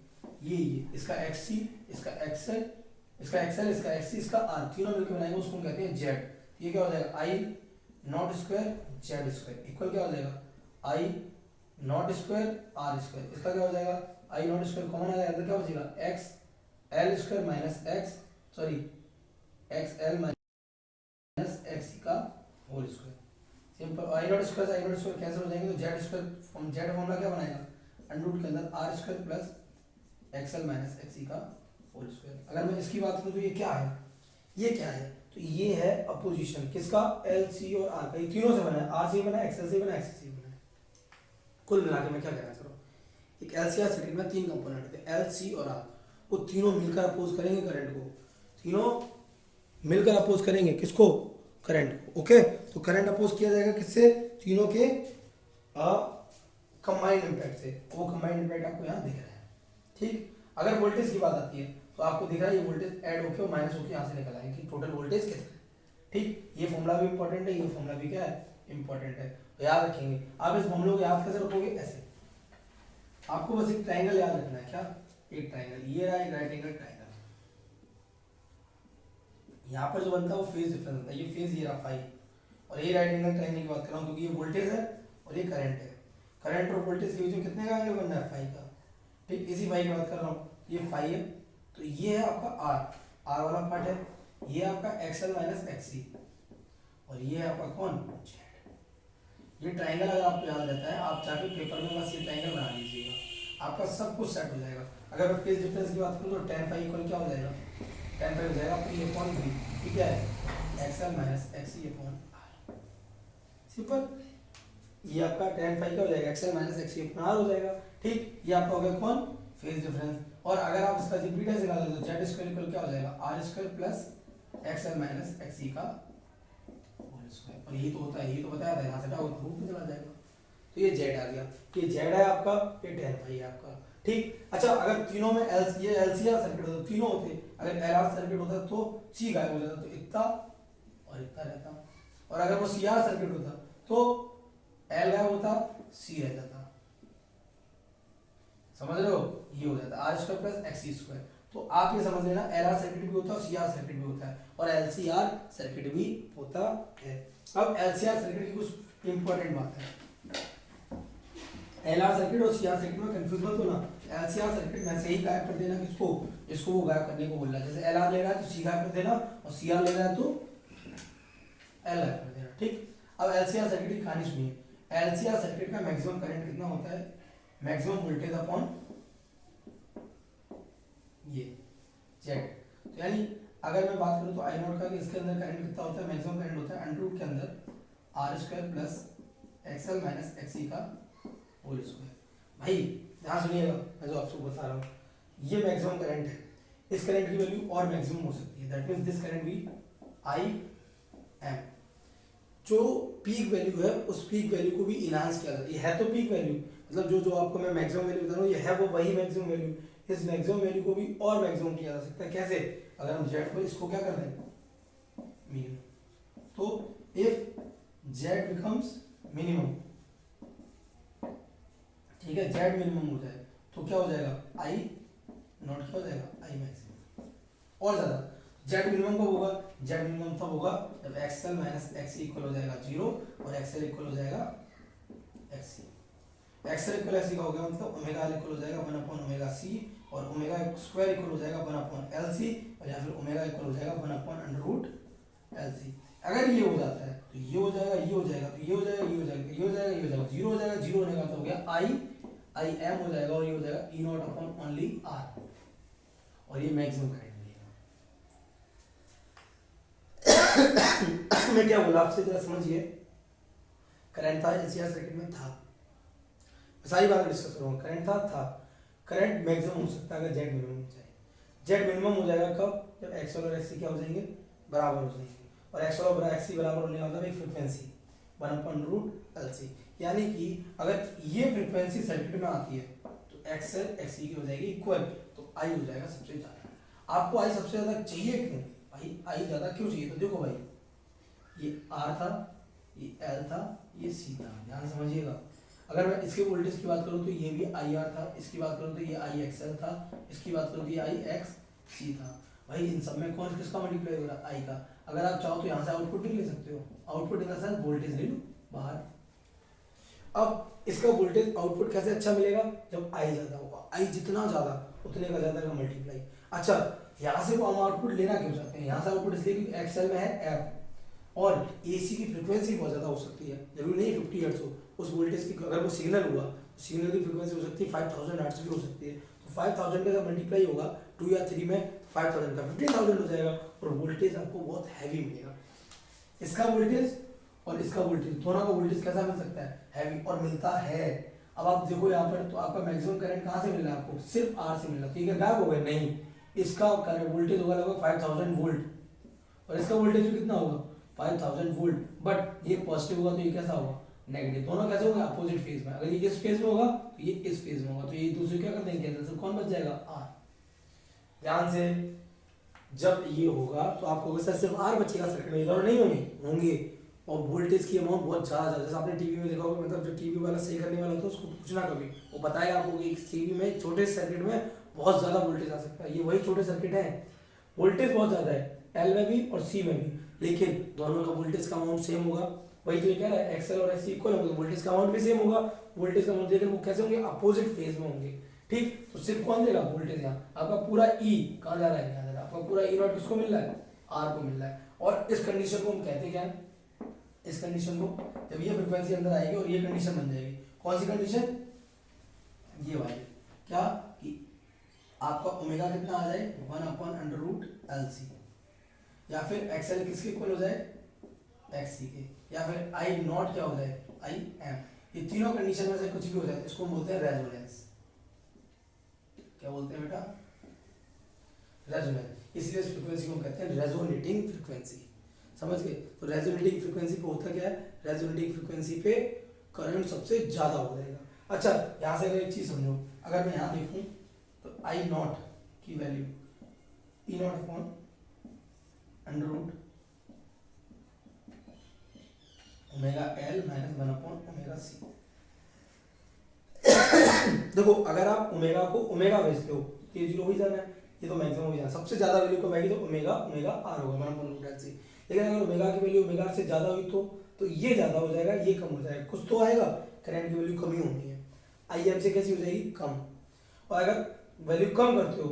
ये इसका एक्स सी, इसका एक्सएल, इसका एक्सएल, इसका एक्स सी, इसका आर, तीनों मिलके बनाएंगे, उसको हम कहते हैं जेड। ये क्या हो जाएगा, I naught square Z square equal क्या हो जाएगा, I naught square R square, इसका क्या हो जाएगा, आई नॉट स्क्वायर कॉमन आ जाएगा, क्या बचेगा, X L square minus X, sorry X L minus X का whole square. Simple, I naught square cancel हो जाएंगे, तो Z square form, Z formula क्या बनाएगा, अंडर के अंदर R square plus XL minus X का होल स्क्वायर। अगर मैं इसकी बात करूं तो ये क्या है, ये क्या है, तो ये है अपोजिशन किसका, एल सी और आर का, ये तीनों से बना है, आर से बना है, एक्सएल से बना है, एक्स से बना है। कुल मिला के मैं क्या कहना चाह रहा हूँ, एक एल सी आर सर्किट में तीन कंपोनेंट थे, एल सी और आर, वो तीनों मिलकर अपोज करेंगे करंट को, तीनों मिलकर अपोज करेंगे किसको, करंट को, ओके। तो करंट अपोज किया जाएगा किससे, तीनों के कंबाइंड इम्पैक्ट से, वो कंबाइंड इम्पैक्ट आपको यहाँ दिख रहा है, ठीक। अगर वोल्टेज की बात आती है तो आपको दिख रहा है ये वोल्टेज ऐड होकर माइनस होकर यहाँ से निकल आएगी कि टोटल वोल्टेज कितना है, ठीक। ये फॉर्मूला भी इंपॉर्टेंट है, ये फॉर्मूला भी क्या है, इंपॉर्टेंट है, तो याद रखेंगे। आप इस फॉर्मूले को याद कैसे रखोगे, ऐसे, आपको बस एक ट्राइंगल याद रखना है, क्या, एक ट्राइंगल, ये रहा एक राइट एंगल ट्राइंगल, यहाँ पर जो बनता है वो फेज डिफरेंस होता है, ये फेज ये रहा फाई, और ये राइट एंगल ट्राइंगल की बात कर रहा हूँ क्योंकि ये वोल्टेज है और ये करंट है, करंट और वोल्टेज के बीच में कितने का एंगल बनना है, फाई का, ठीक। इसी फाई की बात कर रहा हूँ, ये फाई है, तो ये है आपका आर, आर वाला पार्ट है, ये आपका एक्सएल माइनस एक्सी, और ये है आपका कौन, जेड। ये ट्राइंगल अगर आपको याद रहता है, आप जाके पेपर में बस ये ट्राइंगल बना लीजिएगा, आपका सब कुछ सेट हो जाएगा। अगर मैं फेज डिफरेंस की बात करूँ तो tan फाई इक्वल क्या हो जाएगा, tan फाई हो जाएगा पी अपॉन वी, ठीक है, XL minus XC upon R, simple. ये आपका tan फाई क्या हो जाएगा, XL minus XC upon R हो जाएगा, ठीक। ये आपका हो गया कौन, फेज डिफरेंस। और अगर आप इसका जीपीटा से निकालोगे तो जेड स्क्वायर इक्वल क्या हो जाएगा, R square plus XL minus XC का होल स्क्वायर, और यही तो होता है, यही तो बताया था, यहाँ से डाउट रूट में चला जाएगा, तो ये जेड आ गया, ये जेड है आपका, ये tan फाई है आपका, ठीक। अच्छा, अगर तीनों में ये एलसीआर सर्किट होता, तीनों होते, अगर एलआर सर्किट होता तो सी गायब हो जाता, तो इतना और इतना रहता, और अगर वो सीआर सर्किट होता तो एल गायब होता, सी रह जाता, समझ रहे हो, ये हो जाता R square plus X square. तो आप ये समझ लेना, एलआर सर्किट भी होता है, सीआर सर्किट भी होता है, और एलसीआर सर्किट भी होता है। अब एलसीआर सर्किट की कुछ इंपॉर्टेंट बात है, एलआर सर्किट और सीआर सर्किट में कंफ्यूज मत होना। एलसीआर सर्किट में से ही गायब कर देना किसको, जिसको वो गायब करने को बोल रहा है, जैसे एलआर ले रहा है तो सी गायब कर देना, और सीआर ले रहा है तो एल गायब कर देना, ठीक। अब एलसीआर सर्किट की कहानी सुनिए, एलसीआर सर्किट का मैक्सिमम करंट कितना होता है, मैक्सिमम वोल्टेज अपॉन ये जेड। तो यानी अगर मैं बात करूं तो आई नॉट का कि इसके अंदर करंट कितना होता है, मैक्सिमम करंट होता है अंडर रूट के अंदर R square plus XL minus XC का होल स्क्वायर। भाई ध्यान सुनिएगा, मैं जो आपको बता रहा हूँ, ये मैक्सिमम करंट है, इस करंट की वैल्यू और मैक्सिमम हो सकती है, दैट मींस दिस करंट भी आई एम, जो पीक वैल्यू है उस पीक वैल्यू को भी इनहांस किया जाता है। ये है तो पीक वैल्यू, मतलब जो जो आपको मैं मैक्सिमम वैल्यू बता रहा हूँ ये है वो वही मैक्सिमम वैल्यू। इस मैक्सिमम वैल्यू को भी और मैक्सिमम किया जा सकता है। कैसे? अगर हम जेड को इसको क्या कर दें मिनिमम, तो इफ जेड बिकम्स मिनिमम, ठीक है, जेड मिनिमम हो जाए तो क्या हो जाएगा आई नॉट, क्या हो जाएगा आई मैक्सिमम। और ज्यादा जेड मिनिमम कब होगा? जेड मिनिमम तब होगा जब एक्सएल माइनस एक्स इक्वल हो जाएगा 0 और एक्सएल इक्वल हो जाएगा एक्सी। एक्सएल इक्वल एक्सी का हो गया मतलब ओमेगा एल इक्वल हो जाएगा 1 ओमेगा सी और ओमेगा स्क्वायर इक्वल हो जाएगा 1 एल सी और या फिर ओमेगा इक्वल हो जाएगा 1 अंडर रूट एल सी। अगर ये हो जाता है तो ये हो जाएगा, ये हो जाएगा, तो ये हो जाएगा, ये हो जाएगा, ये हो जाएगा, ये हो जाएगा, 0 हो जाएगा, 0 होने का मतलब हो गया आई एम हो जाएगा और ये हो जाएगा ई नॉट अपॉन ओनली आर और ये मैक्सिमम करंट मिलेगा। मैं क्या बोला आपसे जरा समझिए। करंट था एलसीआर सर्किट में था, सारी बात डिस्कस करूँगा। करंट था करंट मैक्सिमम हो सकता है अगर जेड मिनिमम हो जाए। जेड मिनिमम हो जाएगा कब? जब एक्सएल और एक्सी क्या हो जाएंगे बराबर हो जाएंगे और एक्सएल और एक्सी बराबर होने का मतलब एक फ्रिक्वेंसी 1/√LC, यानी कि अगर ये फ्रिक्वेंसी सर्किट में आती है तो एक्सएल एक्सी की हो जाएगी इक्वल, तो आई हो जाएगा सबसे ज़्यादा। आपको आई सबसे ज़्यादा चाहिए क्यों? भाई आई ज़्यादा क्यों चाहिए? तो देखो भाई ये आर था, ये एल था, ये सी था, ध्यान समझिएगा। अगर मैं इसके वोल्टेज की बात करूँ तो ये भी आई आर था, इसकी बात करूँ तो ये आई एक्सएल था, इसकी बात करूँ तो ये आई एक्स सी था। भाई इन सब में कौन किसका मल्टीप्लाई हो रहा है? आई का। अगर आप चाहो तो यहाँ से आउटपुट भी ले सकते हो, output in the sense voltage ले लो बाहर। अब इसका वोल्टेज आउटपुट कैसे अच्छा मिलेगा? जब आई ज़्यादा होगा, आई जितना ज़्यादा उतने का ज़्यादा का मल्टीप्लाई। अच्छा यहाँ से वो हम आउटपुट लेना क्यों चाहते हैं? यहाँ से आउटपुट इसलिए क्योंकि एक्सएल में है एफ और एसी की फ्रिक्वेंसी बहुत ज़्यादा हो सकती है, जरूरी नहीं 50 हर्ट्ज हो। उस वोल्टेज की अगर वो सिग्नल हुआ तो सिग्नल की फ्रिक्वेंसी हो सकती है 5000 हर्ट्ज भी हो सकती है। तो 5000 का मल्टीप्लाई होगा 2 या 3 में 5000 का 15000 हो जाएगा और वोल्टेज आपको बहुत हैवी मिलेगा। इसका वोल्टेज और इसका वोल्टेज दोनों का वोल्टेज कैसा मिल सकता है? हैवी, और मिलता है। अब आप देखो यहाँ पर तो आपका मैक्सिमम करंट कहाँ से मिल रहा है आपको? सिर्फ आर से मिल रहा है। ठीक है, गायब हो गए नहीं, इसका वोल्टेज होगा लगभग 5000 वोल्ट और इसका वोल्टेज भी कितना होगा 5000 वोल्ट। बट ये पॉजिटिव होगा तो ये कैसा होगा नेगेटिव। दोनों कैसे होंगे? अपोजिट फेज में। अगर ये इस फेज में होगा तो ये इस फेज में होगा, तो ये दूसरे क्या कर देंगे कैंसिल, कौन बच जाएगा? आर। ध्यान से, जब ये होगा तो आपको होगा सर सिर्फ आर बचेगा सर्किट में, दोनों नहीं होंगे और वोल्टेज की अमाउंट बहुत ज़्यादा, जैसे आपने टीवी में देखा होगा, मतलब जो टीवी वाला सही करने वाला होता है उसको पूछना कभी, वो बताएगा आपको कि टीवी में छोटे सर्किट में बहुत ज़्यादा वोल्टेज आ सकता है। ये वही छोटे सर्किट है, वोल्टेज बहुत ज़्यादा है एल में भी और सी में भी, लेकिन दोनों का वोल्टेज का अमाउंट सेम होगा। वही तो ये कह रहा है एक्सएल और एक्सी इक्वल होंगे, वोल्टेज का अमाउंट भी सेम होगा, वोल्टेज का अमाउंट, लेकिन वो कैसे होंगे? अपोजिट फेज में होंगे। ठीक, तो सिर्फ कौन देगा वोल्टेज? यहाँ आपका पूरा ई कहाँ जा रहा है? यहाँ जा रहा है। आपका पूरा ई नॉट किसको मिल रहा है? आर को मिल रहा है। और इस कंडीशन को हम कहते हैं क्या? इस कंडीशन को, जब ये फ्रिक्वेंसी अंदर आएगी और ये कंडीशन बन जाएगी, कौन सी कंडीशन? ये वाली, क्या कि आपका ओमेगा कितना आ जाए 1/√LC, या फिर एक्सएल किसके इक्वल हो जाए? एक्सी के, या फिर आई नॉट क्या हो जाए? I am. ये तीनों कंडीशन में से कुछ भी हो जाए इसको हम बोलते हैं रेजोनेंस। क्या बोलते हैं बेटा? रेजोनेंस। इसलिए इस फ्रिक्वेंसी को हम कहते हैं रेजोनेटिंग फ्रिक्वेंसी। समझ गए? तो रेजोनेटिंग फ्रिक्वेंसी पे होता क्या है? रेजोनेटिंग फ्रिक्वेंसी पे करंट सबसे ज्यादा हो जाएगा। अच्छा यहाँ से अगर एक चीज समझो, अगर मैं यहाँ देखूं तो आई नॉट की value E naught upon √ omega L minus 1/ओमेगा सी। देखो अगर आप ओमेगा को ओमेगा भेजते हो तो ये 0 हो ही जाना है, ये तो मैक्सिमम हो ही जाना, सबसे ज्यादा वैल्यू कब आएगी? तो ओमेगा आर होगा 1/√LC। लेकिन अगर ओमेगा की वैल्यू ओमेगा से ज्यादा हुई तो ये ज्यादा हो जाएगा, ये कम हो जाएगा, कुछ तो आएगा, करंट की वैल्यू कम ही होनी है, आई एम से कैसी हो जाएगी? कम। और अगर वैल्यू कम करते हो,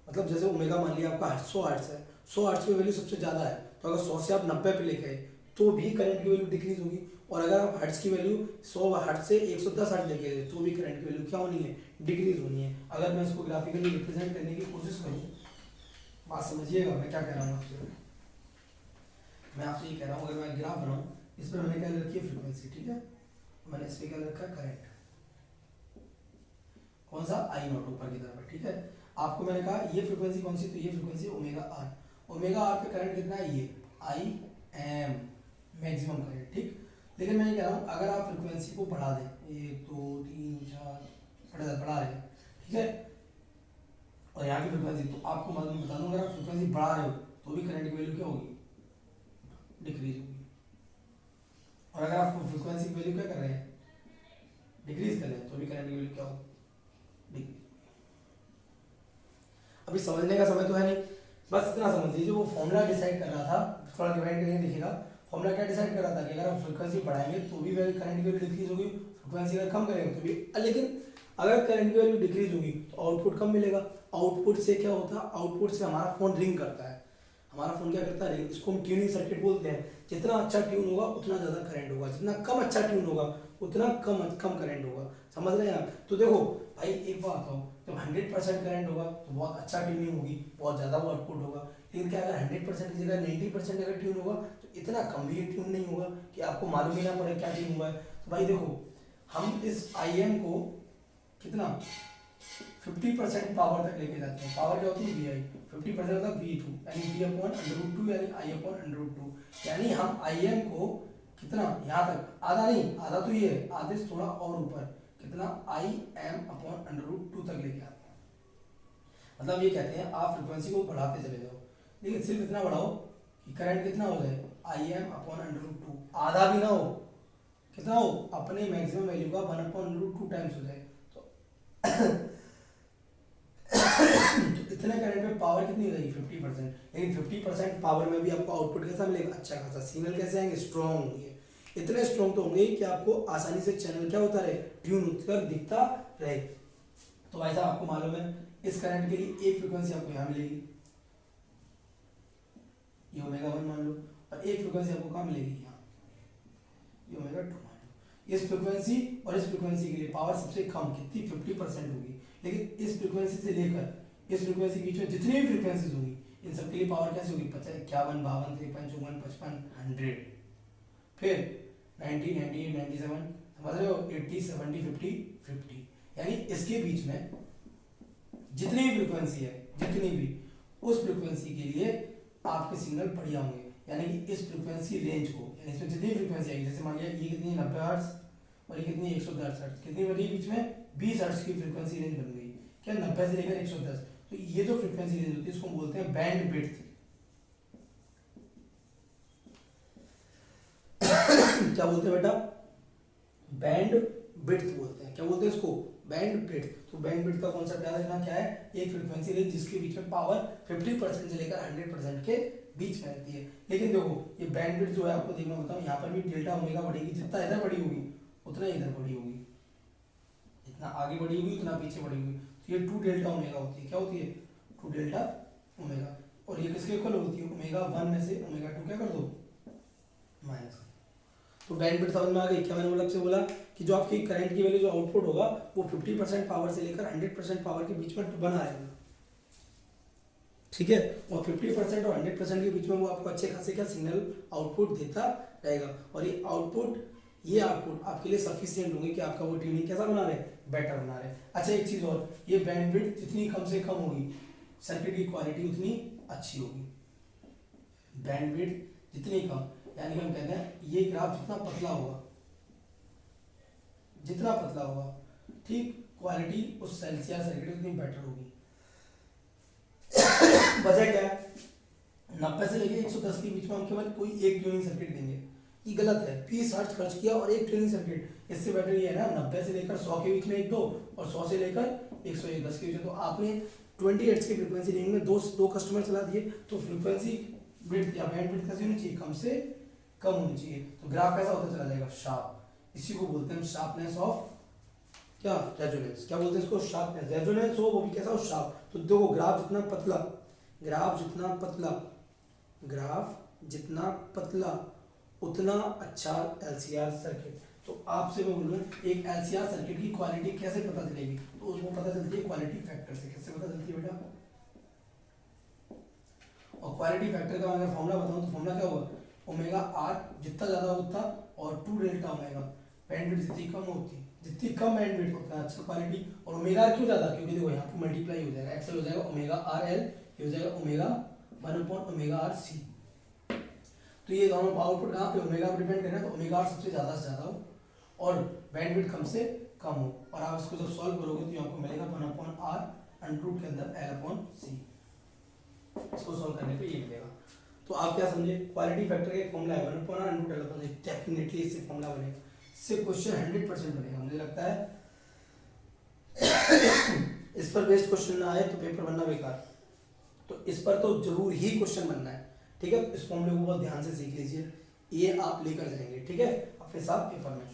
मतलब जैसे ओमेगा मान लिया आपका 100 हर्ट्ज है, 100 हर्ट्ज पे वैल्यू सबसे ज़्यादा है, तो अगर 100 से आप 90 पे लेके आए तो भी करंट की वैल्यू डिक्रीज होगी। और अगर आप हर्ट्ज की वैल्यू 100 हर्ट्ज से 110 हर्ट्ज लेके आए तो भी करंट की वैल्यू क्या होनी है? डिक्रीज होनी है। अगर मैं इसको ग्राफिकली रिप्रेजेंट करने की कोशिश करूँ, बात समझिएगा मैं क्या कह रहा हूँ आपसे। मैं आपसे ये कह रहा हूँ, अगर मैं ग्राफ बनाऊँ, इस पर मैंने क्या रखी है? फ्रिक्वेंसी, ठीक है, मैंने इस पर क्या रखा है? करंट, कौन सा? आई नॉट ऊपर की तरफ, ठीक है। आपको मैंने कहा ये फ्रिक्वेंसी कौन सी? तो ये frequency omega R. Omega R पे करंट कितना है? ये आई एम मैक्सिमम करेंट, ठीक। लेकिन मैं कह रहा हूँ अगर आप फ्रिक्वेंसी को बढ़ा दें, 1 2 3 4 बढ़ा रहे हैं, ठीक है, और यहाँ की फ्रिक्वेंसी, तो आपको मैं बता दूँ अगर आप फ्रिक्वेंसी बढ़ा रहे हो तो भी करंट की वैल्यू क्या होगी, डिक्रीज होगी। और अगर आप फ्रिक्वेंसी की वैल्यू क्या कर रहे हैं, डिक्रीज कर रहे हैं, तो भी करंट की वैल्यू क्या होगी, डिक्रीज। अभी समझने का समय तो है नहीं, बस इतना समझ लीजिए। वो फॉर्मूला डिसाइड कर रहा था, थोड़ा डिवाइड करके देखिएगा। फॉर्मूला क्या डिसाइड कर रहा था कि अगर आप फ्रिक्वेंसी बढ़ाएंगे तो भी वैल्यू करंट की वैल्यू डिक्रीज होगी, फ्रिक्वेंसी अगर कम करेंगे तो भी। लेकिन अगर करंट की वैल्यू डिक्रीज होगी तो आउटपुट कम मिलेगा। आउटपुट से क्या होता है, आउटपुट से हमारा फोन रिंग करता है। हमारा फोन क्या करता है, रिंग। इसको हम ट्यूनिंग सर्किट बोलते हैं। जितना अच्छा ट्यून होगा उतना ज़्यादा करंट होगा, जितना कम अच्छा ट्यून होगा उतना कम करंट होगा। समझ रहे हैं आप? तो देखो भाई एक बात हो, जब 100% करंट होगा तो बहुत अच्छा ट्यूनिंग होगी, बहुत ज़्यादा वो आउटपुट होगा। लेकिन क्या अगर 100% की जगह 90% अगर ट्यून होगा तो इतना कम भी ट्यून नहीं होगा कि आपको मालूम ही ना पड़े क्या ट्यून हुआ है। तो भाई देखो हम इस IM को कितना 50% पावर तक लेके जाते हैं। पावर क्या होती है, VI। 50% मतलब V2 यानी V/√2 यानी I/√2। यानी हम IM को कितना यहाँ तक, आधा नहीं, आधा तो ये है, आधे से थोड़ा और ऊपर कितना IM/√2 तक लेके आते हैं। मतलब ये कहते हैं आप फ्रिक्वेंसी को बढ़ाते चले जाओ, लेकिन सिर्फ इतना बढ़ाओ कि करंट कितना हो जाए, IM/√2, आधा भी ना हो, कितना हो, अपने मैक्सिमम वैल्यू का 1/√2 टाइम्स हो जाए। तो इतने करंट में पावर कितनी हो जाएगी, 50%। लेकिन 50% पावर में भी आपको आउटपुट कैसा मिलेगा, अच्छा खासा। सिग्नल कैसे आएंगे, स्ट्रॉन्ग होंगे। इतने स्ट्रॉन्ग तो होंगे कि आपको आसानी से चैनल क्या होता रहे, ट्यून होकर दिखता रहे। तो भाई साहब आपको मालूम है इस करंट के लिए एक फ्रिक्वेंसी आपको यहाँ मिलेगी, ये ω1 मान लो, और एक फ्रिक्वेंसी आपको कहाँ मिलेगी, यहाँ, ये ω2 मान लो। इस फ्रिक्वेंसी और इस फ्रिक्वेंसी के लिए पावर सबसे कम कितनी, 50% होगी। लेकिन इस फ्रिक्वेंसी से लेकर इस फ्रिक्वेंसी के बीच में जितनी भी फ्रिक्वेंसीज होगी इन सब के लिए पावर कैसी होगी, 50, 51, 52, 53, 54, 55, 100, फिर 90, 98, 97, समझ रहे हो, 80, 70, 50, 50। यानी इसके बीच में जितनी भी फ्रिक्वेंसी है, जितनी भी, उस फ्रिक्वेंसी के लिए आपके सिग्नल बढ़िया होंगे। यानी कि इस फ्रिक्वेंसी रेंज को, यानी इसमें जितनी फ्रिक्वेंसी आएगी, जैसे मान लिया ये कितनी 90 हर्ट्ज और ये कितनी 110 हर्ट्ज, कितनी बनी बीच में 20 हर्ट्ज की फ्रिक्वेंसी रेंज बन गई क्या, 90 से लेकर 110। तो ये जो फ्रिक्वेंसी रेंज होती है इसको बोलते हैं बैंड विड्थ। क्या बोलते हैं बेटा, बैंड विड्थ बोलते हैं। क्या बोलते हैं इसको, बैंड विड्थ। तो बैंड विड्थ का कॉन्सेप्ट याद रखना क्या है, एक फ्रिक्वेंसी रेंज जिसके बीच में पावर 50% से लेकर 100% के बीच में रहती है। लेकिन देखो ये बैंड विड्थ जो है आपको देखना होता है, यहाँ पर भी डेल्टा ओमेगा बढ़ेगी, जितना इधर बढ़ी होगी उतना इधर बढ़ी होगी, जितना आगे बढ़ी होगी उतना पीछे बढ़ी होगी। तो ये 2 डेल्टा ओमेगा होती है। क्या होती है, 2 डेल्टा ओमेगा। और ये किसके इक्वल होती है, ω1 में से ω2 क्या कर दो, माइनस। तो बैंड विड्थ समझ में आ गई। क्या मैंने मतलब से बोला कि जो आपकी करंट की वैल्यू जो आउटपुट होगा वो 50% पावर से लेकर 100% पावर के बीच में बना रहेगा, ठीक है। और 50% और 100% के बीच में वो आपको अच्छे खासे क्या सिग्नल आउटपुट देता रहेगा। और ये आउटपुट आपके लिए सफिशिएंट होंगे कि आपका वो ट्यूनिंग कैसा बना रहे, बेटर बना रहे। अच्छा एक चीज़ और, ये बैंड विड्थ जितनी कम से कम होगी सर्किट की क्वालिटी उतनी अच्छी होगी। बैंड विड्थ जितनी कम, यानी कि हम कहते हैं ये ग्राफ जितना पतला होगा, जितना पतला होगा, ठीक, क्वालिटी उस सेल्सियस सर्किट उतनी बेटर होगी। वजह क्या है, 90 से लेके 110 के बीच में हम केवल कोई एक ट्यूनिंग सर्किट देंगे, ये गलत है। 20 हर्ट्ज खर्च किया और एक ट्यूनिंग सर्किट, इससे बेटर ये है ना 90 से लेकर 100 के बीच में एक दो, और 100 से लेकर 110 के बीच में। तो आपने 20 हर्ट्ज की फ्रिक्वेंसी रेंज में दो कस्टमर चला दिए, तो फ्रिक्वेंसी विड्थ या बैंड विड्थ कैसी होनी चाहिए, कम से कम होनी चाहिए। तो ग्राफ कैसा होता चला जाएगा, शार्प। इसी को बोलते हैं शार्पनेस ऑफ क्या, रेजोनेंस। क्या बोलते हैं इसको, शार्पनेस। रेजोनेंस हो वो भी कैसा हो, शार्प। तो देखो ग्राफ जितना पतला, ग्राफ जितना पतला उतना अच्छा LCR सर्किट। तो आपसे मैं बोलूँ एक LCR सर्किट की क्वालिटी कैसे पता चलेगी, तो उसको पता चलती है क्वालिटी फैक्टर से। कैसे पता चलती है बेटा, और क्वालिटी फैक्टर का अगर फॉर्मूला बताऊँ तो फॉर्मूला क्या होगा, ω/R जितना ज़्यादा होता और 2 डेल्टा ओमेगा। बैंडविड्थ जितनी कम होती, जितनी कम बैंडविड्थ उतना अच्छा क्वालिटी। और ω/R क्यों ज़्यादा, क्योंकि देखो यहाँ पे मल्टीप्लाई हो जाएगा, एक्सएल हो जाएगा ω/RL, ये हो जाएगा ω1/ω/RC। तो ये दोनों आउटपुट कहाँ पे ओमेगा पर डिपेंड करें, तो ओमेगा आर सबसे ज़्यादा से ज़्यादा हो और बैंडविड्थ कम से कम हो, और आप इसको जब सॉल्व करोगे तो आपको मिलेगा 1/r अंडर के अंदर L/C। इसको सॉल्व करने पे ये मिलेगा। तो आप क्या समझे, क्वालिटी फैक्टर का एक फॉर्मूला है 1/r अंडर L/C, डेफिनेटली इससे फॉर्मूला बनेगा, इससे क्वेश्चन 100% बनेगा। मुझे लगता है इस पर बेस्ड क्वेश्चन ना आए तो पेपर बनना बेकार, तो इस पर तो जरूर ही क्वेश्चन बनना है, ठीक है। इस फॉर्मूले को बहुत ध्यान से सीख लीजिए, ये आप लेकर जाएंगे, ठीक है, अपने साथ पेपर में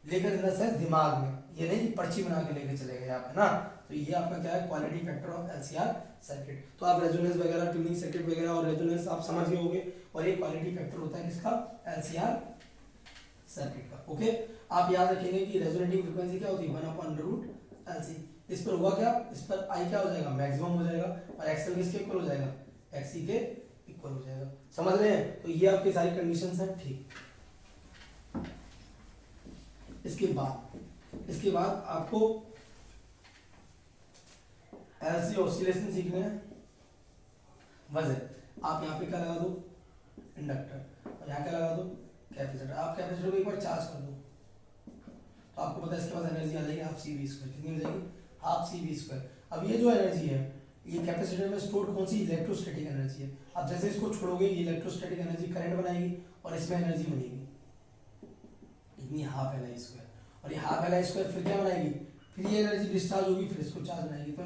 लेकर, इन द सेंस दिमाग में, ये नहीं पर्ची बना के लेके चले गए आप, है ना। तो ये आपका क्या है, quality factor of LCR circuit. तो आप रेजोनेंस वगैरह, ट्यूनिंग सर्किट वगैरह और रेजोनेंस आप समझ गए होंगे, और ये क्वालिटी फैक्टर होता है किसका, एलसीआर सर्किट का। ओके, आप याद रखेंगे कि रेजोनेटिंग फ्रीक्वेंसी क्या होती है, 1/√LC। इस पर होगा क्या, इस पर आई क्या हो जाएगा, मैक्सिमम हो जाएगा, और एक्सएल किसके इक्वल हो जाएगा, एक्सी के इक्वल हो जाएगा। समझ रहे हैं, तो ये आपकी सारी कंडीशंस हैं, ठीक। इसके बाद आपको एलसी ऑसिलेशन सीखने हैं। वजह आप यहाँ पे क्या लगा दो, इंडक्टर, और यहाँ क्या लगा दो, कैपेसिटर। आप कैपेसिटर को एक बार चार्ज कर दो तो आपको पता है इसके पास एनर्जी आ जाएगी हाफ सी वी स्क्वायर। कितनी हो जाएगी, हाफ सी वी स्क्वायर। अब ये जो एनर्जी है, ये कैपेसिटर में स्टोर कौन सी, इलेक्ट्रोस्टैटिक एनर्जी है। अब जैसे इसको छोड़ोगे, ये इलेक्ट्रोस्टैटिक एनर्जी करंट बनाएगी और इसमें एनर्जी बनेगी इतनी हाफ एल आई स्क्वायर, और ये हाफ एल आई स्क्वायर फिर क्या बनाएगी, फिर ये एनर्जी डिस्चार्ज होगी, फिर इसको चार्ज बनाएगी। तो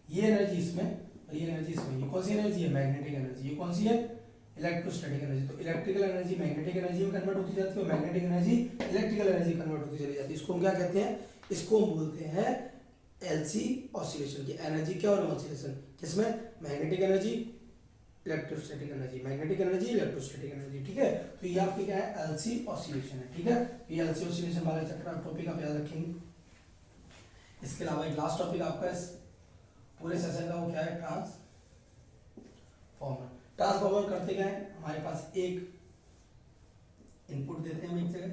ये एनर्जी इसमें और ये एनर्जी इसमें, ये कौन सी एनर्जी है, मैग्नेटिक एनर्जी। ये कौन सी है, इलेक्ट्रोस्टैटिक एनर्जी। तो इलेक्ट्रिकल एनर्जी मैग्नेटिक एनर्जी में कन्वर्ट होती जाती है, और magnetic energy electrical energy convert होती चली जाती है। इसको हम क्या कहते हैं, इसको हम बोलते हैं एलसी ऑसिलेशन की एनर्जी क्या और ऑसिलेशन किसमें, magnetic energy, electrostatic energy, magnetic energy, electrostatic energy, ठीक है। तो ये आपकी क्या है, एलसी ऑसिलेशन है, ठीक है। ये एलसी ऑसिलेशन वाला चैप्टर आप टॉपिक आप याद रखेंगे। इसके अलावा एक लास्ट टॉपिक आपका इस पूरे सेशन का वो क्या है, ट्रांसफॉर्मर। ट्रांसफॉर्मर करते क्या है, हमारे पास एक इनपुट देते हैं हम एक जगह,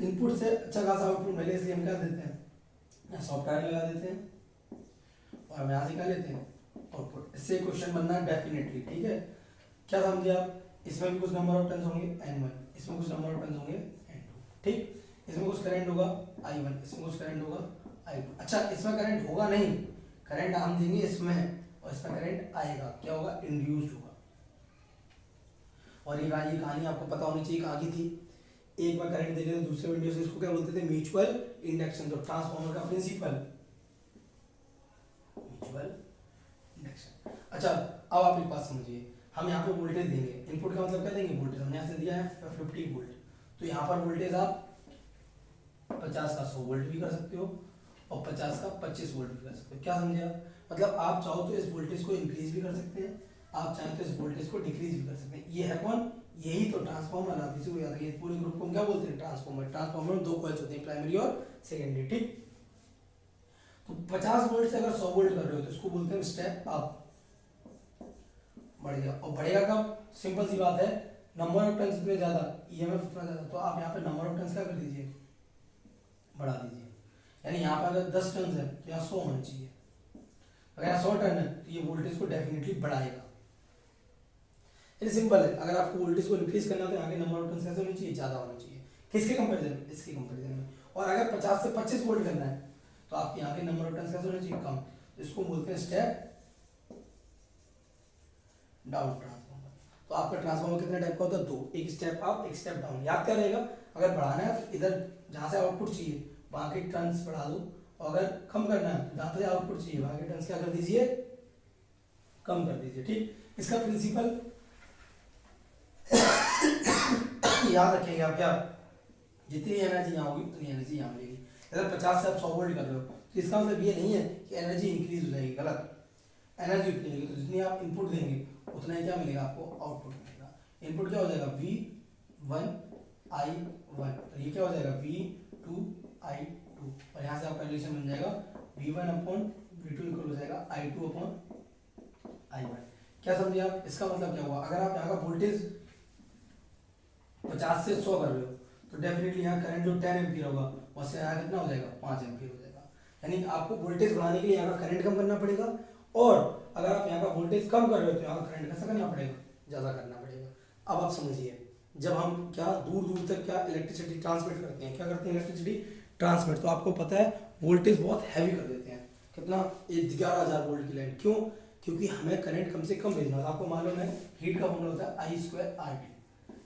इनपुट से अच्छा खासा आउटपुट मिले, इसलिए हम क्या देते हैं, यहाँ सॉफ्टवेयर लगा देते हैं और हम यहाँ से क्या लेते हैं, आउटपुट। इससे क्वेश्चन बनना है डेफिनेटली, ठीक है। क्या समझे आप, इसमें भी कुछ नंबर ऑफ टर्न्स होंगे n1, इसमें कुछ नंबर ऑफ टर्न्स होंगे n2, ठीक। इसमें कुछ करंट होगा i1, इसमें कुछ करंट होगा i2। अच्छा, इसमें करंट होगा नहीं, करंट हम देंगे इसमें, और इसमें करंट आएगा, क्या होगा, इंड्यूस्ड होगा। और ये कहानी आपको पता होनी चाहिए कहाँ की थी, एक बार करंट दे रहे थे दूसरे विंडो से, इसको क्या बोलते थे, म्यूचुअल इंडक्शन। तो ट्रांसफॉर्मर का प्रिंसिपल म्यूचुअल इंडक्शन। अच्छा, अब आप एक बात समझिए, हम यहाँ पे वोल्टेज देंगे, इनपुट का मतलब क्या देंगे, वोल्टेज। हमने यहाँ से दिया है 50 वोल्ट, तो यहाँ पर वोल्टेज आप 50 का 100 वोल्ट भी कर सकते हो और 50 का 25 वोल्ट भी कर सकते हो। क्या समझे आप, मतलब आप चाहो तो इस वोल्टेज को इंक्रीज भी कर सकते हैं, आप चाहें तो इस वोल्टेज को डिक्रीज भी कर सकते हैं। ये है कौन, यही तो ट्रांसफॉर्मर। आप इसी को याद रखिए, पूरे ग्रुप को हम क्या बोलते हैं, ट्रांसफॉर्मर। ट्रांसफॉर्मर में दो कॉइल्स होते हैं, प्राइमरी और सेकेंडरी, ठीक। तो 50 वोल्ट से अगर 100 वोल्ट कर रहे हो तो इसको बोलते हैं स्टेप अप, बढ़ेगा। और बढ़ेगा कब, सिंपल सी बात है, नंबर ऑफ टर्न्स इतने ज्यादा, ईएमएफ इतना ज्यादा, तो आप यहाँ पे नंबर ऑफ टर्न्स क्या कर दीजिए, बढ़ा दीजिए। यानी यहाँ पर अगर 10 टर्न्स है तो यहाँ 100 होने चाहिए, अगर यहाँ 100 टर्न है तो ये वोल्टेज को डेफिनेटली बढ़ाएगा। ये सिंपल है, अगर आपको वोल्टेज को इंक्रीज करना है तो यहाँ के नंबर ऑफ टर्न्स कैसे होने चाहिए, ज़्यादा होने चाहिए। किसके कंपैरिजन में, इसके कंपैरिजन में। और अगर 50 से 25 वोल्ट करना है तो आपके यहाँ के नंबर ऑफ टर्न्स कैसे होने चाहिए, कम। तो इसको बोलते हैं स्टेप डाउन ट्रांसफॉर्मर। तो आपका ट्रांसफॉर्मर कितने टाइप का होता है, दो, एक स्टेप अप, एक स्टेप डाउन। याद क्या रहेगा, अगर बढ़ाना है तो इधर जहाँ से आउटपुट चाहिए वहाँ के टर्न्स बढ़ा दो, और अगर कम करना है तो जहाँ से आउटपुट चाहिए वहाँ के टर्न्स क्या कर दीजिए, कम कर दीजिए, ठीक। इसका प्रिंसिपल याद रखेंगे आप, क्या, जितनी एनर्जी यहाँ होगी उतनी एनर्जी यहाँ मिलेगी। अगर 50 से आप 100 वोल्ट कर रहे हो तो इसका मतलब ये नहीं है कि एनर्जी इंक्रीज हो जाएगी, गलत। एनर्जी उतनी मिलेगी, तो जितनी आप इनपुट देंगे उतना ही क्या मिलेगा आपको, आउटपुट मिलेगा। इनपुट क्या हो जाएगा, V1 I1, तो ये क्या हो जाएगा, V2 I2, और यहाँ से आपका रिलेशन बन जाएगा V1/V2 इक्वल हो जाएगा I2/I1। क्या समझे आप, इसका मतलब क्या हुआ, अगर आप यहाँ का वोल्टेज 50 से 100 कर रहे हो तो डेफिनेटली यहाँ करंट जो 10 एम्पीयर होगा उससे यहाँ कितना हो जाएगा, 5 एम्पीयर हो जाएगा। यानी आपको वोल्टेज बढ़ाने के लिए यहाँ का करंट कम करना पड़ेगा और अगर आप यहाँ का वोल्टेज कम कर रहे हो तो यहाँ का करंट कैसा करना पड़ेगा, ज़्यादा करना पड़ेगा। अब आप समझिए, जब हम क्या दूर दूर तक क्या इलेक्ट्रिसिटी ट्रांसमिट करते हैं, क्या करते हैं इलेक्ट्रिसिटी ट्रांसमिट, तो आपको पता है वोल्टेज बहुत हैवी कर देते हैं, कितना 11,000 वोल्ट की लाइन। क्यों? क्योंकि हमें करंट कम से कम भेजना है। आपको मालूम है हीट का फॉर्मूला होता है I2RT,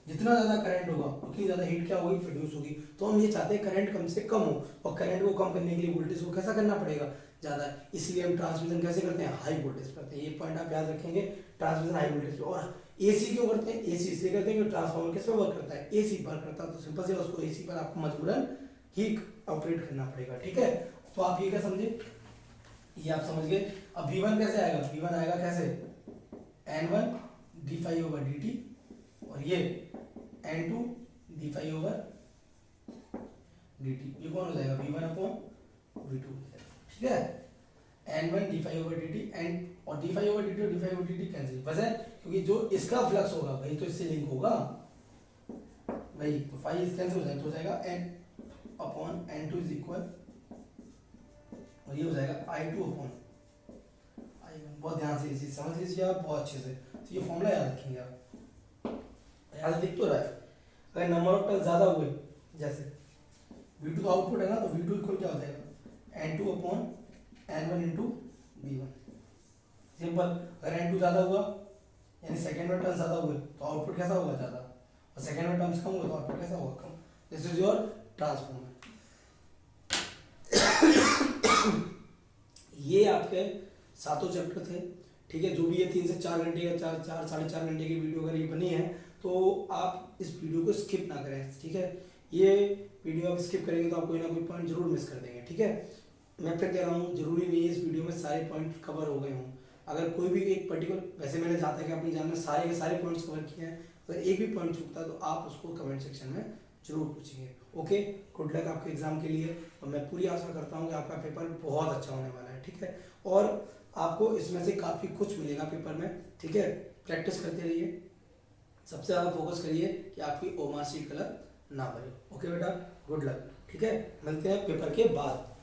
जितना ज़्यादा करंट होगा उतनी ज़्यादा हीट क्या होगी, प्रोड्यूस होगी। तो हम ये चाहते हैं करंट कम से कम हो, और करंट को कम करने के लिए वोल्टेज को कैसा करना पड़ेगा, ज़्यादा। इसलिए हम ट्रांसमिशन कैसे करते हैं, हाई वोल्टेज करते हैं। ये पॉइंट आप याद रखेंगे, ट्रांसमिशन हाई वोल्टेज पे। और एसी क्यों करते हैं, एसी इसलिए करते हैं कि ट्रांसफार्मर किस पे वर्क करता है, एसी पर करता है। तो सिंपल से उसको एसी पर आपको मजबूरन ही ऑपरेट करना पड़ेगा, ठीक है। तो आप ये क्या समझे, ये आप समझ गए। अब V1 कैसे आएगा, V1 आएगा कैसे, N1 d∅/dt, और ये N2 d∅/dt। ये कौन हो जाएगा, V1/V2, ठीक है। N1 d∅/dt, और d∅/dt और d∅/dt कैंसिल, वजह क्योंकि जो इसका फ्लक्स होगा वही तो इससे लिंक होगा, वही तो फाइव कैंसिल हो जाएगा, तो हो जाएगा N/N2 इज इक्वल, और ये हो जाएगा I2/I1। बहुत ध्यान से इसी समझ लीजिए आप बहुत अच्छे से, तो ये फॉर्मूला याद रखेंगे आप। यहाँ से दिख तो रहा है, अगर नंबर ऑफ टर्न ज़्यादा हुए, जैसे V2 तो आउटपुट है ना, तो V2 इक्वल क्या हो जाएगा, N2/N1 इंटू V1। सिंपल, अगर N2 ज़्यादा हुआ यानी सेकेंड में टर्न ज़्यादा हुए तो आउटपुट कैसा होगा, ज़्यादा, और सेकेंड में टर्न्स कम हुए तो आउटपुट कैसा होगा, कम। This is your transformer. ये आपके सातों चैप्टर थे, ठीक है। जो भी ये 3 से 4 घंटे या 4 साढ़े 4 घंटे की वीडियो अगर ये बनी है तो आप इस वीडियो को स्किप ना करें, ठीक है। ये वीडियो आप स्किप करेंगे तो आप कोई ना कोई पॉइंट जरूर मिस कर देंगे, ठीक है। मैं फिर कह रहा हूँ, जरूरी नहीं है इस वीडियो में सारे पॉइंट कवर हो गए हों। अगर कोई भी एक पर्टिकुलर, वैसे मैंने जहाँ तक अपनी जान में सारे के सारे पॉइंट्स कवर किए हैं, अगर एक भी पॉइंट छूटता है तो आप उसको कमेंट सेक्शन में जरूर पूछेंगे। ओके, गुड लक आपके एग्जाम के लिए, और मैं पूरी आशा करता हूँ कि आपका पेपर बहुत अच्छा होने वाला है, ठीक है। और आपको इसमें से काफ़ी कुछ मिलेगा पेपर में, ठीक है। प्रैक्टिस करते रहिए, सबसे ज़्यादा फोकस करिए कि आपकी ओ मार्कशीट कलर ना भरे। ओके बेटा, गुड लक, ठीक है। मिलते हैं पेपर के बाद।